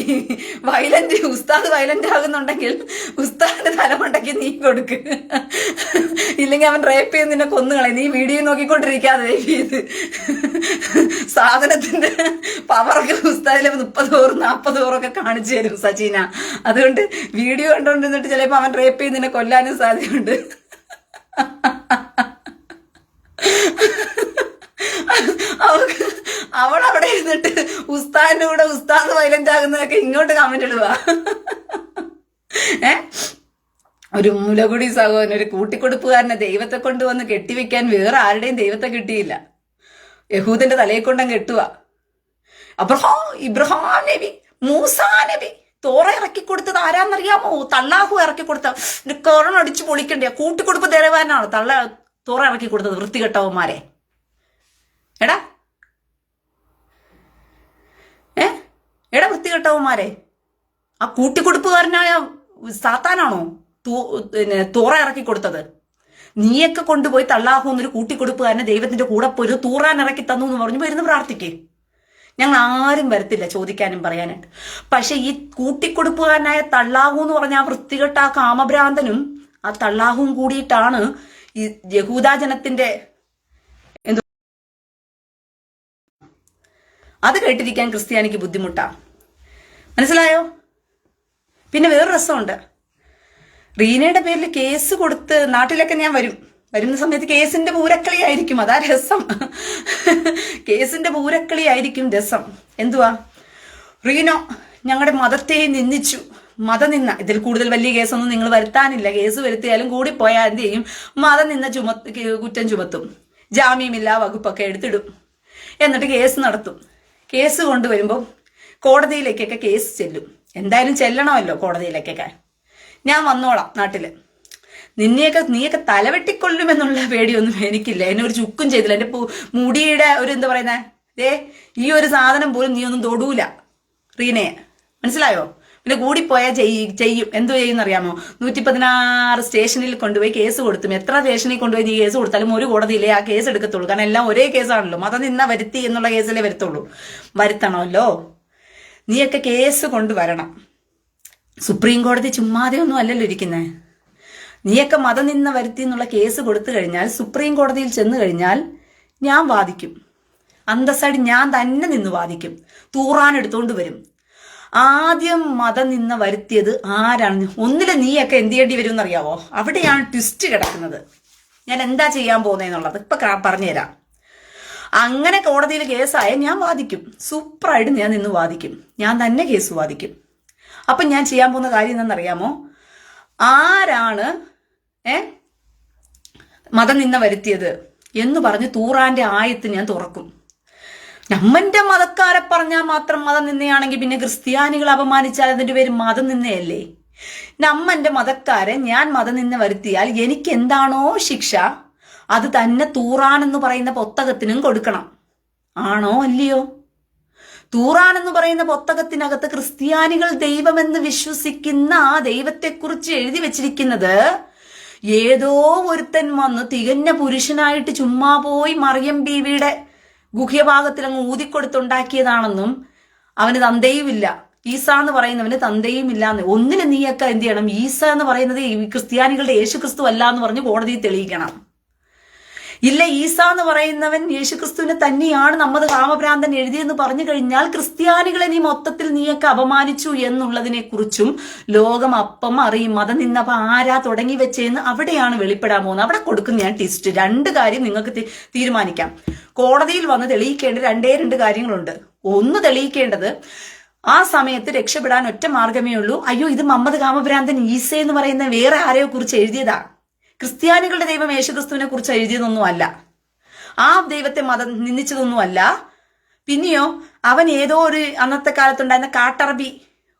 A: ഉസ്താദ് വയലന്റ് ആകുന്നുണ്ടെങ്കിൽ ഉസ്താദിന്റെ തലമുണ്ടക്കി നീ കൊടുക്ക്. ഇല്ലെങ്കിൽ അവൻ റേപ്പ് ചെയ്ത് നിന്നെ കൊന്നുകളെ. നീ വീഡിയോ നോക്കിക്കൊണ്ടിരിക്കാതെ ഇത് സാധനത്തിന്റെ പവറൊക്കെ ഉസ്താദിലെ 30 ഓവർ 40 ഓവറൊക്കെ കാണിച്ചു തരും സജീന. അതുകൊണ്ട് വീഡിയോ കണ്ടോണ്ടിരുന്നിട്ട് ചിലപ്പോ അവൻ റേപ്പ് ചെയ്ത് നിന്നെ കൊല്ലാനും സാധ്യതയുണ്ട്. അവളവിടെ ഇരുന്നിട്ട് ഉസ്താദിന്റെ കൂടെ ഉസ്താദ് വയലന്റ് ആകുന്നതൊക്കെ ഇങ്ങോട്ട് കമന്റ് ഇടുക. ഒരു മുലകുടി സഹോദരൻ, ഒരു കൂട്ടിക്കൊടുപ്പുകാരനെ ദൈവത്തെ കൊണ്ടുവന്ന് കെട്ടിവെക്കാൻ വേറെ ആരുടെയും ദൈവത്തെ കിട്ടിയില്ല. യഹൂദന്റെ തലയെ കൊണ്ടങ്ങ് കെട്ടുക. ഇബ്രഹാം നബി, മൂസാ നബി തോറ ഇറക്കി കൊടുത്തത് ആരാന്നറിയാമോ? തള്ളാഹു ഇറക്കി കൊടുത്ത കൊറോണ അടിച്ചു പൊളിക്കണ്ടേ. കൂട്ടിക്കൊടുപ്പ് ദേവാനാണ് തോറ ഇറക്കി കൊടുത്തത്. വൃത്തികെട്ടവന്മാരെ. എടാ വൃത്തികെട്ടവന്മാരെ, ആ കൂട്ടിക്കൊടുപ്പുകാരനായ സാത്താനാണോ തോറ ഇറക്കി കൊടുത്തത്? നീയൊക്കെ കൊണ്ടുപോയി തള്ളാഹു എന്നൊരു കൂട്ടിക്കൊടുപ്പുകാരനെ ദൈവത്തിന്റെ കൂടെ പോയി തൂറാൻ ഇറക്കി തന്നു എന്ന് പറഞ്ഞു വരുന്ന പ്രാർത്ഥിക്കേ. ഞങ്ങൾ ആരും വരത്തില്ല ചോദിക്കാനും പറയാനായിട്ട്. പക്ഷെ ഈ കൂട്ടിക്കൊടുപ്പുകാരനായ തള്ളാഹു എന്ന് പറഞ്ഞ ആ വൃത്തികെട്ട ആ കാമഭ്രാന്തനും ആ തള്ളാഹുവും കൂടിയിട്ടാണ് ഈ യഹൂദാജനത്തിന്റെ അത് കേട്ടിരിക്കാൻ ക്രിസ്ത്യാനിക്ക് ബുദ്ധിമുട്ടാ. മനസ്സിലായോ? പിന്നെ വേറൊരു രസമുണ്ട്. റീനയുടെ പേരിൽ കേസ് കൊടുത്ത് നാട്ടിലൊക്കെ ഞാൻ വരുന്ന സമയത്ത് കേസിന്റെ പൂരക്കളി ആയിരിക്കും. അതാ രസം. കേസിന്റെ പൂരക്കളി ആയിരിക്കും രസം. എന്തുവാ, റീനോ ഞങ്ങളുടെ മതത്തെ നിന്ദിച്ചു. മതനിന്ന ഇതിൽ കൂടുതൽ വലിയ കേസൊന്നും നിങ്ങൾ വരുത്താനില്ല. കേസ് വരുത്തിയാലും കൂടി പോയാൽ എന്ത് ചെയ്യും? മതനിന്ന കുറ്റം ചുമത്തും. ജാമ്യമില്ല വകുപ്പൊക്കെ എടുത്തിടും. എന്നിട്ട് കേസ് നടത്തും. കേസ് കൊണ്ടുവരുമ്പോൾ കോടതിയിലേക്കൊക്കെ കേസ് ചെല്ലും. എന്തായാലും ചെല്ലണമല്ലോ കോടതിയിലേക്കൊക്കെ. ഞാൻ വന്നോളാം നാട്ടില്. നീയൊക്കെ തലവെട്ടിക്കൊള്ളുമെന്നുള്ള പേടിയൊന്നും എനിക്കില്ല. എന്നെ ഒരു ചുക്കും ചെയ്തില്ല. എന്റെ മുടിയുടെ ഒരു എന്താ പറയുന്നേ, ഈ ഒരു സാധനം പോലും നീ ഒന്നും തൊടൂല റീനയെ. മനസ്സിലായോ? പിന്നെ കൂടിപ്പോയാൽ ചെയ്യും. എന്തു ചെയ്യുന്നറിയാമോ? 116 സ്റ്റേഷനിൽ കൊണ്ടുപോയി കേസ് കൊടുത്തും. എത്ര സ്റ്റേഷനിൽ കൊണ്ടുപോയി നീ കേസ് കൊടുത്താലും ഒരു കോടതിയിലേ ആ കേസ് എടുക്കത്തുള്ളൂ. കാരണം എല്ലാം ഒരേ കേസാണല്ലോ. മതം നിന്ന വരുത്തി എന്നുള്ള കേസിലേ വരുത്തുള്ളൂ. വരുത്തണമല്ലോ. നീയൊക്കെ കേസ് കൊണ്ടുവരണം. സുപ്രീം കോടതി ചുമ്മാതെ ഒന്നും അല്ലല്ലോ ഇരിക്കുന്നേ. നീയൊക്കെ മതം നിന്ന വരുത്തി എന്നുള്ള കേസ് കൊടുത്തു കഴിഞ്ഞാൽ സുപ്രീം കോടതിയിൽ ചെന്ന് കഴിഞ്ഞാൽ ഞാൻ വാദിക്കും. അന്തസ്സായിട്ട് ഞാൻ തന്നെ നിന്ന് വാദിക്കും. തൂറാൻ എടുത്തോണ്ട് വരും. ആദ്യം മതം നിന്ന വരുത്തിയത് ആരാണ്? ഒന്നില് നീയൊക്കെ എന്ത് ചെയ്യേണ്ടി വരും എന്നറിയാവോ? അവിടെയാണ് ട്വിസ്റ്റ് കിടക്കുന്നത്. ഞാൻ എന്താ ചെയ്യാൻ പോകുന്നതെന്നുള്ളത് ഇപ്പൊ പറഞ്ഞുതരാം. അങ്ങനെ കോടതിയിൽ കേസായ ഞാൻ വാദിക്കും. സൂപ്പറായിട്ട് ഞാൻ നിന്ന് വാദിക്കും. ഞാൻ തന്നെ കേസ് വാദിക്കും. അപ്പൊ ഞാൻ ചെയ്യാൻ പോകുന്ന കാര്യം എന്താണെന്നറിയാമോ? ആരാണ് മതം നിന്ന വരുത്തിയത് എന്ന് പറഞ്ഞ് തൂറാന്റെ ആയത്ത് ഞാൻ തുറക്കും. നമ്മന്റെ മതക്കാരെ പറഞ്ഞാൽ മാത്രം മതം നിന്നയാണെങ്കിൽ പിന്നെ ക്രിസ്ത്യാനികൾ അപമാനിച്ചാൽ അതിന്റെ പേര് മതം നിന്നയല്ലേ? നമ്മന്റെ മതക്കാരെ ഞാൻ മതം നിന്ന വരുത്തിയാൽ എനിക്ക് എന്താണോ ശിക്ഷ അത് തന്നെ തൂറാൻ എന്ന് പറയുന്ന പുസ്തകത്തിനും കൊടുക്കണം. ആണോ അല്ലയോ? തൂറാൻ എന്ന് പറയുന്ന പുസ്തകത്തിനകത്ത് ക്രിസ്ത്യാനികൾ ദൈവമെന്ന് വിശ്വസിക്കുന്ന ആ ദൈവത്തെക്കുറിച്ച് എഴുതി വെച്ചിരിക്കുന്നത് ഏതോ ഒരുത്തൻ വന്ന് തികഞ്ഞ പുരുഷനായിട്ട് ചുമ്മാ പോയി മറിയം ബീവിയുടെ ഗുഹ്യഭാഗത്തിൽ അങ്ങ് ഊതിക്കൊടുത്തുണ്ടാക്കിയതാണെന്നും അവന് തന്തയുമില്ല. ഈസ എന്ന് പറയുന്നവന് തന്തയുമില്ല എന്ന്. ഒന്നിന് നീയൊക്കെ എന്ത് ചെയ്യണം? ഈസ എന്ന് പറയുന്നത് ക്രിസ്ത്യാനികളുടെ യേശു ക്രിസ്തു അല്ല എന്ന് പറഞ്ഞ് കോടതിയിൽ തെളിയിക്കണം. ഇല്ല, ഈസ എന്ന് പറയുന്നവൻ യേശുക്രിസ്തുവിനെ തന്നെയാണ് നമ്മത് കാമഭ്രാന്തൻ എഴുതിയെന്ന് പറഞ്ഞു കഴിഞ്ഞാൽ ക്രിസ്ത്യാനികളെ നീ മൊത്തത്തിൽ നീയൊക്കെ അപമാനിച്ചു എന്നുള്ളതിനെ കുറിച്ചും ലോകം അപ്പം അറിയും. മതം നിന്നപ്പോ ആരാ തുടങ്ങി വെച്ചെന്ന് അവിടെയാണ് വെളിപ്പെടാൻ പോകുന്നത്. അവിടെ കൊടുക്കും ഞാൻ ടിസ്റ്റ്. 2 കാര്യം നിങ്ങൾക്ക് തീരുമാനിക്കാം. കോടതിയിൽ വന്ന് തെളിയിക്കേണ്ട 2 കാര്യങ്ങളുണ്ട്. ഒന്ന്, തെളിയിക്കേണ്ടത് ആ സമയത്ത് രക്ഷപ്പെടാൻ ഒറ്റ മാർഗമേ ഉള്ളൂ. അയ്യോ, ഇത് മുഹമ്മദ് കാമഭ്രാന്തൻ ഈസ എന്ന് പറയുന്ന വേറെ ആരെയോ കുറിച്ച് എഴുതിയതാ, ക്രിസ്ത്യാനികളുടെ ദൈവം യേശുക്രിസ്തുവിനെ കുറിച്ച് എഴുതിയതൊന്നും അല്ല, ആ ദൈവത്തെ മതം നിന്ദിച്ചതൊന്നും അല്ല. പിന്നെയോ അവൻ ഏതോ ഒരു അന്നത്തെ കാലത്തുണ്ടായിരുന്ന കാട്ടറബി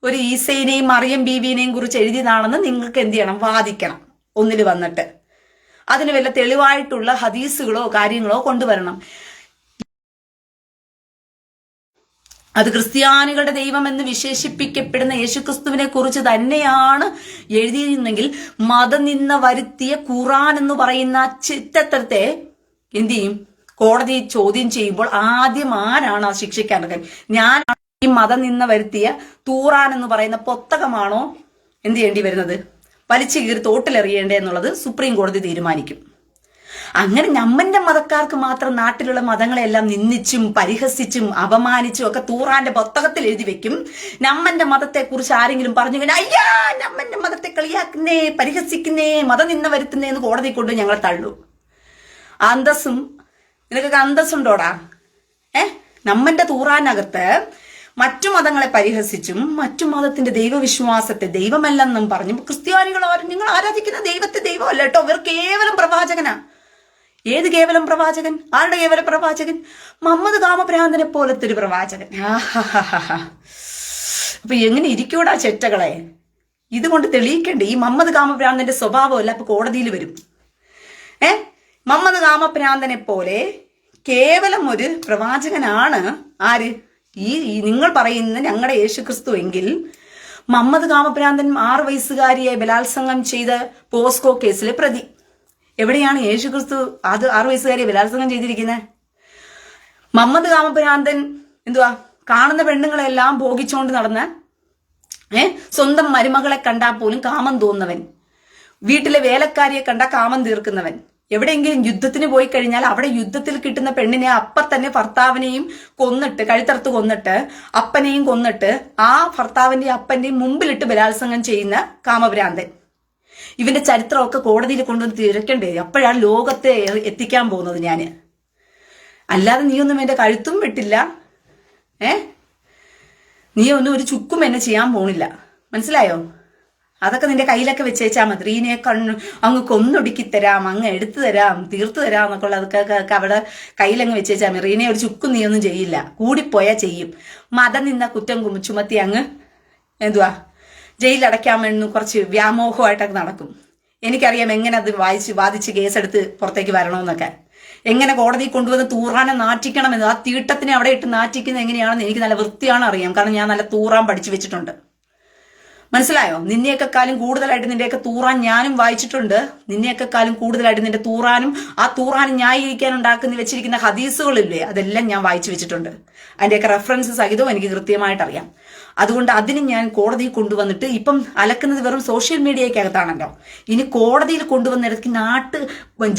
A: ഒരു ഈസയിനെയും മറിയം ബീവിനെയും കുറിച്ച് എഴുതിയതാണെന്ന് നിങ്ങൾക്ക് എന്ത് ചെയ്യണം? വാദിക്കണം ഒന്നിൽ വന്നിട്ട്. അതിന് വല്ല തെളിവായിട്ടുള്ള ഹദീസുകളോ കാര്യങ്ങളോ കൊണ്ടുവരണം. അത് ക്രിസ്ത്യാനികളുടെ ദൈവം എന്ന് വിശേഷിപ്പിക്കപ്പെടുന്ന യേശുക്രിസ്തുവിനെ കുറിച്ച് തന്നെയാണ് എഴുതിയിരുന്നെങ്കിൽ മതനിന്ദ വരുത്തിയ ഖുറാൻ എന്ന് പറയുന്ന ചിത്രത്തെ എന്ത് ചെയ്യും? കോടതി ചോദ്യം ചെയ്യുമ്പോൾ ആദ്യം ആരാണ് ആ ശിക്ഷിക്കാൻ? ഞാൻ ഈ മതനിന്ദ വരുത്തിയ ഖുറാൻ എന്ന് പറയുന്ന പുസ്തകമാണോ എന്ത് ചെയ്യേണ്ടി വരുന്നത്? വലിച്ചു കീറി തോട്ടിലെറിയേണ്ടേ എന്നുള്ളത് സുപ്രീം കോടതി തീരുമാനിക്കും. അങ്ങനെ നമ്മന്റെ മതക്കാർക്ക് മാത്രം നാട്ടിലുള്ള മതങ്ങളെല്ലാം നിന്ദിച്ചും പരിഹസിച്ചും അപമാനിച്ചും ഒക്കെ ഖുറാന്റെ പുസ്തകത്തിൽ എഴുതി വെക്കും. നമ്മന്റെ മതത്തെ കുറിച്ച് ആരെങ്കിലും പറഞ്ഞു കഴിഞ്ഞാൽ അയ്യാ നമ്മന്റെ മതത്തെ കളിയാക്കുന്നേ, പരിഹസിക്കുന്നേ, മതനിന്ദ വരുത്തുന്നേ എന്ന് കോടതി കൊണ്ട് ഞങ്ങൾ തള്ളു. അന്തസ്സും നിനക്കൊക്കെ അന്തസ്സുണ്ടോടാ? നമ്മന്റെ ഖുറാനകത്ത് മറ്റു മതങ്ങളെ പരിഹസിച്ചും മറ്റു മതത്തിന്റെ ദൈവവിശ്വാസത്തെ ദൈവമല്ലെന്നും പറഞ്ഞു ക്രിസ്ത്യാനികൾ നിങ്ങൾ ആരാധിക്കുന്ന ദൈവത്തെ ദൈവമല്ല കേട്ടോ, ഇവർ കേവലം പ്രവാചകനാ. ഏത് കേവലം പ്രവാചകൻ? ആരുടെ കേവലം പ്രവാചകൻ? മുഹമ്മദ് കാമഭ്രാന്തനെ പോലത്തെ ഒരു പ്രവാചകൻ. അപ്പൊ എങ്ങനെ ഇരിക്കൂടാ ചെറ്റകളെ? ഇതുകൊണ്ട് തെളിയിക്കണ്ടേ ഈ മുഹമ്മദ് കാമഭ്രാന്തന്റെ സ്വഭാവമല്ല അപ്പൊ കോടതിയിൽ വരും. മുഹമ്മദ് കാമഭ്രാന്തനെ പോലെ കേവലം ഒരു പ്രവാചകനാണ് ആര്? ഈ നിങ്ങൾ പറയുന്ന ഞങ്ങളുടെ യേശുക്രിസ്തു എങ്കിൽ മുഹമ്മദ് കാമഭ്രാന്തൻ 6 വയസ്സുകാരിയെ ബലാത്സംഗം ചെയ്ത പോസ്കോ കേസിലെ പ്രതി. എവിടെയാണ് യേശുക്രിസ്തു അത് 6 വയസ്സുകാരിയെ ബലാത്സംഗം ചെയ്തിരിക്കുന്നത്? മുഹമ്മദ് കാമഭ്രാന്തൻ എന്തുവാ കാണുന്ന പെണ്ണുങ്ങളെല്ലാം ഭോഗിച്ചുകൊണ്ട് നടന്ന സ്വന്തം മരുമകളെ കണ്ടാൽ പോലും കാമം തോന്നുന്നവൻ, വീട്ടിലെ വേലക്കാരിയെ കണ്ടാൽ കാമം തീർക്കുന്നവൻ. എവിടെയെങ്കിലും യുദ്ധത്തിന് പോയി കഴിഞ്ഞാൽ അവിടെ യുദ്ധത്തിൽ കിട്ടുന്ന പെണ്ണിനെ അപ്പ തന്നെ ഭർത്താവിനെയും കൊന്നിട്ട് കഴുത്തറുത്ത് കൊന്നിട്ട് അപ്പനെയും കൊന്നിട്ട് ആ ഭർത്താവിന്റെ അപ്പന്റെയും മുമ്പിലിട്ട് ബലാത്സംഗം ചെയ്യുന്ന കാമഭ്രാന്തൻ. ഇവന്റെ ചരിത്രമൊക്കെ കോടതിയിൽ കൊണ്ടുവന്ന് തിരക്കണ്ടേ? അപ്പോഴാണ് ലോകത്തെ എത്തിക്കാൻ പോകുന്നത് ഞാന്. അല്ലാതെ നീയൊന്നും എന്റെ കഴുത്തും വിട്ടില്ല, നീ ഒന്നും ഒരു ചുക്കും എന്നെ ചെയ്യാൻ പോണില്ല, മനസ്സിലായോ? അതൊക്കെ നിന്റെ കയ്യിലൊക്കെ വെച്ചേച്ചാ മതി. റീനെ അങ്ങ് കൊന്നൊടുക്കി തരാം, അങ്ങ് എടുത്തു തരാം, തീർത്തു തരാം എന്നൊക്കെ അതൊക്കെ അവിടെ കയ്യിലങ്ങ് വെച്ചേച്ചാ മതി. റീനെ ഒരു ചുക്കും നീ ഒന്നും ചെയ്യില്ല, കൂടിപ്പോയാ ചെയ്യും. മതം നിന്ന കുറ്റം ചുമത്തി അങ്ങ് എന്തുവാ ജയിലടയ്ക്കാൻ വേണ്ടി കുറച്ച് വ്യാമോഹമായിട്ടൊക്കെ നടക്കും. എനിക്കറിയാം എങ്ങനെ അത് വാദിച്ച് കേസെടുത്ത് പുറത്തേക്ക് വരണമെന്നൊക്കെ, എങ്ങനെ കോടതി കൊണ്ടുവന്ന് ഖുറാനെ നാറ്റിക്കണമെന്ന്. ആ തീട്ടത്തിനെ അവിടെ ഇട്ട് നാറ്റിക്കുന്നത് എങ്ങനെയാണെന്ന് എനിക്ക് നല്ല വൃത്തിയാണ് അറിയാം. കാരണം ഞാൻ നല്ല ഖുറാൻ പഠിച്ചു വെച്ചിട്ടുണ്ട്, മനസ്സിലായോ? നിന്നെയൊക്കെക്കാളും കൂടുതലായിട്ട് നിന്റെയൊക്കെ ഖുറാൻ ഞാനും വായിച്ചിട്ടുണ്ട്. നിന്നെയൊക്കെക്കാളും കൂടുതലായിട്ട് നിന്റെ ഖുറാനും ആ ഖുറാനും ന്യായീകരിക്കാൻ വെച്ചിരിക്കുന്ന ഹദീസുകളില്ലേ, അതെല്ലാം ഞാൻ വായിച്ചു വെച്ചിട്ടുണ്ട്. അതിന്റെയൊക്കെ റെഫറൻസ് സഹിതവും എനിക്ക് കൃത്യമായിട്ട് അറിയാം. അതുകൊണ്ട് അതിന് ഞാൻ കോടതിയിൽ കൊണ്ടുവന്നിട്ട്, ഇപ്പം അലക്കുന്നത് വെറും സോഷ്യൽ മീഡിയക്കകത്താണല്ലോ, ഇനി കോടതിയിൽ കൊണ്ടുവന്നിടയ്ക്ക്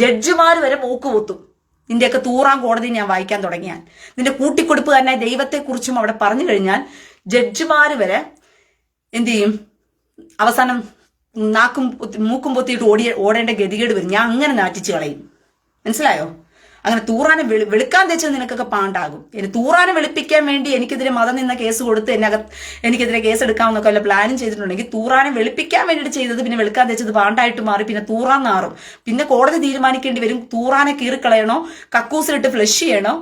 A: ജഡ്ജിമാർ വരെ മൂക്ക് പൊത്തും. നിന്റെയൊക്കെ ഖുറാൻ കോടതി ഞാൻ വായിക്കാൻ തുടങ്ങിയാൽ, നിന്റെ കൂട്ടിക്കൊടുപ്പ് തന്നെ ദൈവത്തെക്കുറിച്ചും അവിടെ പറഞ്ഞു കഴിഞ്ഞാൽ ജഡ്ജിമാർ വരെ എന്ത് ചെയ്യും? അവസാനം മൂക്കും പൊത്തിയിട്ട് ഓടേണ്ട ഗതികേട് വരും. ഞാൻ അങ്ങനെ നാറ്റിച്ച് കളയും, മനസ്സിലായോ? അങ്ങനെ ഖുറാനെ വെളുക്കാൻ തെച്ചത് നിനക്കൊക്കെ പാണ്ടാകും. ഇനി ഖുറാനെ വെളുപ്പിക്കാൻ വേണ്ടി എനിക്കെതിരെ മതം നിന്ന കേസ് കൊടുത്ത് എനിക്കെതിരെ കേസ് എടുക്കാമെന്നൊക്കെ വല്ല പ്ലാനും ചെയ്തിട്ടുണ്ടെങ്കിൽ ഖുറാനെ വെളുപ്പിക്കാൻ വേണ്ടിയിട്ട് ചെയ്തത് പിന്നെ വെളുക്കാൻ തെച്ചത് പാണ്ടായിട്ട് മാറി, പിന്നെ ഖുറാൻ നാറും. പിന്നെ കോടതി തീരുമാനിക്കേണ്ടി വരും ഖുറാനെ കീറിക്കളയണോ, കക്കൂസിലിട്ട് ഫ്ലഷ് ചെയ്യണോ,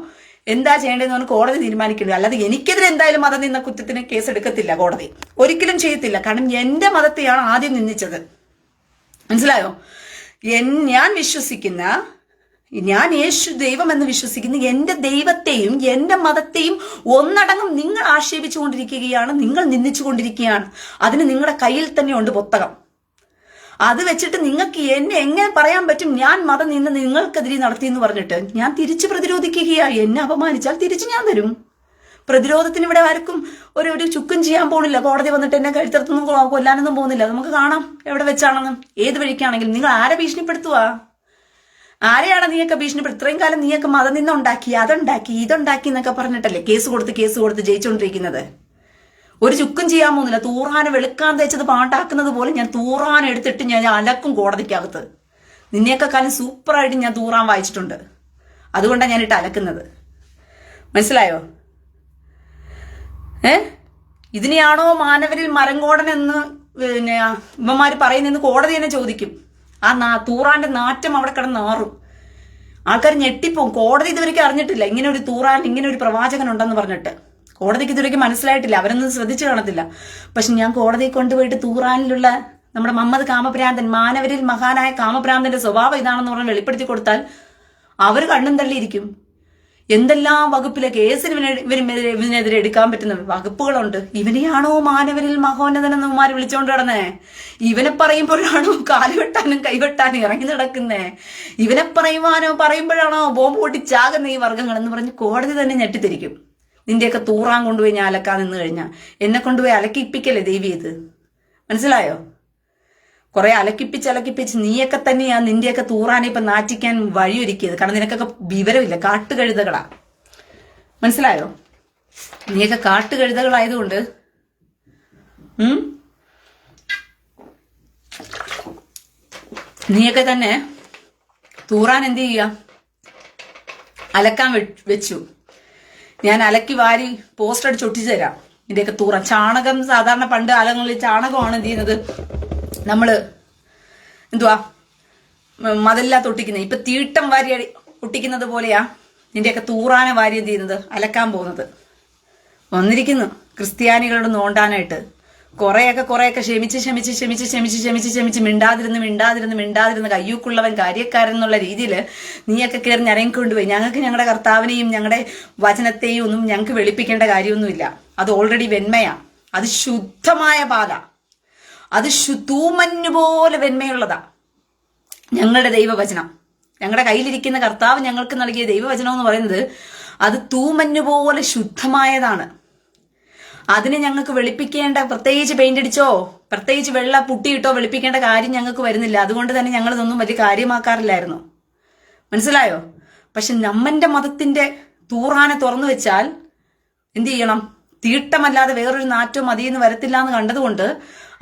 A: എന്താ ചെയ്യേണ്ടതെന്ന് പറഞ്ഞ് കോടതി തീരുമാനിക്കേണ്ടത്. അല്ലാതെ എനിക്കെതിരെ എന്തായാലും മതം നിന്ന കുറ്റത്തിന് കേസ് എടുക്കത്തില്ല കോടതി, ഒരിക്കലും ചെയ്യത്തില്ല. കാരണം എന്റെ മതത്തെയാണ് ആദ്യം നിന്ദിച്ചത്, മനസ്സിലായോ? ഞാൻ വിശ്വസിക്കുന്ന, ഞാൻ യേശു ദൈവം എന്ന് വിശ്വസിക്കുന്ന എന്റെ ദൈവത്തെയും എന്റെ മതത്തെയും ഒന്നടങ്കം നിങ്ങൾ ആക്ഷേപിച്ചുകൊണ്ടിരിക്കുകയാണ്, നിങ്ങൾ നിന്ദിച്ചുകൊണ്ടിരിക്കുകയാണ്. അതിന് നിങ്ങളുടെ കയ്യിൽ തന്നെ ഉണ്ട് പുസ്തകം. അത് വെച്ചിട്ട് നിങ്ങൾക്ക് എന്നെ എങ്ങനെ പറയാൻ പറ്റും ഞാൻ മതം നിന്ന് നിങ്ങൾക്കെതിരെ നടത്തി എന്ന് പറഞ്ഞിട്ട്? ഞാൻ തിരിച്ചു പ്രതിരോധിക്കുകയാ. എന്നെ അപമാനിച്ചാൽ തിരിച്ചു ഞാൻ തരും. പ്രതിരോധത്തിന് ഇവിടെ ആർക്കും ഒരു ചുക്കും ചെയ്യാൻ പോണില്ല. കോടതി വന്നിട്ട് എന്നെ കഴുത്തർത്തൊന്നും കൊല്ലാനൊന്നും പോകുന്നില്ല. നമുക്ക് കാണാം എവിടെ വെച്ചാണെന്നും ഏത് വഴിക്കാണെങ്കിലും. നിങ്ങൾ ആരെ ഭീഷണിപ്പെടുത്തുക? ആരെയാണ് നീയൊക്കെ ഭീഷണിപ്പെടുത്തി? ഇത്രയും കാലം നീയൊക്കെ മതം നിന്നുണ്ടാക്കി, അതുണ്ടാക്കി, ഇതുണ്ടാക്കി എന്നൊക്കെ പറഞ്ഞിട്ടല്ലേ കേസ് കൊടുത്ത് ജയിച്ചുകൊണ്ടിരിക്കുന്നത്. ഒരു ചുക്കും ചെയ്യാൻ പോകുന്നില്ല. തൂറാനെ വെളുക്കാൻ തേച്ചത് പാണ്ടാക്കുന്നത് പോലെ ഞാൻ തൂറാൻ എടുത്തിട്ട് ഞാൻ അലക്കും കോടതിക്കകത്ത്. നിന്നെയൊക്കെ കാലം സൂപ്പറായിട്ട് ഞാൻ തൂറാൻ വായിച്ചിട്ടുണ്ട്. അതുകൊണ്ടാണ് ഞാനിട്ട് അലക്കുന്നത്. മനസ്സിലായോ? ഇതിനെയാണോ മാനവരിൽ മരങ്കോടൻ എന്ന് പിന്നെ ഇവന്മാര് പറയുന്നെന്ന് കോടതി തന്നെ ചോദിക്കും. തൂറാന്റെ നാറ്റം അവിടെ കിടന്ന് നാറും. ആൾക്കാർ ഞെട്ടിപ്പോവും. കോടതി ഇതുവരെയ്ക്ക് അറിഞ്ഞിട്ടില്ല ഇങ്ങനെ ഒരു തൂറാൻ, ഇങ്ങനെ ഒരു പ്രവാചകൻ ഉണ്ടെന്ന് പറഞ്ഞിട്ട്. കോടതിക്ക് ഇതുവരെയ്ക്ക് മനസ്സിലായിട്ടില്ല. അവരൊന്നും ശ്രദ്ധിച്ചു കാണത്തില്ല. പക്ഷെ ഞാൻ കോടതിയെ കൊണ്ടുപോയിട്ട് തൂറാനിലുള്ള നമ്മുടെ മുഹമ്മദ് കാമഭ്രാന്തൻ, മാനവരിൽ മഹാനായ കാമഭ്രാന്തന്റെ സ്വഭാവം ഇതാണെന്ന് പറഞ്ഞ് വെളിപ്പെടുത്തി കൊടുത്താൽ അവർ കണ്ണും തള്ളിയിരിക്കും. എന്തെല്ലാം വകുപ്പിലെ കേസിന് ഇവനെതിരെ എടുക്കാൻ പറ്റുന്ന വകുപ്പുകളുണ്ട്. ഇവനെയാണോ മാനവരിൽ മഹോന്നതനെന്ന് ഉമ്മാര് വിളിച്ചോണ്ട് കിടന്നേ? ഇവനെ പറയുമ്പോഴാണോ കാലുവെട്ടാനും കൈവെട്ടാനും ഇറങ്ങി നടക്കുന്നേ? ഇവനെ പറയുമ്പോഴാണോ ബോംബ് പൊട്ടിച്ചാകുന്ന ഈ വർഗ്ഗങ്ങൾ എന്ന് പറഞ്ഞ് കോടതി തന്നെ ഞെട്ടിത്തിരിക്കും. നിന്റെയൊക്കെ തൂറാൻ കൊണ്ടുപോയി ഞാൻ അലക്കാൻ നിന്ന് കഴിഞ്ഞാൽ എന്നെ കൊണ്ടുപോയി അലക്കിപ്പിക്കല്ലേ ദേവി ഇത്? മനസ്സിലായോ? കുറെ അലക്കിപ്പിച്ച് നീയൊക്കെ തന്നെയാ നിന്റെയൊക്കെ തൂറാനെ ഇപ്പൊ നാറ്റിക്കാൻ വഴിയൊരുക്കിയത്. കാരണം നിനക്കൊക്കെ വിവരമില്ല, കാട്ടുകഴുതകളാ. മനസ്സിലായോ? നീയൊക്കെ കാട്ടുകഴുതകളായതുകൊണ്ട് നീയൊക്കെ തന്നെ തൂറാൻ എന്ത് ചെയ്യുക? അലക്കാൻ വെച്ചു. ഞാൻ അലക്കി വാരി പോസ്റ്റർ അടിച്ച് ഒട്ടിച്ചു തരാം. ഇതിന്റെയൊക്കെ തൂറാൻ ചാണകം, സാധാരണ പണ്ട് കാലങ്ങളിൽ ചാണകമാണ് എന്ത് ചെയ്യുന്നത്, നമ്മള് മതെല്ലാം ഒട്ടിക്കുന്നത്. ഇപ്പൊ തീട്ടം വാരി ഒട്ടിക്കുന്നത് പോലെയാ നിന്റെയൊക്കെ തൂറാനെ വാരി എന്ത് ചെയ്യുന്നത്, അലക്കാൻ പോകുന്നത്. വന്നിരിക്കുന്നു ക്രിസ്ത്യാനികളോട് നോണ്ടാനായിട്ട്. കുറെയൊക്കെ ക്ഷമിച്ച് മിണ്ടാതിരുന്ന് കയ്യൂക്കുള്ളവൻ കാര്യക്കാരൻ എന്നുള്ള രീതിയിൽ നീയൊക്കെ കയറി ഞരങ്ങിക്കൊണ്ടുപോയി. ഞങ്ങൾക്ക് ഞങ്ങളുടെ കർത്താവിനെയും ഞങ്ങളുടെ വചനത്തെയും ഒന്നും ഞങ്ങൾക്ക് വെളുപ്പിക്കേണ്ട കാര്യമൊന്നുമില്ല. അത് ഓൾറെഡി വെണ്മയാ. അത് ശുദ്ധമായ പാല. അത് തൂമഞ്ഞുപോലെ വെണ്മയുള്ളതാ ഞങ്ങളുടെ ദൈവവചനം. ഞങ്ങളുടെ കയ്യിലിരിക്കുന്ന കർത്താവ് ഞങ്ങൾക്ക് നൽകിയ ദൈവവചനം എന്ന് പറയുന്നത് അത് തൂമഞ്ഞുപോലെ ശുദ്ധമായതാണ്. അതിനെ ഞങ്ങൾക്ക് വെളുപ്പിക്കേണ്ട, പ്രത്യേകിച്ച് പെയിന്റ് അടിച്ചോ പ്രത്യേകിച്ച് വെള്ള പുട്ടിയിട്ടോ വെളുപ്പിക്കേണ്ട കാര്യം ഞങ്ങൾക്ക് വരുന്നില്ല. അതുകൊണ്ട് തന്നെ ഞങ്ങൾ ഇതൊന്നും വലിയ കാര്യമാക്കാറില്ലായിരുന്നു. മനസ്സിലായോ? പക്ഷെ നമ്മന്റെ മതത്തിന്റെ തൂറാനെ തുറന്നു വെച്ചാൽ എന്ത് ചെയ്യണം? തീട്ടമല്ലാതെ വേറൊരു നാറ്റോ മതിയെന്ന് വരത്തില്ല എന്ന് കണ്ടതുകൊണ്ട്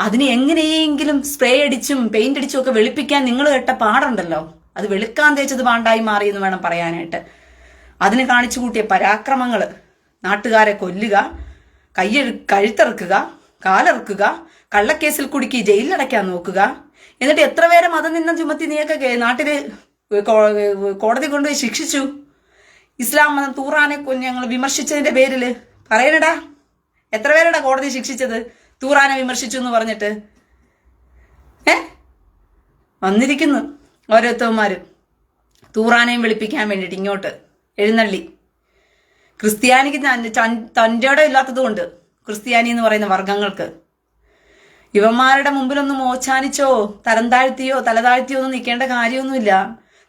A: അതിനെ എങ്ങനെയെങ്കിലും സ്പ്രേ അടിച്ചും പെയിന്റ് അടിച്ചും ഒക്കെ വെളുപ്പിക്കാൻ നിങ്ങൾ കേട്ട പാടുണ്ടല്ലോ. അത് വെളുക്കാൻ തേച്ചത് പാണ്ടായി മാറിയെന്ന് വേണം പറയാനായിട്ട്. അതിന് കാണിച്ചു കൂട്ടിയ പരാക്രമങ്ങള്, നാട്ടുകാരെ കൊല്ലുക, കഴുത്തിറക്കുക, കാലിറക്കുക, കള്ളക്കേസിൽ കുടുക്കി ജയിലിലടയ്ക്കാൻ നോക്കുക, എന്നിട്ട് എത്ര പേരെ മതം നിന്ന ചുമത്തി നീയൊക്കെ നാട്ടില് കോടതി കൊണ്ടുപോയി ശിക്ഷിച്ചു. ഇസ്ലാം മതം തൂറാനെ ഞങ്ങൾ വിമർശിച്ചതിന്റെ പേരില് പറയണടാ, എത്ര പേരടാ കോടതി ശിക്ഷിച്ചത് തൂറാനെ വിമർശിച്ചു എന്ന് പറഞ്ഞിട്ട്? വന്നിരിക്കുന്നു ഓരോരുത്തന്മാര് തൂറാനെയും വെളുപ്പിക്കാൻ വേണ്ടിയിട്ട് ഇങ്ങോട്ട് എഴുന്നള്ളി. ക്രിസ്ത്യാനിക്ക് തൻ്റെ ഇടം ഇല്ലാത്തത് കൊണ്ട് ക്രിസ്ത്യാനി എന്ന് പറയുന്ന വർഗങ്ങൾക്ക് ഇവന്മാരുടെ മുമ്പിലൊന്നും മോച്ചാനിച്ചോ തരം താഴ്ത്തിയോ തലതാഴ്ത്തിയോ ഒന്നും നിൽക്കേണ്ട കാര്യമൊന്നുമില്ല.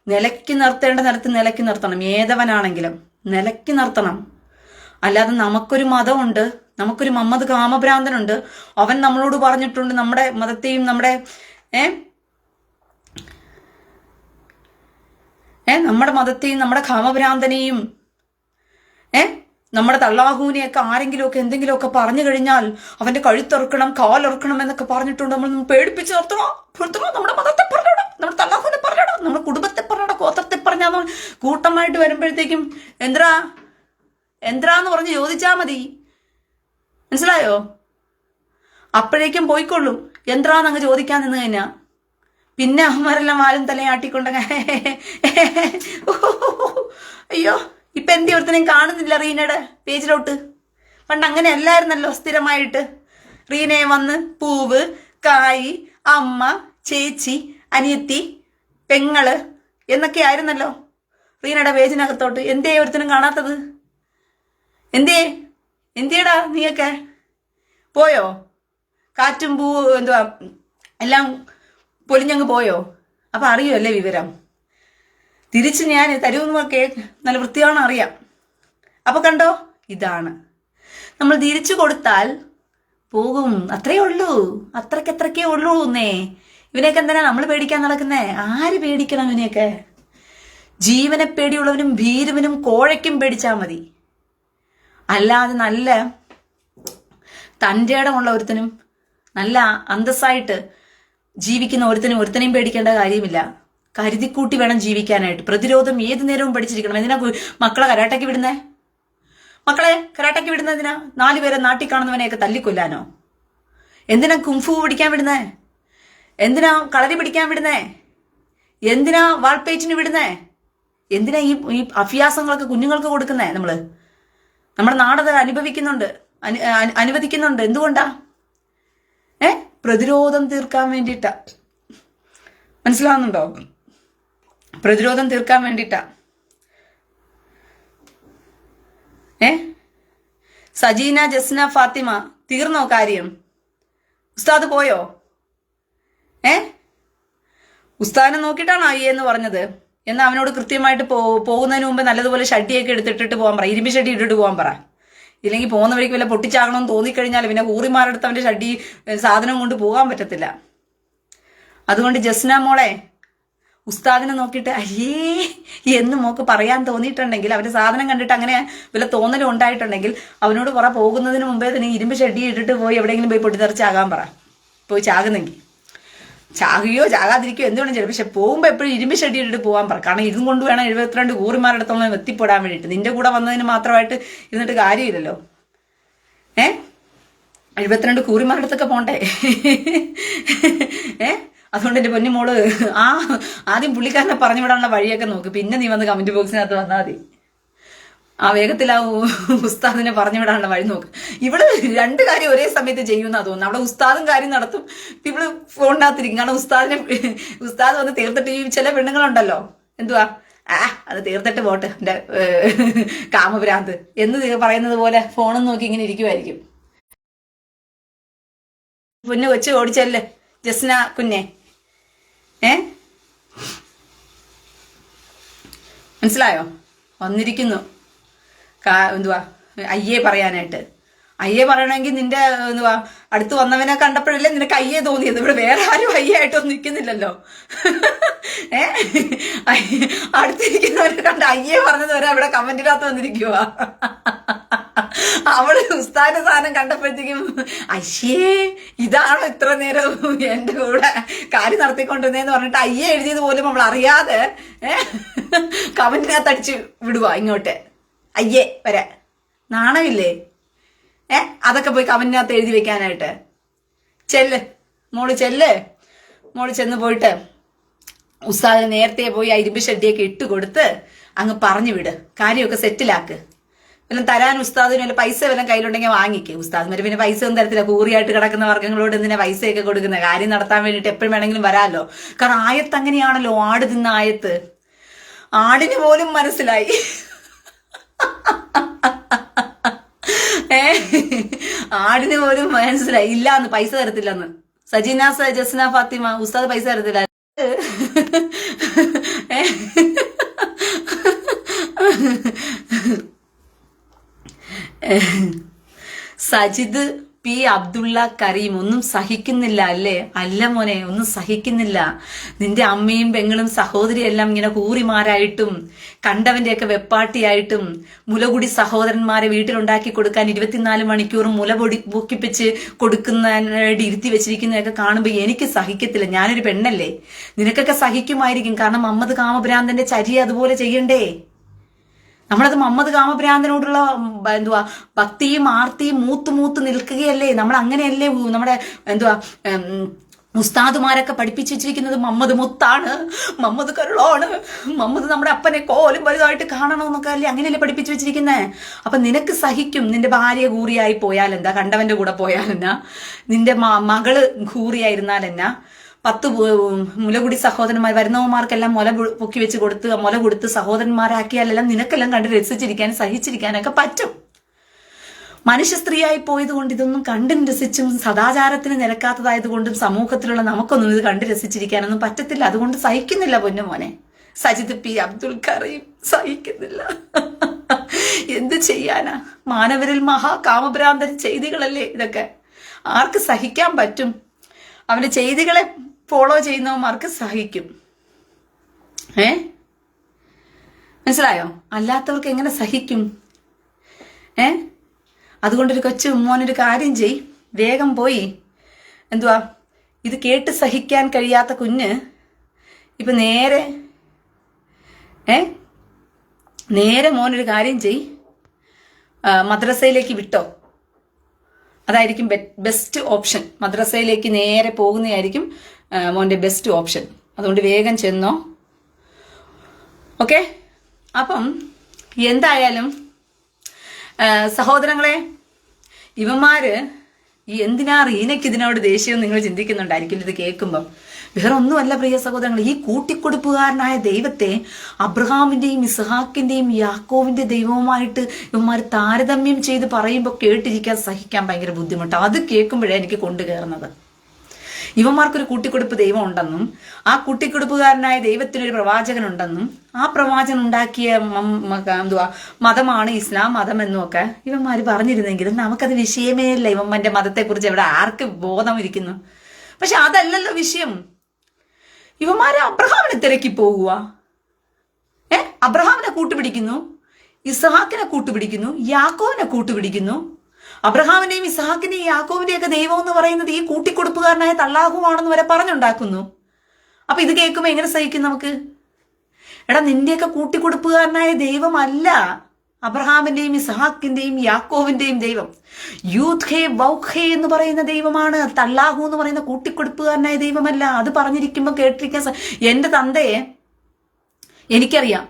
A: നിലയ്ക്ക് നിർത്തേണ്ട നിലത്ത് നിലയ്ക്ക് നിർത്തണം. ഏതവനാണെങ്കിലും നിലയ്ക്ക് നിർത്തണം. അല്ലാതെ നമുക്കൊരു മതമുണ്ട്, നമുക്കൊരു മുഹമ്മദ് കാമഭ്രാന്തനുണ്ട്. അവൻ നമ്മളോട് പറഞ്ഞിട്ടുണ്ട് നമ്മുടെ മതത്തെയും നമ്മുടെ നമ്മുടെ മതത്തെയും നമ്മുടെ കാമഭ്രാന്തനെയും നമ്മുടെ തള്ളാഹുവിനെയൊക്കെ ആരെങ്കിലുമൊക്കെ എന്തെങ്കിലുമൊക്കെ പറഞ്ഞു കഴിഞ്ഞാൽ അവന്റെ കഴുത്തിറക്കണം കാലിറക്കണം എന്നൊക്കെ പറഞ്ഞിട്ടുണ്ട്. നമ്മൾ പേടിപ്പിച്ച് നിർത്തണോ? നമ്മുടെ മതത്തെ പറഞ്ഞോടാ, നമ്മുടെ തള്ളാഹുവിനെ പറഞ്ഞോടാ, നമ്മുടെ കുടുംബത്തെ പറഞ്ഞോടാ, ഗോത്രത്തെ പറഞ്ഞാൽ കൂട്ടമായിട്ട് വരുമ്പോഴത്തേക്കും എന്താന്ന് പറഞ്ഞ് ചോദിച്ചാൽ മതി. മനസ്സിലായോ? അപ്പോഴേക്കും പോയിക്കൊള്ളും. എന്താന്നങ്ങ് ചോദിക്കാൻ നിന്ന് കഴിഞ്ഞാ പിന്നെ അവന്മാരെല്ലാം വാലും തലയാട്ടിക്കൊണ്ട് അയ്യോ ഇപ്പൊ എന്തി ഒരുത്തനെയും കാണുന്നില്ല റീനയുടെ പേജിലോട്ട്. പണ്ട് അങ്ങനെ അല്ലായിരുന്നല്ലോ സ്ഥിരമായിട്ട് റീനയെ വന്ന് പൂവ്, കായ്, അമ്മ, ചേച്ചി, അനിയത്തി, പെങ്ങള് എന്നൊക്കെ ആയിരുന്നല്ലോ റീനയുടെ പേജിനകത്തോട്ട്. എന്തേ ഒരുത്തനും കാണാത്തത്? എന്തിയടാ നീയൊക്കെ പോയോ? കാറ്റും എല്ലാം പൊലിഞ്ഞങ്ങ് പോയോ? അപ്പൊ അറിയുമല്ലേ വിവരം. തിരിച്ച് ഞാൻ തരുമെന്നൊക്കെ നല്ല വൃത്തിയാണ് അറിയാം. അപ്പൊ കണ്ടോ, ഇതാണ് നമ്മൾ തിരിച്ചു കൊടുത്താൽ പോകും. അത്രയേ ഉള്ളൂ, അത്രയ്ക്കേ ഉള്ളൂ എന്നേ. ഇവനെയൊക്കെ എന്തിനാ നമ്മൾ പേടിക്കാൻ നടക്കുന്നേ? ആര് പേടിക്കണം ഇവനെയൊക്കെ? ജീവനെ പേടിയുള്ളവനും ഭീരുവിനും കോഴയ്ക്കും പേടിച്ചാൽ മതി. അല്ലാതെ നല്ല തൻ്റെ ഇടമുള്ള ഒരുത്തനും നല്ല അന്തസ്സായിട്ട് ജീവിക്കുന്ന ഒരുത്തനെയും പേടിക്കേണ്ട കാര്യമില്ല. കരുതിക്കൂട്ടി വേണം ജീവിക്കാനായിട്ട്. പ്രതിരോധം ഏത് നേരവും പഠിച്ചിരിക്കണം. എന്തിനാ മക്കളെ കരാട്ടയ്ക്ക് വിടുന്നേ? മക്കളെ കരാട്ടയ്ക്ക് വിടുന്നതിനാ 4 പേരെ നാട്ടിൽ കാണുന്നവനെയൊക്കെ തല്ലിക്കൊല്ലാനോ? എന്തിനാ കുംഫു പിടിക്കാൻ വിടുന്നേ? എന്തിനാ കളരി പിടിക്കാൻ വിടുന്നേ? എന്തിനാ വാൾപ്പേറ്റിന് വിടുന്നേ? എന്തിനാ ഈ അഭ്യാസങ്ങളൊക്കെ കുഞ്ഞുങ്ങൾക്ക് കൊടുക്കുന്നേ? നമ്മുടെ നാടത് അനുവദിക്കുന്നുണ്ട്. എന്തുകൊണ്ടാ? പ്രതിരോധം തീർക്കാൻ വേണ്ടിയിട്ടാ. മനസ്സിലാവുന്നുണ്ടോ? പ്രതിരോധം തീർക്കാൻ വേണ്ടിയിട്ടാ. സജീന, ജസ്ന, ഫാത്തിമ തീർന്നോ കാര്യം? ഉസ്താദ് പോയോ? ഉസ്താദിനെ നോക്കിയിട്ടാണോ അയ്യെന്ന് പറഞ്ഞത്? എന്നാൽ അവനോട് കൃത്യമായിട്ട് പോകുന്നതിന് മുമ്പ് നല്ലതുപോലെ ഷഡ്ഡിയൊക്കെ എടുത്തിട്ടിട്ട് പോകാൻ പറ. ഇരുമ്പ് ഷഡ്ഡി ഇട്ടിട്ട് പോകാൻ പറ. ഇല്ലെങ്കിൽ പോകുന്ന വഴിക്ക് വല്ല പൊട്ടിച്ചാകണമെന്ന് തോന്നിക്കഴിഞ്ഞാൽ പിന്നെ ഊറിമാരെടുത്ത് അവൻ്റെ ഷഡ്ഡി സാധനം കൊണ്ട് പോകാൻ പറ്റത്തില്ല. അതുകൊണ്ട് ജസ്ന മോളെ, ഉസ്താദിനെ നോക്കിയിട്ട് അയ്യേ എന്ന് മോക്ക് പറയാൻ തോന്നിയിട്ടുണ്ടെങ്കിൽ, അവന്റെ സാധനം കണ്ടിട്ട് അങ്ങനെ വല്ല തോന്നലും ഉണ്ടായിട്ടുണ്ടെങ്കിൽ അവനോട് പറ, പോകുന്നതിന് മുമ്പേ തന്നെ ഇരുമ്പ് ഷഡ്ഡി ഇട്ടിട്ട് പോയി എവിടെയെങ്കിലും പോയി പൊട്ടിത്തെറിച്ചാകാൻ പറ. പോയി ചാകുന്നെങ്കിൽ ചാകുകയോ ചാകാതിരിക്കുകയോ എന്തുകൊണ്ടും ചെയ്യും. പക്ഷെ പോകുമ്പോൾ എപ്പോഴും ഇരുമ്പ് ഷഡ്ഡി ഇട്ടിട്ട് പോകാൻ പറ. കാരണം ഇതും കൊണ്ട് വേണം 72 ഊറിമാരെടുത്തോളം എത്തിപ്പെടാൻ വേണ്ടിയിട്ട്. നിന്റെ കൂടെ വന്നതിന് മാത്രമായിട്ട് ഇരുന്നിട്ട് കാര്യമില്ലല്ലോ. 72 കൂറിമാരടുത്തൊക്കെ പോണ്ടേ? അതുകൊണ്ട് എൻ്റെ പൊന്നു മോള് ആദ്യം പുള്ളിക്കാരനെ പറഞ്ഞു വിടാനുള്ള വഴിയൊക്കെ നോക്ക്. പിന്നെ നീ വന്ന് കമന്റ് ബോക്സിനകത്ത് വന്നാൽ മതി. വേഗത്തിൽ ഉസ്താദിനെ പറഞ്ഞു വിടാനുള്ള വഴി നോക്ക്. ഇവള് 2 കാര്യം ഒരേ സമയത്ത് ചെയ്യുമെന്നാ തോന്നുന്നു. അവിടെ ഉസ്താദും കാര്യം നടത്തും, ഇവള് ഫോണിനകത്തിരിക്കും. കാരണം ഉസ്താദ് വന്ന് തീർത്തിട്ട്, ഈ ചില പെണ്ണുങ്ങളുണ്ടല്ലോ, എന്തുവാ അത് തീർത്തിട്ട് പോട്ടെ എൻ്റെ കാമഭ്രാന്ത് എന്ന് പറയുന്നത് പോലെ ഫോണും നോക്കി ഇങ്ങനെ ഇരിക്കുമായിരിക്കും. പൊന്നു കൊച്ചു ഓടിച്ചല്ലേ ജസ്ന കുഞ്ഞെ, മനസ്സിലായോ? വന്നിരിക്കുന്നു എന്തുവാ അയ്യേ പറയാനായിട്ട്. അയ്യേ പറയണമെങ്കിൽ നിന്റെ എന്തുവാ അടുത്ത് വന്നവനെ കണ്ടപ്പോഴല്ലേ നിനക്ക് അയ്യേ തോന്നിയത്. ഇവിടെ വേറെ ആരും അയ്യായിട്ടൊന്നും നിൽക്കുന്നില്ലല്ലോ. അടുത്തിരിക്കുന്നവരെ കണ്ട് അയ്യേ പറഞ്ഞത് വരെ ഇവിടെ കമന്റിനകത്ത് വന്നിരിക്കുക. അവള് ഉസ്താദിന്റെ സാധനം കണ്ടപ്പോഴത്തേക്കും അയ്യേ ഇതാണോ ഇത്ര നേരം എന്റെ കൂടെ കാര്യം നടത്തിക്കൊണ്ടിരുന്നേന്ന് പറഞ്ഞിട്ട് അയ്യേ എഴുതിയത് പോലും അവൾ അറിയാതെ കമന്റിനകത്ത് അടിച്ച് വിടുക ഇങ്ങോട്ട്. അയ്യേ വരെ നാണമില്ലേ? അതൊക്കെ പോയി കമന്റിനകത്ത് എഴുതി വെക്കാനായിട്ട്. മോള് ചെന്ന് പോയിട്ട് ഉസ്താദിന് നേരത്തെ പോയി ഇരുമ്പ് ഷഡ്ഡിയൊക്കെ ഇട്ട് കൊടുത്ത് അങ്ങ് പറഞ്ഞു വിട്. കാര്യമൊക്കെ സെറ്റിലാക്ക്. വല്ലതും തരാൻ ഉസ്താദിന് വല്ല പൈസ വല്ലതും കയ്യിലുണ്ടെങ്കിൽ വാങ്ങിക്ക്. ഉസ്താദ്മാര് പിന്നെ പൈസ ഒന്നും തരത്തില്ല. കൂറിയായിട്ട് കിടക്കുന്ന വർഗ്ഗങ്ങളോട് എന്തിനാ പൈസയൊക്കെ കൊടുക്കുന്നത്? കാര്യം നടത്താൻ വേണ്ടിയിട്ട് എപ്പോഴും വേണമെങ്കിലും വരാമല്ലോ. കാരണം ആയത്ത് അങ്ങനെയാണല്ലോ. ആട് തിന്ന ആയത്ത് ആടിന് പോലും മനസ്സിലായി. ആടിന് പോലും മനസ്സിലായി ഇല്ലാന്ന്, പൈസ തരത്തില്ലെന്ന്. സജീന, ജസ്ന, ഫാത്തിമ ഉസ്താദ് പൈസ തരത്തില്ല. സജിദ് പി അബ്ദുള്ള കരീം ഒന്നും സഹിക്കുന്നില്ല അല്ലേ? അല്ല മോനെ, ഒന്നും സഹിക്കുന്നില്ല. നിന്റെ അമ്മയും പെങ്ങളും സഹോദരിയെല്ലാം ഇങ്ങനെ കൂറിമാരായിട്ടും കണ്ടവന്റെയൊക്കെ വെപ്പാട്ടിയായിട്ടും മുലകുടി സഹോദരന്മാരെ വീട്ടിലുണ്ടാക്കി കൊടുക്കാൻ 24 മണിക്കൂറും മുല പൊക്കിപ്പിച്ച് കൊടുക്കുന്നതിനായിട്ട് ഇരുത്തി വെച്ചിരിക്കുന്നതൊക്കെ കാണുമ്പോൾ എനിക്ക് സഹിക്കത്തില്ല. ഞാനൊരു പെണ്ണല്ലേ, നിനക്കൊക്കെ സഹിക്കുമായിരിക്കും. കാരണം മമ്മദ് കാമഭ്രാന്തന്റെ ചര്യ അതുപോലെ ചെയ്യണ്ടേ? നമ്മളത് മമ്മദ് കാമഭ്രാന്തനോടുള്ള എന്തുവാ ഭക്തിയും ആർത്തിയും മൂത്ത് നിൽക്കുകയല്ലേ? നമ്മൾ അങ്ങനെയല്ലേ നമ്മുടെ എന്തുവാ ഉസ്താദുമാരൊക്കെ പഠിപ്പിച്ചു വെച്ചിരിക്കുന്നത്? മമ്മദ് മുത്താണ്, മമ്മദ് കരുളാണ്, മമ്മദ് നമ്മുടെ അപ്പനെ കോലും വലുതായിട്ട് കാണണമെന്നൊക്കെ അല്ലേ? അങ്ങനെയല്ലേ പഠിപ്പിച്ചു വെച്ചിരിക്കുന്നത്? അപ്പൊ നിനക്ക് സഹിക്കും. നിന്റെ ഭാര്യ കൂറിയായി പോയാലെന്താ? കണ്ടവന്റെ കൂടെ പോയാലെന്നാ? നിന്റെ മകള് കൂറിയായിരുന്നാലെന്നാ? 10 മുലകുടി സഹോദരന്മാർ വരുന്നവന്മാർക്കെല്ലാം മുല പൊക്കി വെച്ച് കൊടുത്ത് സഹോദരന്മാരാക്കിയാലെല്ലാം നിനക്കെല്ലാം കണ്ട് രസിച്ചിരിക്കാനും സഹിച്ചിരിക്കാനൊക്കെ പറ്റും. മനുഷ്യ സ്ത്രീയായി പോയത് കൊണ്ട് ഇതൊന്നും കണ്ടും രസിച്ചും സദാചാരത്തിന് നിരക്കാത്തതായത് കൊണ്ടും സമൂഹത്തിലുള്ള നമുക്കൊന്നും ഇത് കണ്ട് രസിച്ചിരിക്കാനൊന്നും പറ്റത്തില്ല. അതുകൊണ്ട് സഹിക്കുന്നില്ല പൊന്നു മോനെ. സജിദ് പി അബ്ദുൽ കരീം സഹിക്കുന്നില്ല. എന്ത് ചെയ്യാനാ? മാനവരിൽ മഹാകാമഭ്രാന്തൻ ചെയ്തികളല്ലേ ഇതൊക്കെ? ആർക്ക് സഹിക്കാൻ പറ്റും? അവന്റെ ചെയ്തികളെ ഫോളോ ചെയ്യുന്നവന്മാർക്ക് സഹിക്കും. മനസ്സിലായോ? അല്ലാത്തവർക്ക് എങ്ങനെ സഹിക്കും? അതുകൊണ്ടൊരു കൊച്ചു മോനൊരു കാര്യം ചെയ്, വേഗം പോയി എന്തുവാ ഇത് കേട്ട് സഹിക്കാൻ കഴിയാത്ത കുഞ്ഞ് ഇപ്പൊ നേരെ മോനൊരു കാര്യം ചെയ്, മദ്രസയിലേക്ക് വിട്ടോ. അതായിരിക്കും ബെസ്റ്റ് ഓപ്ഷൻ. മദ്രസയിലേക്ക് നേരെ പോകുന്നതായിരിക്കും മോന്റെ ബെസ്റ്റ് ഓപ്ഷൻ. അതുകൊണ്ട് വേഗം ചെന്നോ. ഓക്കെ? അപ്പം എന്തായാലും സഹോദരങ്ങളെ, ഇവന്മാര് എന്തിനാ റീനയ്ക്ക് ഇതിനോട് ദേഷ്യം നിങ്ങൾ ചിന്തിക്കുന്നുണ്ടായിരിക്കും ഇത് കേൾക്കുമ്പം. വേറെ ഒന്നുമല്ല പ്രിയ സഹോദരങ്ങൾ, ഈ കൂട്ടിക്കൊടുപ്പുകാരനായ ദൈവത്തെ അബ്രഹാമിന്റെയും ഇസ്ഹാക്കിന്റെയും യാക്കോവിന്റെ ദൈവവുമായിട്ട് ഇവന്മാർ താരതമ്യം ചെയ്ത് പറയുമ്പോൾ കേട്ടിരിക്കാൻ സഹിക്കാൻ ഭയങ്കര ബുദ്ധിമുട്ടാണ്. അത് കേൾക്കുമ്പോഴേ എനിക്ക് കൊണ്ടു കയറുന്നത്. ഇവന്മാർക്കൊരു കൂട്ടിക്കൊടുപ്പ് ദൈവം ഉണ്ടെന്നും ആ കൂട്ടിക്കൊടുപ്പുകാരനായ ദൈവത്തിനൊരു പ്രവാചകൻ ഉണ്ടെന്നും ആ പ്രവാചകൻ ഉണ്ടാക്കിയ മതമാണ് ഇസ്ലാം മതം എന്നും ഒക്കെ ഇവന്മാര് പറഞ്ഞിരുന്നെങ്കിലും നമുക്കത് വിഷയമേ ഇല്ല. ഇവന്മാരുടെ മതത്തെക്കുറിച്ച് എവിടെ ആർക്ക് ബോധം ഇരിക്കുന്നു? പക്ഷെ അതല്ലല്ലോ വിഷയം. ഇവന്മാര് അബ്രഹാമിനെ തിരക്കി പോകുക. അബ്രഹാമിനെ കൂട്ടുപിടിക്കുന്നു, ഇസ്ഹാക്കിനെ കൂട്ടുപിടിക്കുന്നു, യാക്കോവിനെ കൂട്ടുപിടിക്കുന്നു. അബ്രഹാമിന്റെയും ഇസ്ഹാക്കിന്റെയും യാക്കോവിന്റെയും ഒക്കെ ദൈവം എന്ന് പറയുന്നത് ഈ കൂട്ടിക്കൊടുപ്പുകാരനായ തള്ളാഹുവാണെന്ന് വരെ പറഞ്ഞുണ്ടാക്കുന്നു. അപ്പൊ ഇത് കേൾക്കുമ്പോ എങ്ങനെ സഹിക്കും നമുക്ക്? എടാ, നിന്റെയൊക്കെ കൂട്ടിക്കൊടുപ്പുകാരനായ ദൈവമല്ല അബ്രഹാമിന്റെയും ഇസ്ഹാക്കിന്റെയും യാക്കോവിന്റെയും ദൈവം. യൂത്ത്ഹേ വൗഖേ എന്ന് പറയുന്ന ദൈവമാണ്. തള്ളാഹു എന്ന് പറയുന്ന കൂട്ടിക്കൊടുപ്പുകാരനായ ദൈവമല്ല. അത് പറഞ്ഞിരിക്കുമ്പോ കേട്ടിരിക്കാൻ എന്റെ തന്തയെ എനിക്കറിയാം.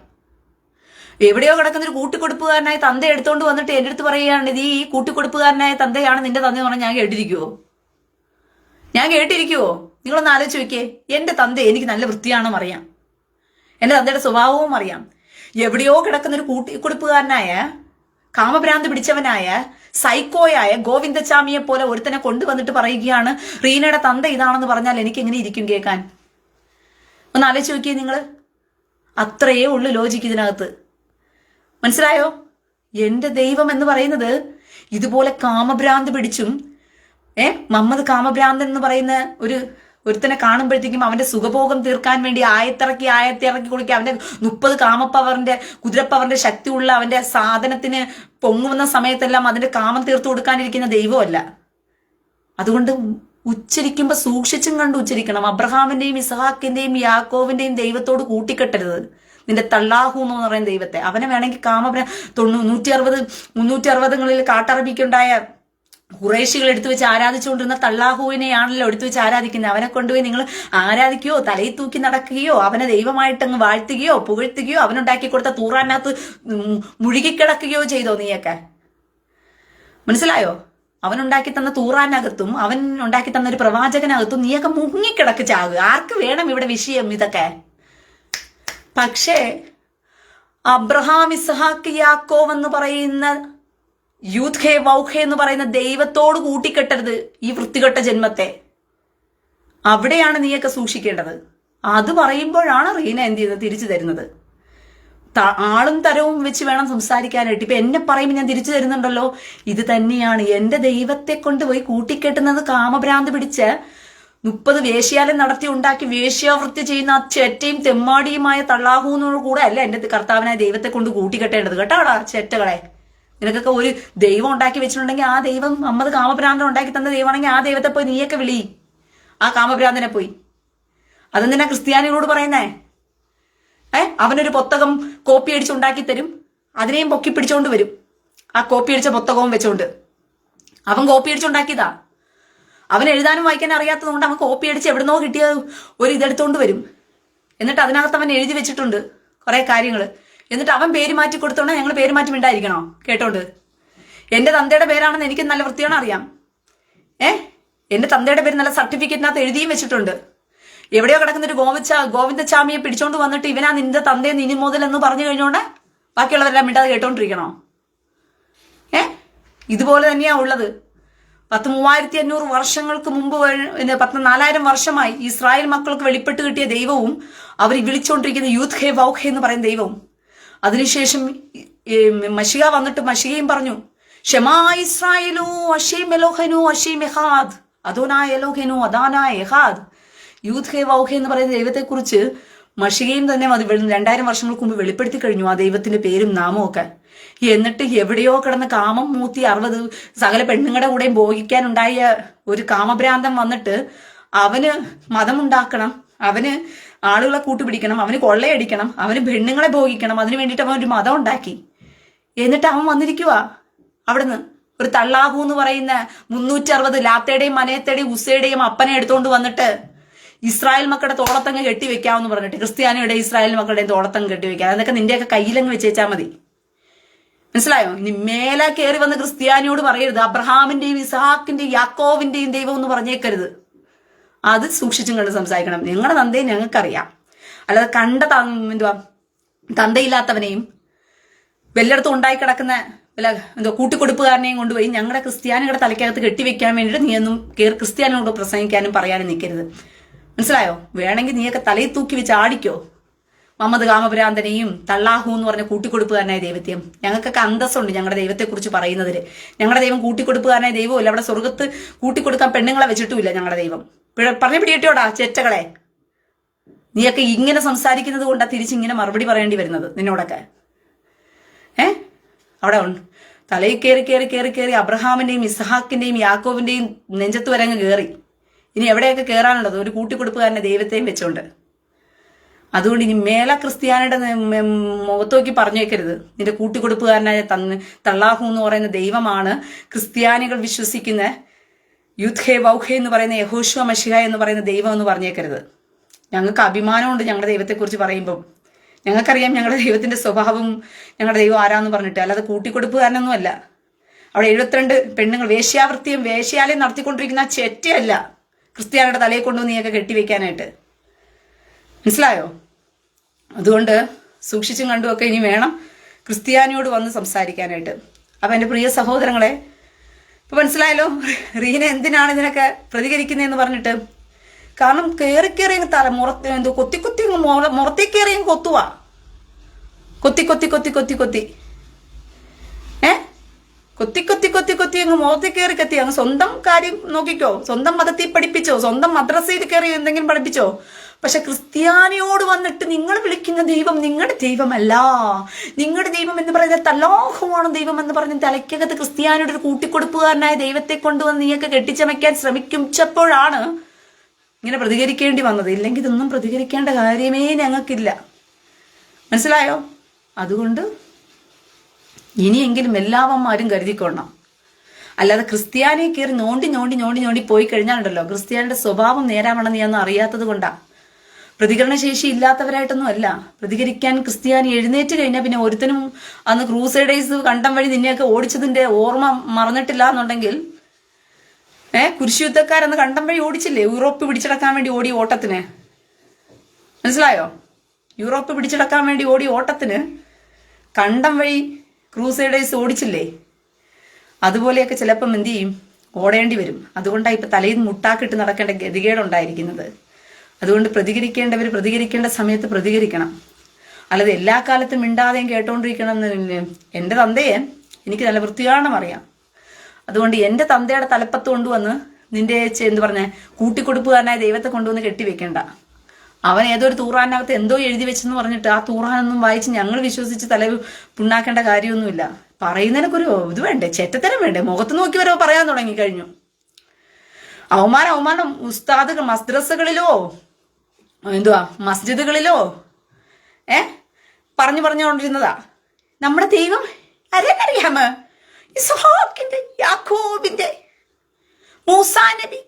A: എവിടെയോ കിടക്കുന്ന ഒരു കൂട്ടിക്കൊടുപ്പുകാരനായ തന്ത എടുത്തോണ്ട് വന്നിട്ട് എന്റെ അടുത്ത് പറയുകയാണ്, ഇത് ഈ കൂട്ടിക്കൊടുപ്പുകാരനായ തന്തയാണ് നിന്റെ തന്ത പറഞ്ഞാൽ ഞാൻ കേട്ടിരിക്കുവോ? നിങ്ങളൊന്ന് ആലോചിച്ച് നോക്കിയേ. എന്റെ തന്ത എനിക്ക് നല്ല വൃത്തിയാണെന്ന് അറിയാം, എന്റെ തന്തയുടെ സ്വഭാവവും അറിയാം. എവിടെയോ കിടക്കുന്ന ഒരു കൂട്ടിക്കൊടുപ്പുകാരനായ കാമഭ്രാന്ത് പിടിച്ചവനായ സൈക്കോയായ ഗോവിന്ദച്ചാമിയെ പോലെ ഒരുത്തനെ കൊണ്ടുവന്നിട്ട് പറയുകയാണ് റീനയുടെ തന്ത ഇതാണെന്ന് പറഞ്ഞാൽ എനിക്ക് എങ്ങനെ ഇരിക്കും കേൾക്കാൻ? ഒന്ന് ആലോചിച്ച് നോക്കിയേ നിങ്ങൾ. അത്രയേ ഉള്ളു ലോജിക്ക് ഇതിനകത്ത്. മനസ്സിലായോ? എന്റെ ദൈവം എന്ന് പറയുന്നത് ഇതുപോലെ കാമഭ്രാന്ത് പിടിച്ചും മമ്മദ് കാമഭ്രാന്തൻ എന്ന് പറയുന്ന ഒരുത്തനെ കാണുമ്പോഴത്തേക്കും അവന്റെ സുഖഭോഗം തീർക്കാൻ വേണ്ടി ആയത്തിറക്കി കുളിക്കുക. അവന്റെ 30 കാമപ്പവറിന്റെ കുതിരപ്പവറിന്റെ ശക്തിയുള്ള അവന്റെ സാധനത്തിന് പൊങ്ങുന്ന സമയത്തെല്ലാം അതിന്റെ കാമം തീർത്തു കൊടുക്കാനിരിക്കുന്ന ദൈവമല്ല. അതുകൊണ്ട് ഉച്ചരിക്കുമ്പോ സൂക്ഷിച്ചും കണ്ട് ഉച്ചരിക്കണം. അബ്രഹാമിന്റെയും ഇസ്ഹാക്കിന്റെയും യാക്കോവിന്റെയും ദൈവത്തോട് കൂട്ടിക്കെട്ടരുത് നിന്റെ തള്ളാഹു എന്ന് പറയുന്ന ദൈവത്തെ. അവനെ വേണമെങ്കിൽ 160 കാട്ടറബിക്കുണ്ടായ ഖുറൈശികൾ എടുത്തു വെച്ച് ആരാധിച്ചുകൊണ്ടിരുന്ന തള്ളാഹുവിനെയാണല്ലോ എടുത്തു വെച്ച് ആരാധിക്കുന്നത്. അവനെ കൊണ്ടുപോയി നിങ്ങൾ ആരാധിക്കുകയോ തലയിൽ തൂക്കി നടക്കുകയോ അവനെ ദൈവമായിട്ടങ്ങ് വാഴ്ത്തുകയോ പുകഴ്ത്തുകയോ അവനുണ്ടാക്കി കൊടുത്ത തൂറാനകത്ത് മുഴുകിക്കിടക്കുകയോ ചെയ്തോ നീയൊക്കെ? മനസ്സിലായോ? അവനുണ്ടാക്കി തന്ന തൂറാനകത്തും അവൻ ഉണ്ടാക്കി തന്ന ഒരു പ്രവാചകനകത്തും നീയൊക്കെ മുങ്ങിക്കിടക്ക് ചാകുക. ആർക്ക് വേണം ഇവിടെ വിഷയം ഇതൊക്കെ? പക്ഷേ അബ്രഹാം ഇസ്ഹാക്ക് യാക്കോവ് എന്ന് പറയുന്ന യൂത്ത്ഹേ വൗഖേ എന്ന് പറയുന്ന ദൈവത്തോട് കൂട്ടിക്കെട്ടരുത് ഈ വൃത്തികെട്ട ജന്മത്തെ. അവിടെയാണ് നീയൊക്കെ സൂക്ഷിക്കേണ്ടത്. അത് പറയുമ്പോഴാണ് റീന എന്ത് ചെയ്യുന്നത് തിരിച്ചു തരുന്നത്. ആളും തരവും വെച്ച് വേണം സംസാരിക്കാനായിട്ട്. ഇപ്പൊ എന്നെ പറയുമ്പോൾ ഞാൻ തിരിച്ചു തരുന്നുണ്ടല്ലോ. ഇത് തന്നെയാണ് എന്റെ ദൈവത്തെ കൊണ്ടുപോയി കൂട്ടിക്കെട്ടുന്നത്. കാമഭ്രാന്ത് പിടിച്ച് 30 വേശ്യാലം നടത്തി ഉണ്ടാക്കി വേശ്യാവൃത്തി ചെയ്യുന്ന ആ ചെറ്റയും തെമ്മാടിയുമായ തള്ളാഹുവിനോട് കൂടെ അല്ല എന്റെ കർത്താവിനായ ദൈവത്തെ കൊണ്ട് കൂട്ടിക്കെട്ടേണ്ടത്. കേട്ടാടാ ചെറ്റകളെ. നിനക്കൊക്കെ ഒരു ദൈവം ഉണ്ടാക്കി വെച്ചിട്ടുണ്ടെങ്കിൽ ആ ദൈവം മമ്മദ് കാമഭ്രാന്തൻ ഉണ്ടാക്കി തന്ന ദൈവമാണെങ്കിൽ ആ ദൈവത്തെ പോയി നീയൊക്കെ വിളി, ആ കാമഭ്രാന്തനെ പോയി. അതെന്തിനാ ക്രിസ്ത്യാനികളോട് പറയുന്നേ? അവനൊരു പുസ്തകം കോപ്പി അടിച്ചുണ്ടാക്കി തരും, അതിനെയും പൊക്കി പിടിച്ചോണ്ട് വരും. ആ കോപ്പി അടിച്ച പുസ്തകവും വെച്ചോണ്ട്. അവൻ കോപ്പി അടിച്ചുണ്ടാക്കിയതാ. അവൻ എഴുതാനും വായിക്കാനും അറിയാത്തത് കൊണ്ട് അവൻ കോപ്പി അടിച്ച് എവിടുന്നോ കിട്ടിയ ഒരു ഇതെടുത്തോണ്ട് വരും. എന്നിട്ട് അതിനകത്ത് അവൻ എഴുതി വെച്ചിട്ടുണ്ട് കുറെ കാര്യങ്ങൾ. എന്നിട്ട് അവൻ പേര് മാറ്റി കൊടുത്തോണ്ട് ഞങ്ങൾ പേര് മാറ്റി മിണ്ടായിരിക്കണോ കേട്ടോണ്ട്? എന്റെ തന്തയുടെ പേരാണെന്ന് എനിക്ക് നല്ല വൃത്തിയാണ് അറിയാം. എന്റെ തന്തയുടെ പേര് നല്ല സർട്ടിഫിക്കറ്റിനകത്ത് എഴുതിയും വെച്ചിട്ടുണ്ട്. എവിടെയോ കിടക്കുന്ന ഒരു ഗോവിന്ദച്ചാമിയെ പിടിച്ചോണ്ട് വന്നിട്ട് ഇവനാ നിന്റെ തന്തയെ നിനി മുതൽ എന്ന് പറഞ്ഞു കഴിഞ്ഞോണ്ട് ബാക്കിയുള്ളവരെല്ലാം മിണ്ടാതെ കേട്ടോണ്ടിരിക്കണോ? ഇതുപോലെ തന്നെയാ ഉള്ളത്. 3500 വർഷങ്ങൾക്ക് മുമ്പ് 4000 വർഷമായി ഇസ്രായേൽ മക്കൾക്ക് വെളിപ്പെട്ട് കിട്ടിയ ദൈവവും അവർ വിളിച്ചുകൊണ്ടിരിക്കുന്ന യൂത്ത്ഹേ വൗഖേ എന്ന് പറയുന്ന ദൈവവും. അതിനുശേഷം മശിഹ വന്നിട്ട് മശിഹയും പറഞ്ഞു, ഷമാ ഇസ്രായേലു അഷീം എലോഹനു അഷീം എഹാദ് അദോനായ എലോഹനു അദാനായ എഹാദ്. യൂത്ത്ഹേ വൗഖേ എന്ന് പറയുന്ന ദൈവത്തെക്കുറിച്ച് മഷികയും തന്നെ 2000 വർഷങ്ങൾക്ക് മുമ്പ് വെളിപ്പെടുത്തി കഴിഞ്ഞു ആ ദൈവത്തിന്റെ പേരും നാമവും ഒക്കെ. എന്നിട്ട് എവിടെയോ കിടന്ന് കാമം മൂത്തി 60 സകല പെണ്ണുങ്ങളുടെ കൂടെയും ഭോഗിക്കാനുണ്ടായ ഒരു കാമഭ്രാന്തം വന്നിട്ട് അവന് മതമുണ്ടാക്കണം, അവന് ആളുകളെ കൂട്ടുപിടിക്കണം, അവന് കൊള്ളയടിക്കണം, അവന് പെണ്ണുങ്ങളെ ഭോഗിക്കണം, അതിനു വേണ്ടിയിട്ട് അവൻ ഒരു മതം ഉണ്ടാക്കി. എന്നിട്ട് അവൻ വന്നിരിക്കുക അവിടുന്ന് ഒരു തള്ളാഹു എന്ന് പറയുന്ന 360 ലാത്തയുടെയും മനയത്തയുടെയും ഉസയുടെയും അപ്പനെ എടുത്തോണ്ട് വന്നിട്ട് ഇസ്രായേൽ മക്കളുടെ തോളത്തങ്ങ് കെട്ടിവെക്കാമെന്ന് പറഞ്ഞിട്ട് ക്രിസ്ത്യാനിയുടെ ഇസ്രായേൽ മക്കളുടെയും തോളത്തങ്ങ് കെട്ടിവെക്കാം. അതൊക്കെ നിന്റെയൊക്കെ കയ്യിലങ്ങ് വെച്ചേച്ചാൽ മതി. മനസ്സിലായോ? ഇനി മേലെ കയറി വന്ന് ക്രിസ്ത്യാനിയോട് പറയരുത് അബ്രഹാമിന്റെയും ഇസഹാക്കിന്റെയും യാക്കോവിന്റെയും ദൈവം എന്ന് പറഞ്ഞേക്കരുത്. അത് സൂക്ഷിച്ചും കണ്ട് സംസാരിക്കണം. നിങ്ങളുടെ തന്തയെ ഞങ്ങൾക്കറിയാം. അല്ലാതെ കണ്ട തന്തയില്ലാത്തവനെയും വല്ലയിടത്തും ഉണ്ടായി കിടക്കുന്ന കൂട്ടിക്കൊടുപ്പുകാരനെയും കൊണ്ടുപോയി ഞങ്ങളുടെ ക്രിസ്ത്യാനികളുടെ തലയ്ക്കകത്ത് കെട്ടിവെക്കാൻ വേണ്ടിയിട്ട് നീ ഒന്നും ക്രിസ്ത്യാനിയോട് പ്രസംഗിക്കാനും പറയാനും നിൽക്കരുത്. മനസ്സിലായോ? വേണമെങ്കിൽ നീയൊക്കെ തലയിൽ തൂക്കി വെച്ച് ആടിക്കോ. മുഹമ്മദ് കാമഭ്രാന്തനെയും തള്ളാഹു എന്ന് പറഞ്ഞ കൂട്ടിക്കൊടുപ്പുകാരനായ ദൈവത്തെയും. ഞങ്ങൾക്കൊക്കെ അന്തസ്സുണ്ട് ഞങ്ങളുടെ ദൈവത്തെക്കുറിച്ച് പറയുന്നതിൽ. ഞങ്ങളുടെ ദൈവം കൂട്ടിക്കൊടുപ്പുകാരനായ ദൈവമില്ല. അവിടെ സ്വർഗത്ത് കൂട്ടിക്കൊടുക്കാൻ പെണ്ണുങ്ങളെ വെച്ചിട്ടുമില്ല ഞങ്ങളുടെ ദൈവം. പറഞ്ഞു പിടിയിട്ടോടാ ചെറ്റകളെ. നീയൊക്കെ ഇങ്ങനെ സംസാരിക്കുന്നത് കൊണ്ടാ തിരിച്ചിങ്ങനെ മറുപടി പറയേണ്ടി വരുന്നത് നിന്നോടൊക്കെ. അവിടെ ഉണ്ട് തലയിൽ കയറി കയറി കയറി കയറി അബ്രഹാമിന്റെയും ഇസഹാക്കിന്റെയും യാക്കോവിന്റെയും നെഞ്ചത്ത് വരങ്ങ് കയറി. ഇനി എവിടെയൊക്കെ കയറാനുള്ളത്? ഒരു കൂട്ടിക്കൊടുപ്പുകാരനെ ദൈവത്തെയും വെച്ചോണ്ട്. അതുകൊണ്ട് ഇനി മേല ക്രിസ്ത്യാനിയുടെ മുഖത്ത് നോക്കി പറഞ്ഞേക്കരുത് നിന്റെ കൂട്ടിക്കൊടുപ്പുകാരനായ തള്ളാഹു എന്ന് പറയുന്ന ദൈവമാണ് ക്രിസ്ത്യാനികൾ വിശ്വസിക്കുന്ന യുദ്ധേ വൗഹേ എന്ന് പറയുന്ന യഹോശുവ മശിഹ എന്ന് പറയുന്ന ദൈവം എന്ന് പറഞ്ഞേക്കരുത്. ഞങ്ങൾക്ക് അഭിമാനമുണ്ട് ഞങ്ങളുടെ ദൈവത്തെക്കുറിച്ച് പറയുമ്പം. ഞങ്ങൾക്കറിയാം ഞങ്ങളുടെ ദൈവത്തിന്റെ സ്വഭാവം, ഞങ്ങളുടെ ദൈവം ആരാന്ന് പറഞ്ഞിട്ട്. അല്ലാതെ കൂട്ടിക്കൊടുപ്പുകാരനൊന്നും അല്ല. അവിടെ 72 പെണ്ണുങ്ങൾ വേശ്യാലയം നടത്തിക്കൊണ്ടിരിക്കുന്ന ചെറ്റയല്ല ക്രിസ്ത്യാനിയുടെ തലയെ കൊണ്ടു നീയൊക്കെ കെട്ടിവെക്കാനായിട്ട്. മനസ്സിലായോ? അതുകൊണ്ട് സൂക്ഷിച്ചും കണ്ടുമൊക്കെ ഇനി വേണം ക്രിസ്ത്യാനിയോട് വന്ന് സംസാരിക്കാനായിട്ട്. അപ്പൊ എന്റെ പ്രിയ സഹോദരങ്ങളെ, ഇപ്പൊ മനസ്സിലായല്ലോ റീന എന്തിനാണ് ഇതിനൊക്കെ പ്രതികരിക്കുന്നതെന്ന് പറഞ്ഞിട്ട്. കാരണം കയറി കയറി കൊത്തി കൊത്തി മുറത്തി കയറി കൊത്തുവാ. കൊത്തി കൊത്തി കൊത്തി കൊത്തി കൊത്തി കൊത്തി കൊത്തി കൊത്തി കൊത്തി അങ്ങ് മുഖത്തി കയറി കത്തി. അങ്ങ് സ്വന്തം കാര്യം നോക്കിക്കോ, സ്വന്തം മതത്തിൽ പഠിപ്പിച്ചോ, സ്വന്തം മദ്രസയിൽ കയറി എന്തെങ്കിലും പഠിപ്പിച്ചോ. പക്ഷെ ക്രിസ്ത്യാനിയോട് വന്നിട്ട് നിങ്ങൾ വിളിക്കുന്ന ദൈവം നിങ്ങളുടെ ദൈവമല്ല, നിങ്ങളുടെ ദൈവം എന്ന് പറയുന്നത് തല്ലാഹുവാണ് ദൈവം എന്ന് പറഞ്ഞ് തലയ്ക്കകത്ത് ക്രിസ്ത്യാനിയുടെ ഒരു കൂട്ടിക്കൊടുപ്പുകാരനായ ദൈവത്തെ കൊണ്ടുവന്ന് നീയൊക്കെ കെട്ടിച്ചമയ്ക്കാൻ ശ്രമിക്കുമ്പോഴാണ് ഇങ്ങനെ പ്രതികരിക്കേണ്ടി വന്നത്. ഇല്ലെങ്കിൽ ഇതൊന്നും പ്രതികരിക്കേണ്ട കാര്യമേ ഞങ്ങൾക്കില്ല. മനസ്സിലായോ? അതുകൊണ്ട് ഇനിയെങ്കിലും എല്ലാവന്മാരും കരുതിക്കൊള്ളണം. അല്ലാതെ ക്രിസ്ത്യാനിയെ കയറി നോണ്ടി നോണ്ടി നോണ്ടി നോണ്ടി പോയി കഴിഞ്ഞാലുണ്ടല്ലോ, ക്രിസ്ത്യാനിയുടെ സ്വഭാവം നേരാവണ്ണം നീ ഒന്നും അറിയാത്തത് കൊണ്ടാ. പ്രതികരണശേഷി ഇല്ലാത്തവരായിട്ടൊന്നും അല്ല. പ്രതികരിക്കാൻ ക്രിസ്ത്യാനി എഴുന്നേറ്റ് കഴിഞ്ഞാൽ പിന്നെ ഒരുത്തനും അന്ന് ക്രൂസൈഡേഴ്സ് കണ്ടം വഴി നിന്നെയൊക്കെ ഓടിച്ചതിന്റെ ഓർമ്മ മറന്നിട്ടില്ല എന്നുണ്ടെങ്കിൽ കുരിശുയുദ്ധക്കാരെന്ന് കണ്ടം വഴി ഓടിച്ചില്ലേ? യൂറോപ്പ് പിടിച്ചടക്കാൻ വേണ്ടി ഓടി ഓട്ടത്തിന്. മനസ്സിലായോ? യൂറോപ്പ് പിടിച്ചടക്കാൻ വേണ്ടി ഓടി ഓട്ടത്തിന് കണ്ടം വഴി ക്രൂസൈഡേഴ്സ് ഓടിച്ചില്ലേ? അതുപോലെയൊക്കെ ചിലപ്പം എന്ത് ചെയ്യും? ഓടേണ്ടി വരും. അതുകൊണ്ടാണ് ഇപ്പൊ തലയിൽ മുട്ടാക്കിട്ട് നടക്കേണ്ട ഗതികേടുണ്ടായിരിക്കുന്നത്. അതുകൊണ്ട് പ്രതികരിക്കേണ്ടവർ പ്രതികരിക്കേണ്ട സമയത്ത് പ്രതികരിക്കണം. അല്ലാതെ എല്ലാ കാലത്തും മിണ്ടാതെയും കേട്ടോണ്ടിരിക്കണം എന്ന് എൻ്റെ തന്തയെ എനിക്ക് നല്ല വൃത്തികാരണം അറിയാം. അതുകൊണ്ട് എൻ്റെ തന്തയുടെ തലപ്പത്ത് കൊണ്ടുവന്ന് നിന്റെ എന്ത് പറഞ്ഞ കൂട്ടിക്കൊടുപ്പുകാരനായ ദൈവത്തെ കൊണ്ടുവന്ന് കെട്ടിവെക്കേണ്ട. അവൻ ഏതൊരു തൂറാനകത്ത് എന്തോ എഴുതി വെച്ചെന്ന് പറഞ്ഞിട്ട് ആ തൂറാനൊന്നും വായിച്ച് ഞങ്ങൾ വിശ്വസിച്ച് തല പുണ്ണാക്കേണ്ട കാര്യമൊന്നുമില്ല. പറയുന്നതിനൊക്കെ ഒരു ഇത് വേണ്ടേ, ചെറ്റത്തരം വേണ്ടേ? മുഖത്ത് നോക്കി വരെ പറയാൻ തുടങ്ങി കഴിഞ്ഞു. അവമാനം ഉസ്താദുകൾ മദ്രസകളിലോ മസ്ജിദുകളിലോ പറഞ്ഞുകൊണ്ടിരുന്നതാ. നമ്മുടെ ദൈവം ആരെന്നറിയാമോ? ഇസ്ഹാക്കിന്റെ യാക്കോബിന്റെ മൂസാ നബി